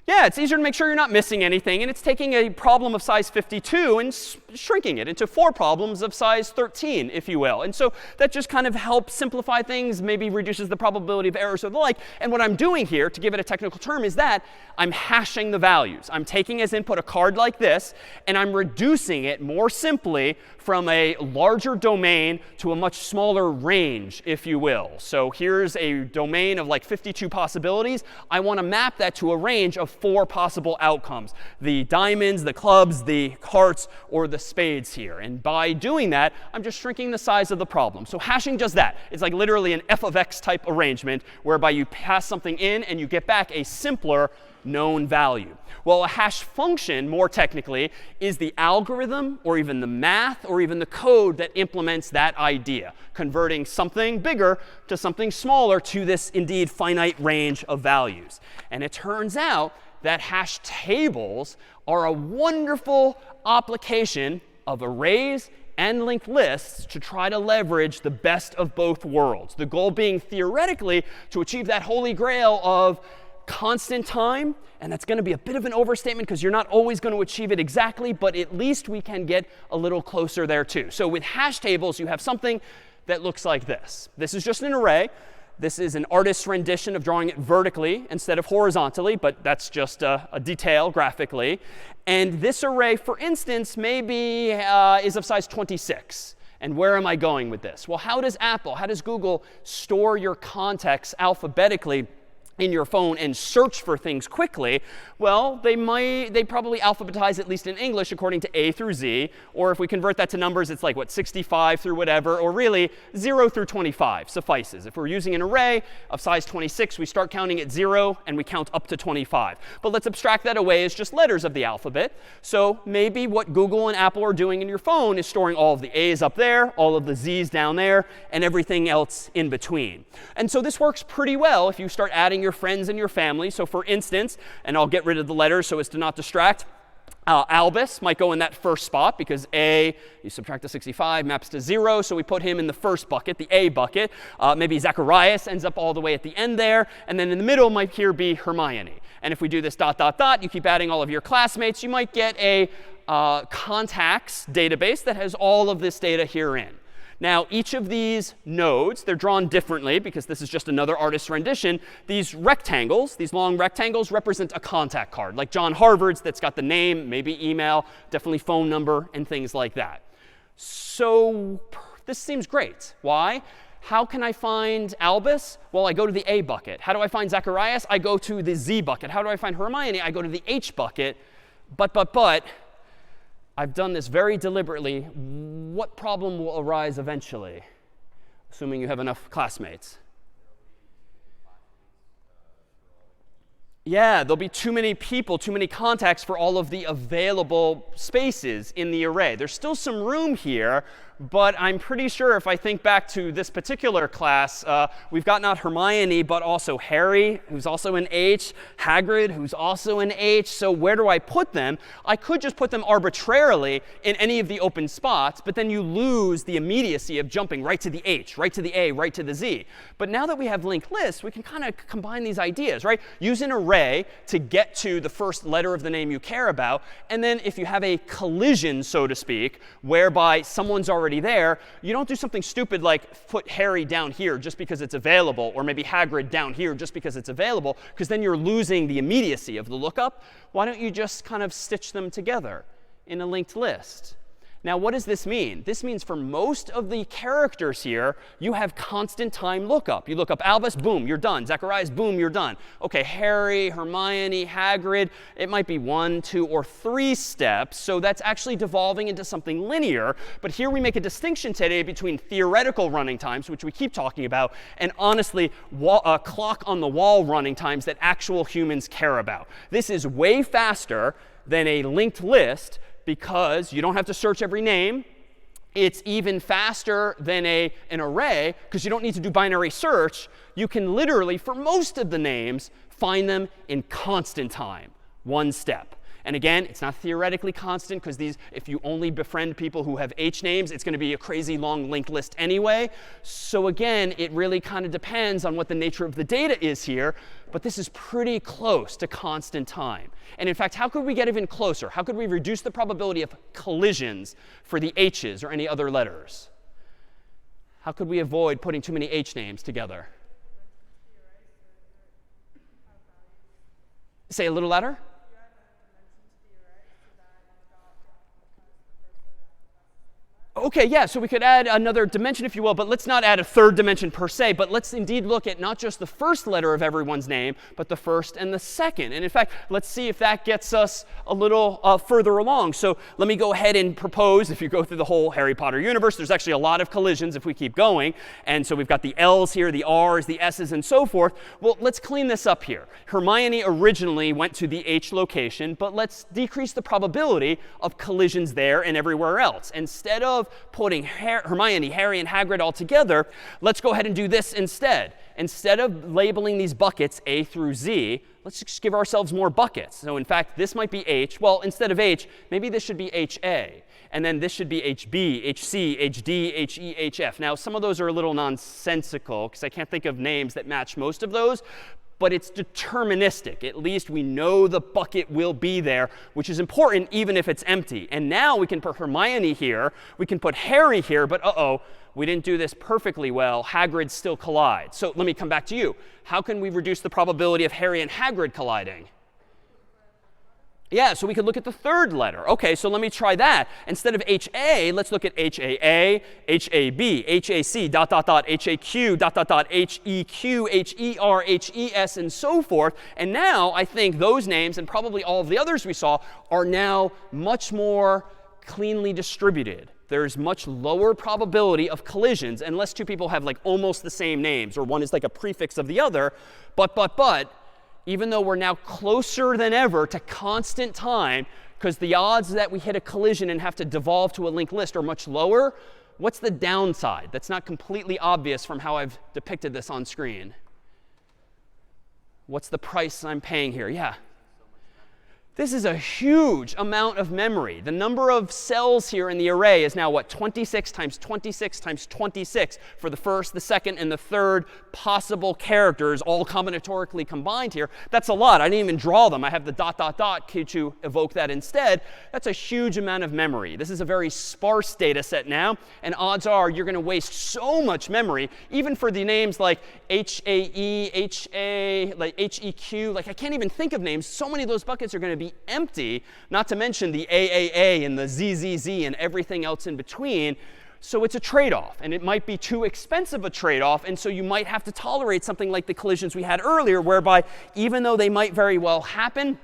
Yeah, it's easier to make sure you're not missing anything. And it's taking a problem of size 52 and shrinking it into 4 problems of size 13, if you will. And so that just kind of helps simplify things, maybe reduces the probability of errors or the like. And what I'm doing here, to give it a technical term, is that I'm hashing the values. I'm taking as input a card like this, and I'm reducing it more simply from a larger domain to a much smaller range, if you will. So here's a domain of like 52 possibilities. I want to map that to a range of 4 possible outcomes: the diamonds, the clubs, the hearts, or the spades here. And by doing that, I'm just shrinking the size of the problem. So hashing does that. It's like literally an f of x type arrangement, whereby you pass something in and you get back a simpler known value. Well, a hash function, more technically, is the algorithm or even the math or even the code that implements that idea, converting something bigger to something smaller to this indeed finite range of values. And it turns out that hash tables are a wonderful application of arrays and linked lists to try to leverage the best of both worlds. The goal being theoretically to achieve that holy grail of constant time. And that's going to be a bit of an overstatement because you're not always going to achieve it exactly, but at least we can get a little closer there too. So with hash tables, you have something that looks like this. This is just an array. This is an artist's rendition of drawing it vertically instead of horizontally, but that's just a detail graphically. And this array, for instance, maybe is of size 26. And where am I going with this? Well, how does Apple, how does Google store your contacts alphabetically in your phone and search for things quickly? Well, they probably alphabetize, at least in English, according to A through Z. Or if we convert that to numbers, it's like, what, 65 through whatever. Or really, 0 through 25 suffices. If we're using an array of size 26, we start counting at 0, and we count up to 25. But let's abstract that away as just letters of the alphabet. So maybe what Google and Apple are doing in your phone is storing all of the A's up there, all of the Z's down there, and everything else in between. And so this works pretty well if you start adding your friends and your family. So for instance, and I'll get rid of the letters so as to not distract, Albus might go in that first spot because A, you subtract the 65, maps to 0. So we put him in the first bucket, the A bucket. Maybe Zacharias ends up all the way at the end there. And then in the middle might here be Hermione. And if we do this ... you keep adding all of your classmates, you might get a contacts database that has all of this data herein. Now, each of these nodes, they're drawn differently because this is just another artist's rendition. These rectangles, these long rectangles, represent a contact card, like John Harvard's that's got the name, maybe email, definitely phone number, and things like that. So this seems great. Why? How can I find Albus? Well, I go to the A bucket. How do I find Zacharias? I go to the Z bucket. How do I find Hermione? I go to the H bucket. But, I've done this very deliberately. What problem will arise eventually, assuming you have enough classmates? Yeah, there'll be too many people, too many contacts for all of the available spaces in the array. There's still some room here, but I'm pretty sure if I think back to this particular class, we've got not Hermione, but also Harry, who's also an H, Hagrid, who's also an H. So where do I put them? I could just put them arbitrarily in any of the open spots, but then you lose the immediacy of jumping right to the H, right to the A, right to the Z. But now that we have linked lists, we can kind of combine these ideas, right? Use an array to get to the first letter of the name you care about. And then if you have a collision, so to speak, whereby someone's already there, you don't do something stupid like put Harry down here just because it's available, or maybe Hagrid down here just because it's available, because then you're losing the immediacy of the lookup. Why don't you just kind of stitch them together in a linked list? Now, what does this mean? This means for most of the characters here, you have constant time lookup. You look up Albus, boom, you're done. Zacharias, boom, you're done. OK, Harry, Hermione, Hagrid, it might be 1, 2, or 3 steps. So that's actually devolving into something linear. But here we make a distinction today between theoretical running times, which we keep talking about, and honestly, clock on the wall running times that actual humans care about. This is way faster than a linked list, because you don't have to search every name. It's even faster than an array, because you don't need to do binary search. You can literally, for most of the names, find them in constant time, one step. And again, it's not theoretically constant, because if you only befriend people who have H names, it's going to be a crazy long linked list anyway. So again, it really kind of depends on what the nature of the data is here. But this is pretty close to constant time. And in fact, how could we get even closer? How could we reduce the probability of collisions for the H's or any other letters? How could we avoid putting too many H names together? Say a little louder. OK, yeah, so we could add another dimension, if you will, but let's not add a third dimension per se. But let's indeed look at not just the first letter of everyone's name, but the first and the second. And in fact, let's see if that gets us a little further along. So let me go ahead and propose, if you go through the whole Harry Potter universe, there's actually a lot of collisions if we keep going. And so we've got the L's here, the R's, the S's, and so forth. Well, let's clean this up here. Hermione originally went to the H location, but let's decrease the probability of collisions there and everywhere else. Instead of putting Hermione, Harry, and Hagrid all together, let's go ahead and do this instead. Instead of labeling these buckets A through Z, let's just give ourselves more buckets. So in fact, this might be H. Well, instead of H, maybe this should be HA. And then this should be HB, HC, HD, HE, HF. Now, some of those are a little nonsensical because I can't think of names that match most of those. But it's deterministic. At least we know the bucket will be there, which is important even if it's empty. And now we can put Hermione here. We can put Harry here. But uh-oh, we didn't do this perfectly well. Hagrid still collides. So let me come back to you. How can we reduce the probability of Harry and Hagrid colliding? Yeah, so we could look at the third letter. OK, so let me try that. Instead of HA, let's look at HAA, HAB, HAC, dot, dot, dot, HAQ, dot, dot, dot, HEQ, HER, HES, and so forth. And now I think those names, and probably all of the others we saw, are now much more cleanly distributed. There's much lower probability of collisions unless two people have like almost the same names, or one is like a prefix of the other. But, even though we're now closer than ever to constant time, because the odds that we hit a collision and have to devolve to a linked list are much lower, what's the downside? That's not completely obvious from how I've depicted this on screen. What's the price I'm paying here? Yeah. This is a huge amount of memory. The number of cells here in the array is now, what, 26 times 26 times 26 for the first, the second, and the third possible characters, all combinatorically combined here. That's a lot. I didn't even draw them. I have the dot, dot, dot to evoke that instead. That's a huge amount of memory. This is a very sparse data set now. And odds are you're going to waste so much memory, even for the names like HAE, HA, like HEQ. Like, I can't even think of names. So many of those buckets are going to be empty, not to mention the AAA and the ZZZ and everything else in between. So it's a trade-off, and it might be too expensive a trade-off, and so you might have to tolerate something like the collisions we had earlier, whereby even though they might very well happen,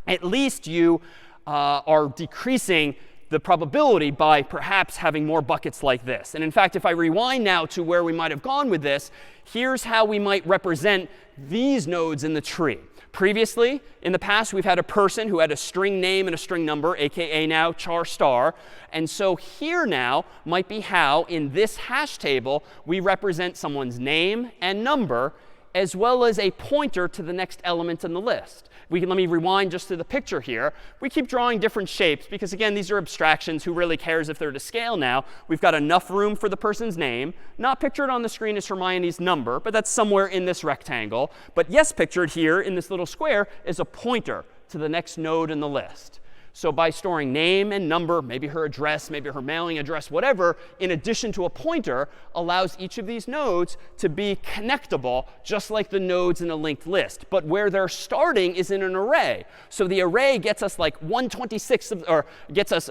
at least you are decreasing the probability by perhaps having more buckets like this. And in fact, if I rewind now to where we might have gone with this, here's how we might represent these nodes in the tree. Previously, in the past, we've had a person who had a string name and a string number, aka now char star. And so here now might be how, in this hash table, we represent someone's name and number, as well as a pointer to the next element in the list. Let me rewind just to the picture here. We keep drawing different shapes because, again, these are abstractions. Who really cares if they're to scale now? We've got enough room for the person's name. Not pictured on the screen is Hermione's number, but that's somewhere in this rectangle. But yes, pictured here in this little square is a pointer to the next node in the list. So by storing name and number, maybe her address, maybe her mailing address, whatever, in addition to a pointer, allows each of these nodes to be connectable, just like the nodes in a linked list. But where they're starting is in an array. So the array gets us like 1/26, or gets us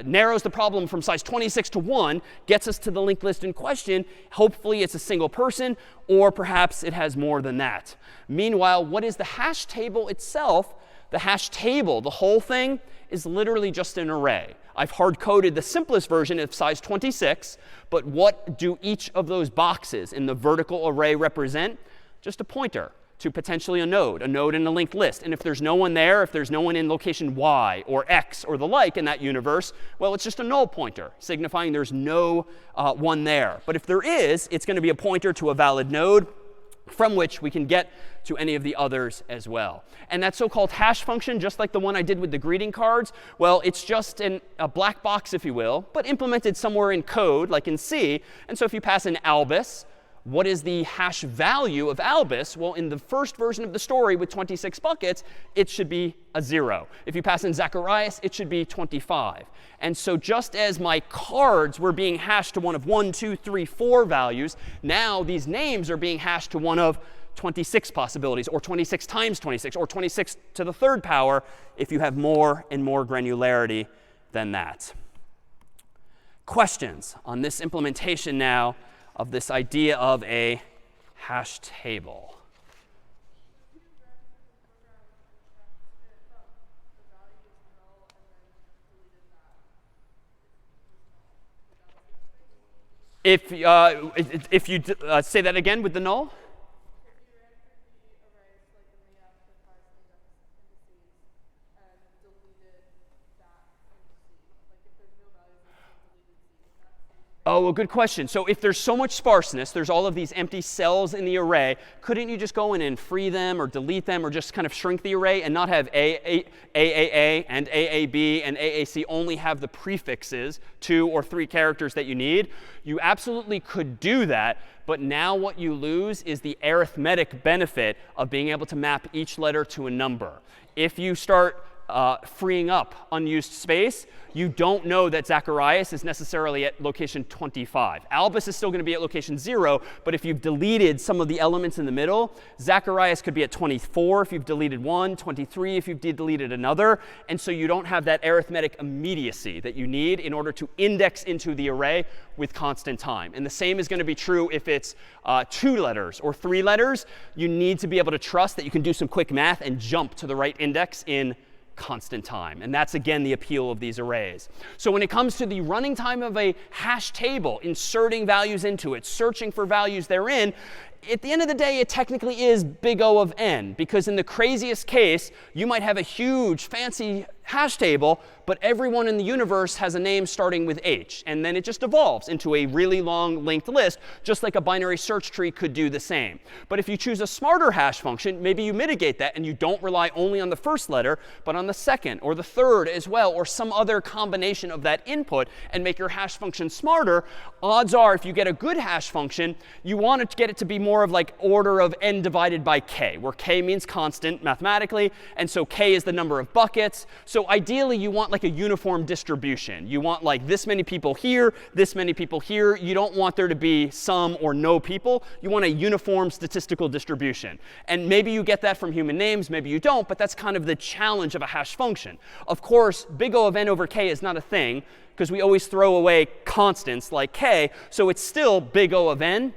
narrows the problem from size 26 to 1, gets us to the linked list in question. Hopefully it's a single person, or perhaps it has more than that. Meanwhile, what is the hash table itself? The hash table, the whole thing, is literally just an array. I've hard-coded the simplest version of size 26, but what do each of those boxes in the vertical array represent? Just a pointer to potentially a node in a linked list. And if there's no one there, if there's no one in location Y or X or the like in that universe, well, it's just a null pointer, signifying there's no one there. But if there is, it's going to be a pointer to a valid node, from which we can get to any of the others as well. And that so-called hash function, just like the one I did with the greeting cards, well, it's just a black box, if you will, but implemented somewhere in code, like in C. And so if you pass in albus, what is the hash value of albus? Well, in the first version of the story with 26 buckets, it should be a 0. If you pass in Zacharias, it should be 25. And so just as my cards were being hashed to one of 1, 2, 3, 4 values, now these names are being hashed to one of 26 possibilities, or 26 times 26, or 26 to the third power if you have more and more granularity than that. questions on this implementation now of this idea of a hash table? If you say that again with the null? Oh, a good question. So if there's so much sparseness, there's all of these empty cells in the array, couldn't you just go in and free them or delete them or just kind of shrink the array and not have AAA and AAB and AAC only have the prefixes, 2 or 3 characters that you need? You absolutely could do that. But now what you lose is the arithmetic benefit of being able to map each letter to a number. If you start freeing up unused space, you don't know that Zacharias is necessarily at location 25. Albus is still going to be at location 0, but if you've deleted some of the elements in the middle, Zacharias could be at 24 if you've deleted one, 23 if you've deleted another. And so you don't have that arithmetic immediacy that you need in order to index into the array with constant time. And the same is going to be true if it's 2 letters or 3 letters. You need to be able to trust that you can do some quick math and jump to the right index in constant time. And that's, again, the appeal of these arrays. So when it comes to the running time of a hash table, inserting values into it, searching for values therein, at the end of the day, it technically is big O of n. Because in the craziest case, you might have a huge, fancy hash table, but everyone in the universe has a name starting with H. And then it just evolves into a really long linked list, just like a binary search tree could do the same. But if you choose a smarter hash function, maybe you mitigate that and you don't rely only on the first letter, but on the second or the third as well, or some other combination of that input and make your hash function smarter. Odds are, if you get a good hash function, you want to get it to be more of like order of n divided by k, where k means constant mathematically, and so k is the number of buckets. So ideally, you want like a uniform distribution. You want like this many people here, this many people here. You don't want there to be some or no people. You want a uniform statistical distribution. And maybe you get that from human names, maybe you don't, but that's kind of the challenge of a hash function. Of course, big O of n over k is not a thing, because we always throw away constants like k, so it's still big O of n.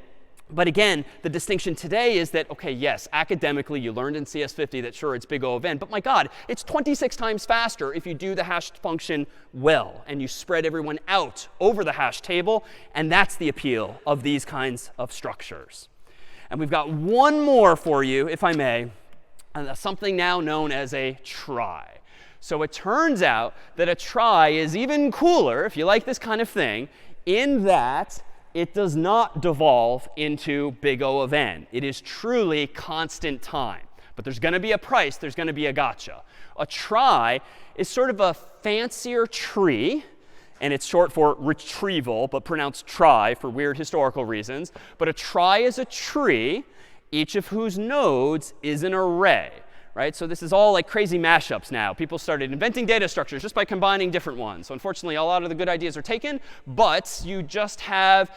But again, the distinction today is that, OK, yes, academically, you learned in CS50 that, sure, it's big O of n. But my God, it's 26 times faster if you do the hash function well and you spread everyone out over the hash table. And that's the appeal of these kinds of structures. And we've got one more for you, if I may, something now known as a trie. So it turns out that a trie is even cooler, if you like this kind of thing, in that it does not devolve into big O of n. It is truly constant time. But there's going to be a price. There's going to be a gotcha. A trie is sort of a fancier tree. And it's short for retrieval, but pronounced trie for weird historical reasons. But a trie is a tree, each of whose nodes is an array. Right? So this is all like crazy mashups now. People started inventing data structures just by combining different ones. So unfortunately, a lot of the good ideas are taken, but you just have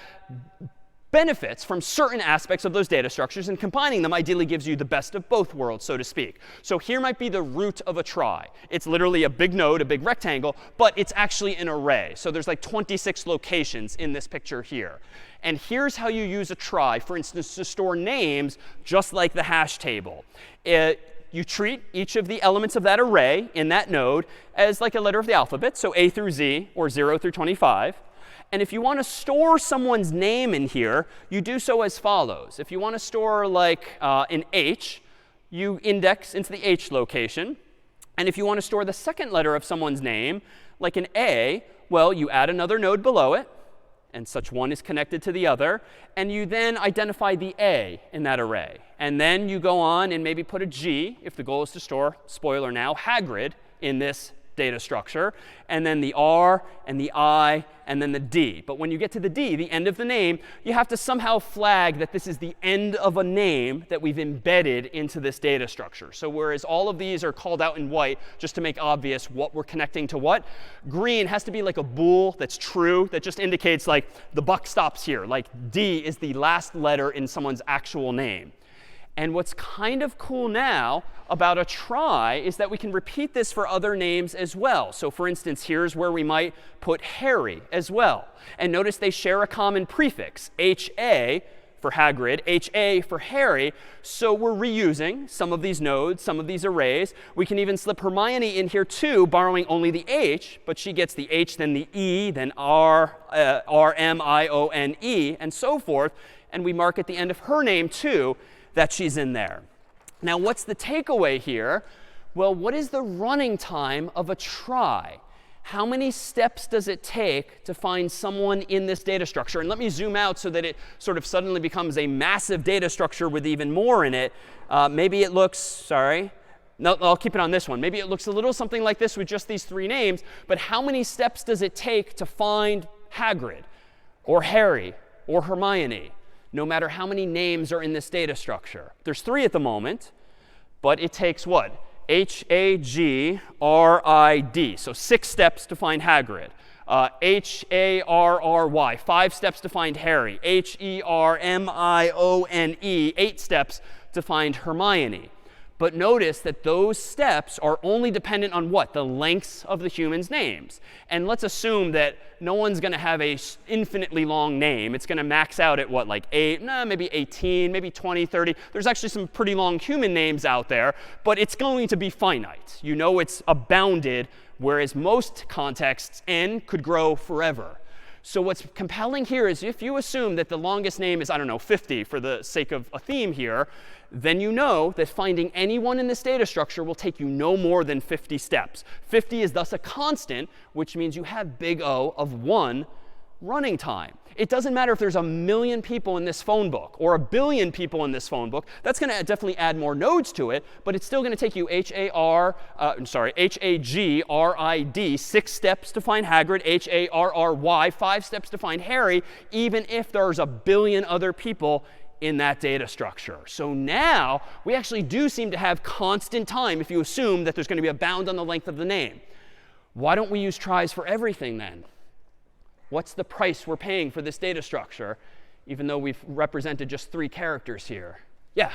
benefits from certain aspects of those data structures, and combining them ideally gives you the best of both worlds, so to speak. So here might be the root of a trie. It's literally a big node, a big rectangle, but it's actually an array. So there's like 26 locations in this picture here. And here's how you use a trie, for instance, to store names just like the hash table. You treat each of the elements of that array in that node as like a letter of the alphabet, so A through Z, or 0 through 25. And if you want to store someone's name in here, you do so as follows. If you want to store like an H, you index into the H location. And if you want to store the second letter of someone's name, like an A, well, you add another node below it. And such one is connected to the other. And you then identify the A in that array. And then you go on and maybe put a G, if the goal is to store, spoiler now, Hagrid in this data structure. And then the R and the I and then the D. But when you get to the D, the end of the name, you have to somehow flag that this is the end of a name that we've embedded into this data structure. So whereas all of these are called out in white just to make obvious what we're connecting to what, green has to be like a bool that's true, that just indicates like the buck stops here. Like D is the last letter in someone's actual name. And what's kind of cool now about a trie is that we can repeat this for other names as well. So for instance, here's where we might put Harry as well. And notice they share a common prefix, HA for Hagrid, HA for Harry. So we're reusing some of these nodes, some of these arrays. We can even slip Hermione in here too, borrowing only the H, but she gets the H, then the E, then R-M-I-O-N-E, and so forth. And we mark at the end of her name too that she's in there. Now, what's the takeaway here? Well, what is the running time of a trie? How many steps does it take to find someone in this data structure? And let me zoom out so that it sort of suddenly becomes a massive data structure with even more in it. Maybe it looks, sorry. No, I'll keep it on this one. Maybe it looks a little something like this with just these 3 names. But how many steps does it take to find Hagrid or Harry or Hermione? No matter how many names are in this data structure. There's 3 at the moment, but it takes what? H-A-G-R-I-D. So 6 steps to find Hagrid. H-A-R-R-Y. 5 steps to find Harry. H-E-R-M-I-O-N-E. 8 steps to find Hermione. But notice that those steps are only dependent on what? The lengths of the humans' names. And let's assume that no one's going to have a infinitely long name. It's going to max out at what, like 8, maybe 18, maybe 20, 30. There's actually some pretty long human names out there, but it's going to be finite. You know it's bounded, whereas most contexts, n could grow forever. So what's compelling here is if you assume that the longest name is, I don't know, 50 for the sake of a theme here, then you know that finding anyone in this data structure will take you no more than 50 steps. 50 is thus a constant, which means you have big O of 1 running time. It doesn't matter if there's 1 million people in this phone book or 1 billion people in this phone book. That's going to definitely add more nodes to it, but it's still going to take you H-A-G-R-I-D, 6 steps to find Hagrid, H-A-R-R-Y, 5 steps to find Harry, even if there's 1 billion other people in that data structure. So now we actually do seem to have constant time if you assume that there's going to be a bound on the length of the name. Why don't we use tries for everything then? What's the price we're paying for this data structure, even though we've represented just 3 characters here? Yeah.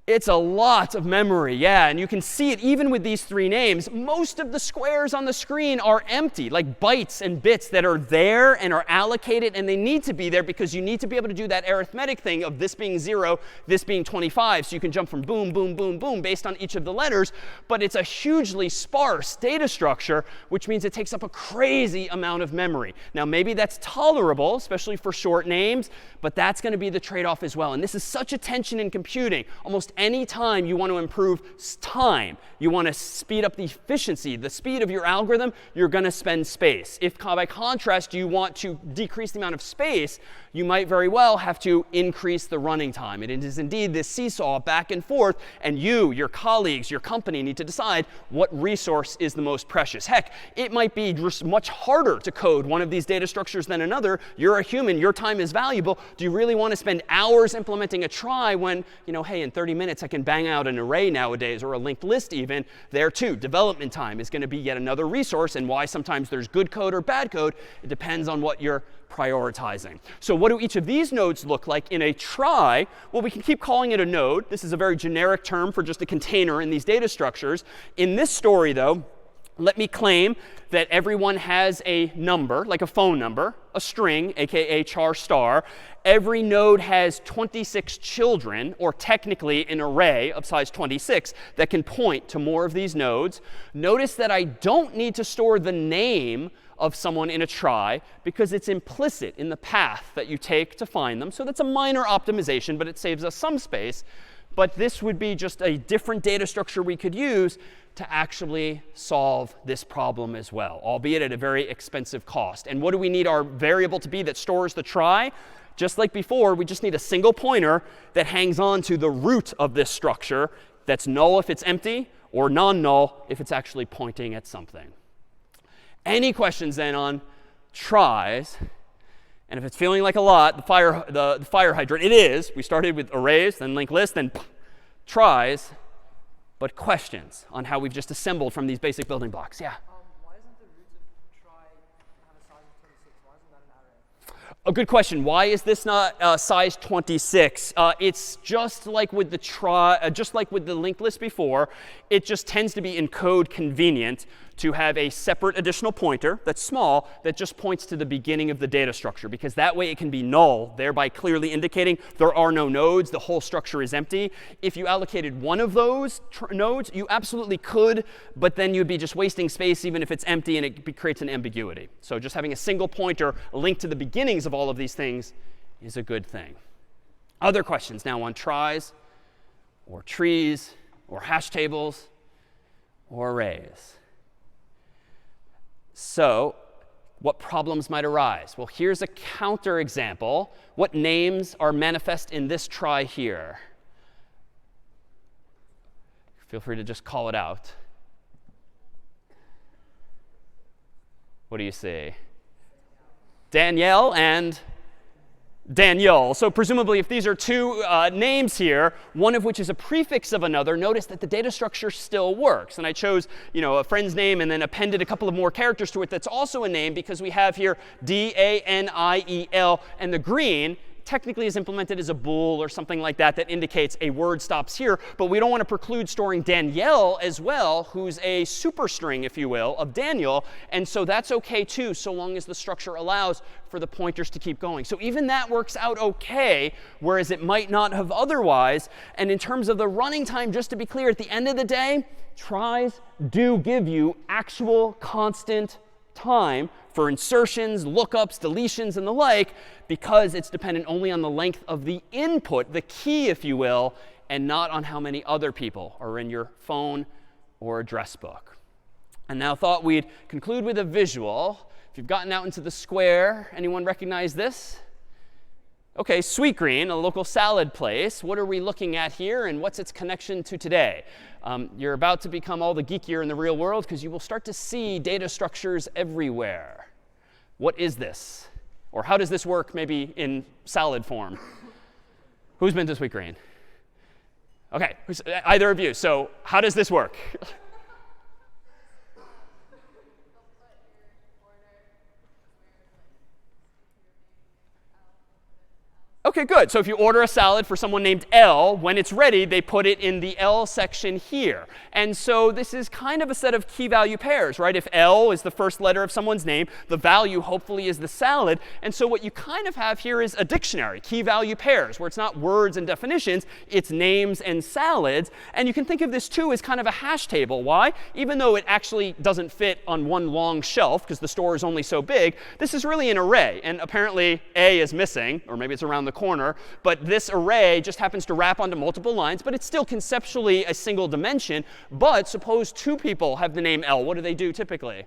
It's a lot of memory, yeah, and you can see it even with these 3 names. Most of the squares on the screen are empty, like bytes and bits that are there and are allocated, and they need to be there because you need to be able to do that arithmetic thing of this being 0, this being 25. So you can jump from boom, boom, boom, boom based on each of the letters. But it's a hugely sparse data structure, which means it takes up a crazy amount of memory. Now, maybe that's tolerable, especially for short names, but that's going to be the trade-off as well. And this is such a tension in computing. Almost any time you want to improve time, you want to speed up the efficiency, the speed of your algorithm, you're going to spend space. If by contrast you want to decrease the amount of space, you might very well have to increase the running time. It is indeed this seesaw back and forth, and you, your colleagues, your company need to decide what resource is the most precious. Heck, it might be just much harder to code one of these data structures than another. You're a human. Your time is valuable. Do you really want to spend hours implementing a trie when, hey, in 30 minutes I can bang out an array nowadays, or a linked list even? There too, development time is going to be yet another resource, and why sometimes there's good code or bad code, it depends on what you're prioritizing. So what do each of these nodes look like in a trie? Well, we can keep calling it a node. This is a very generic term for just a container in these data structures. In this story, though, let me claim that everyone has a number, like a phone number, a string, aka char star. Every node has 26 children, or technically an array of size 26, that can point to more of these nodes. Notice that I don't need to store the name of someone in a trie because it's implicit in the path that you take to find them. So that's a minor optimization, but it saves us some space. But this would be just a different data structure we could use to actually solve this problem as well, albeit at a very expensive cost. And what do we need our variable to be that stores the trie? Just like before, we just need a single pointer that hangs on to the root of this structure that's null if it's empty, or non-null if it's actually pointing at something. Any questions then on tries? And if it's feeling like a lot, the fire hydrant, it is. We started with arrays, then linked lists, then tries. But questions on how we've just assembled from these basic building blocks? Yeah? Why isn't the root of try have a size of 26? Why isn't that an array? A good question. Why is this not size 26? It's just like with the just like with the linked list before. It just tends to be in code convenient to have a separate additional pointer that's small that just points to the beginning of the data structure, because that way it can be null, thereby clearly indicating there are no nodes, the whole structure is empty. If you allocated one of those nodes, you absolutely could, but then you'd be just wasting space even if it's empty, and it creates an ambiguity. So just having a single pointer linked to the beginnings of all of these things is a good thing. Other questions now on tries, or trees, or hash tables, or arrays. So what problems might arise? Well, here's a counter example. What names are manifest in this try here? Feel free to just call it out. What do you see? Danielle and Daniel. So presumably, if these are two names here, one of which is a prefix of another, notice that the data structure still works. And I chose, a friend's name and then appended a couple of more characters to it that's also a name, because we have here D-A-N-I-E-L, and the green technically is implemented as a bool or something like that that indicates a word stops here. But we don't want to preclude storing Danielle as well, who's a superstring, if you will, of Daniel. And so that's OK, too, so long as the structure allows for the pointers to keep going. So even that works out OK, whereas it might not have otherwise. And in terms of the running time, just to be clear, at the end of the day, tries do give you actual constant time for insertions, lookups, deletions, and the like, because it's dependent only on the length of the input, the key, if you will, and not on how many other people are in your phone or address book. And now thought we'd conclude with a visual. If you've gotten out into the square, anyone recognize this? OK, Sweetgreen, a local salad place. What are we looking at here, and what's its connection to today? You're about to become all the geekier in the real world, because you will start to see data structures everywhere. What is this? Or how does this work maybe in salad form? Who's been to Sweetgreen? OK, either of you. So how does this work? OK, good. So if you order a salad for someone named L, when it's ready, they put it in the L section here. And so this is kind of a set of key value pairs, right? If L is the first letter of someone's name, the value hopefully is the salad. And so what you kind of have here is a dictionary, key value pairs, where it's not words and definitions, it's names and salads. And you can think of this, too, as kind of a hash table. Why? Even though it actually doesn't fit on one long shelf, because the store is only so big, this is really an array. And apparently, A is missing, or maybe it's around the corner, but this array just happens to wrap onto multiple lines, but it's still conceptually a single dimension. But suppose two people have the name L. What do they do typically?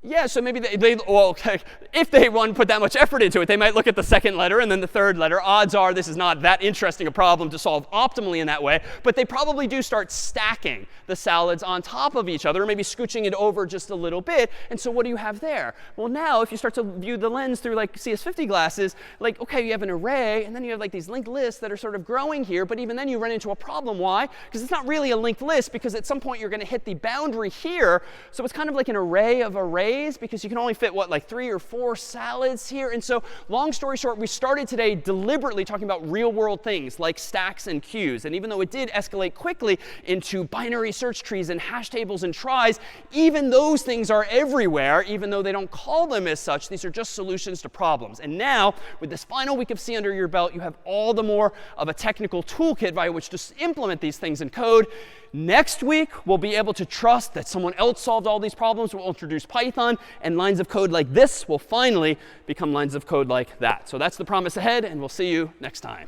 Yeah, so maybe if they want to put that much effort into it, they might look at the second letter and then the third letter. Odds are this is not that interesting a problem to solve optimally in that way. But they probably do start stacking the salads on top of each other, or maybe scooching it over just a little bit. And so what do you have there? Well, now if you start to view the lens through like CS50 glasses, like, OK, you have an array, and then you have like these linked lists that are sort of growing here. But even then you run into a problem. Why? Because it's not really a linked list, because at some point you're going to hit the boundary here. So it's kind of like an array of arrays, because you can only fit, what, like 3 or 4 salads here. And so long story short, we started today deliberately talking about real world things like stacks and queues. And even though it did escalate quickly into binary search trees and hash tables and tries, even those things are everywhere, even though they don't call them as such. These are just solutions to problems. And now, with this final week of C under your belt, you have all the more of a technical toolkit by which to implement these things in code. Next week, we'll be able to trust that someone else solved all these problems. We'll introduce Python, and lines of code like this will finally become lines of code like that. So that's the promise ahead, and we'll see you next time.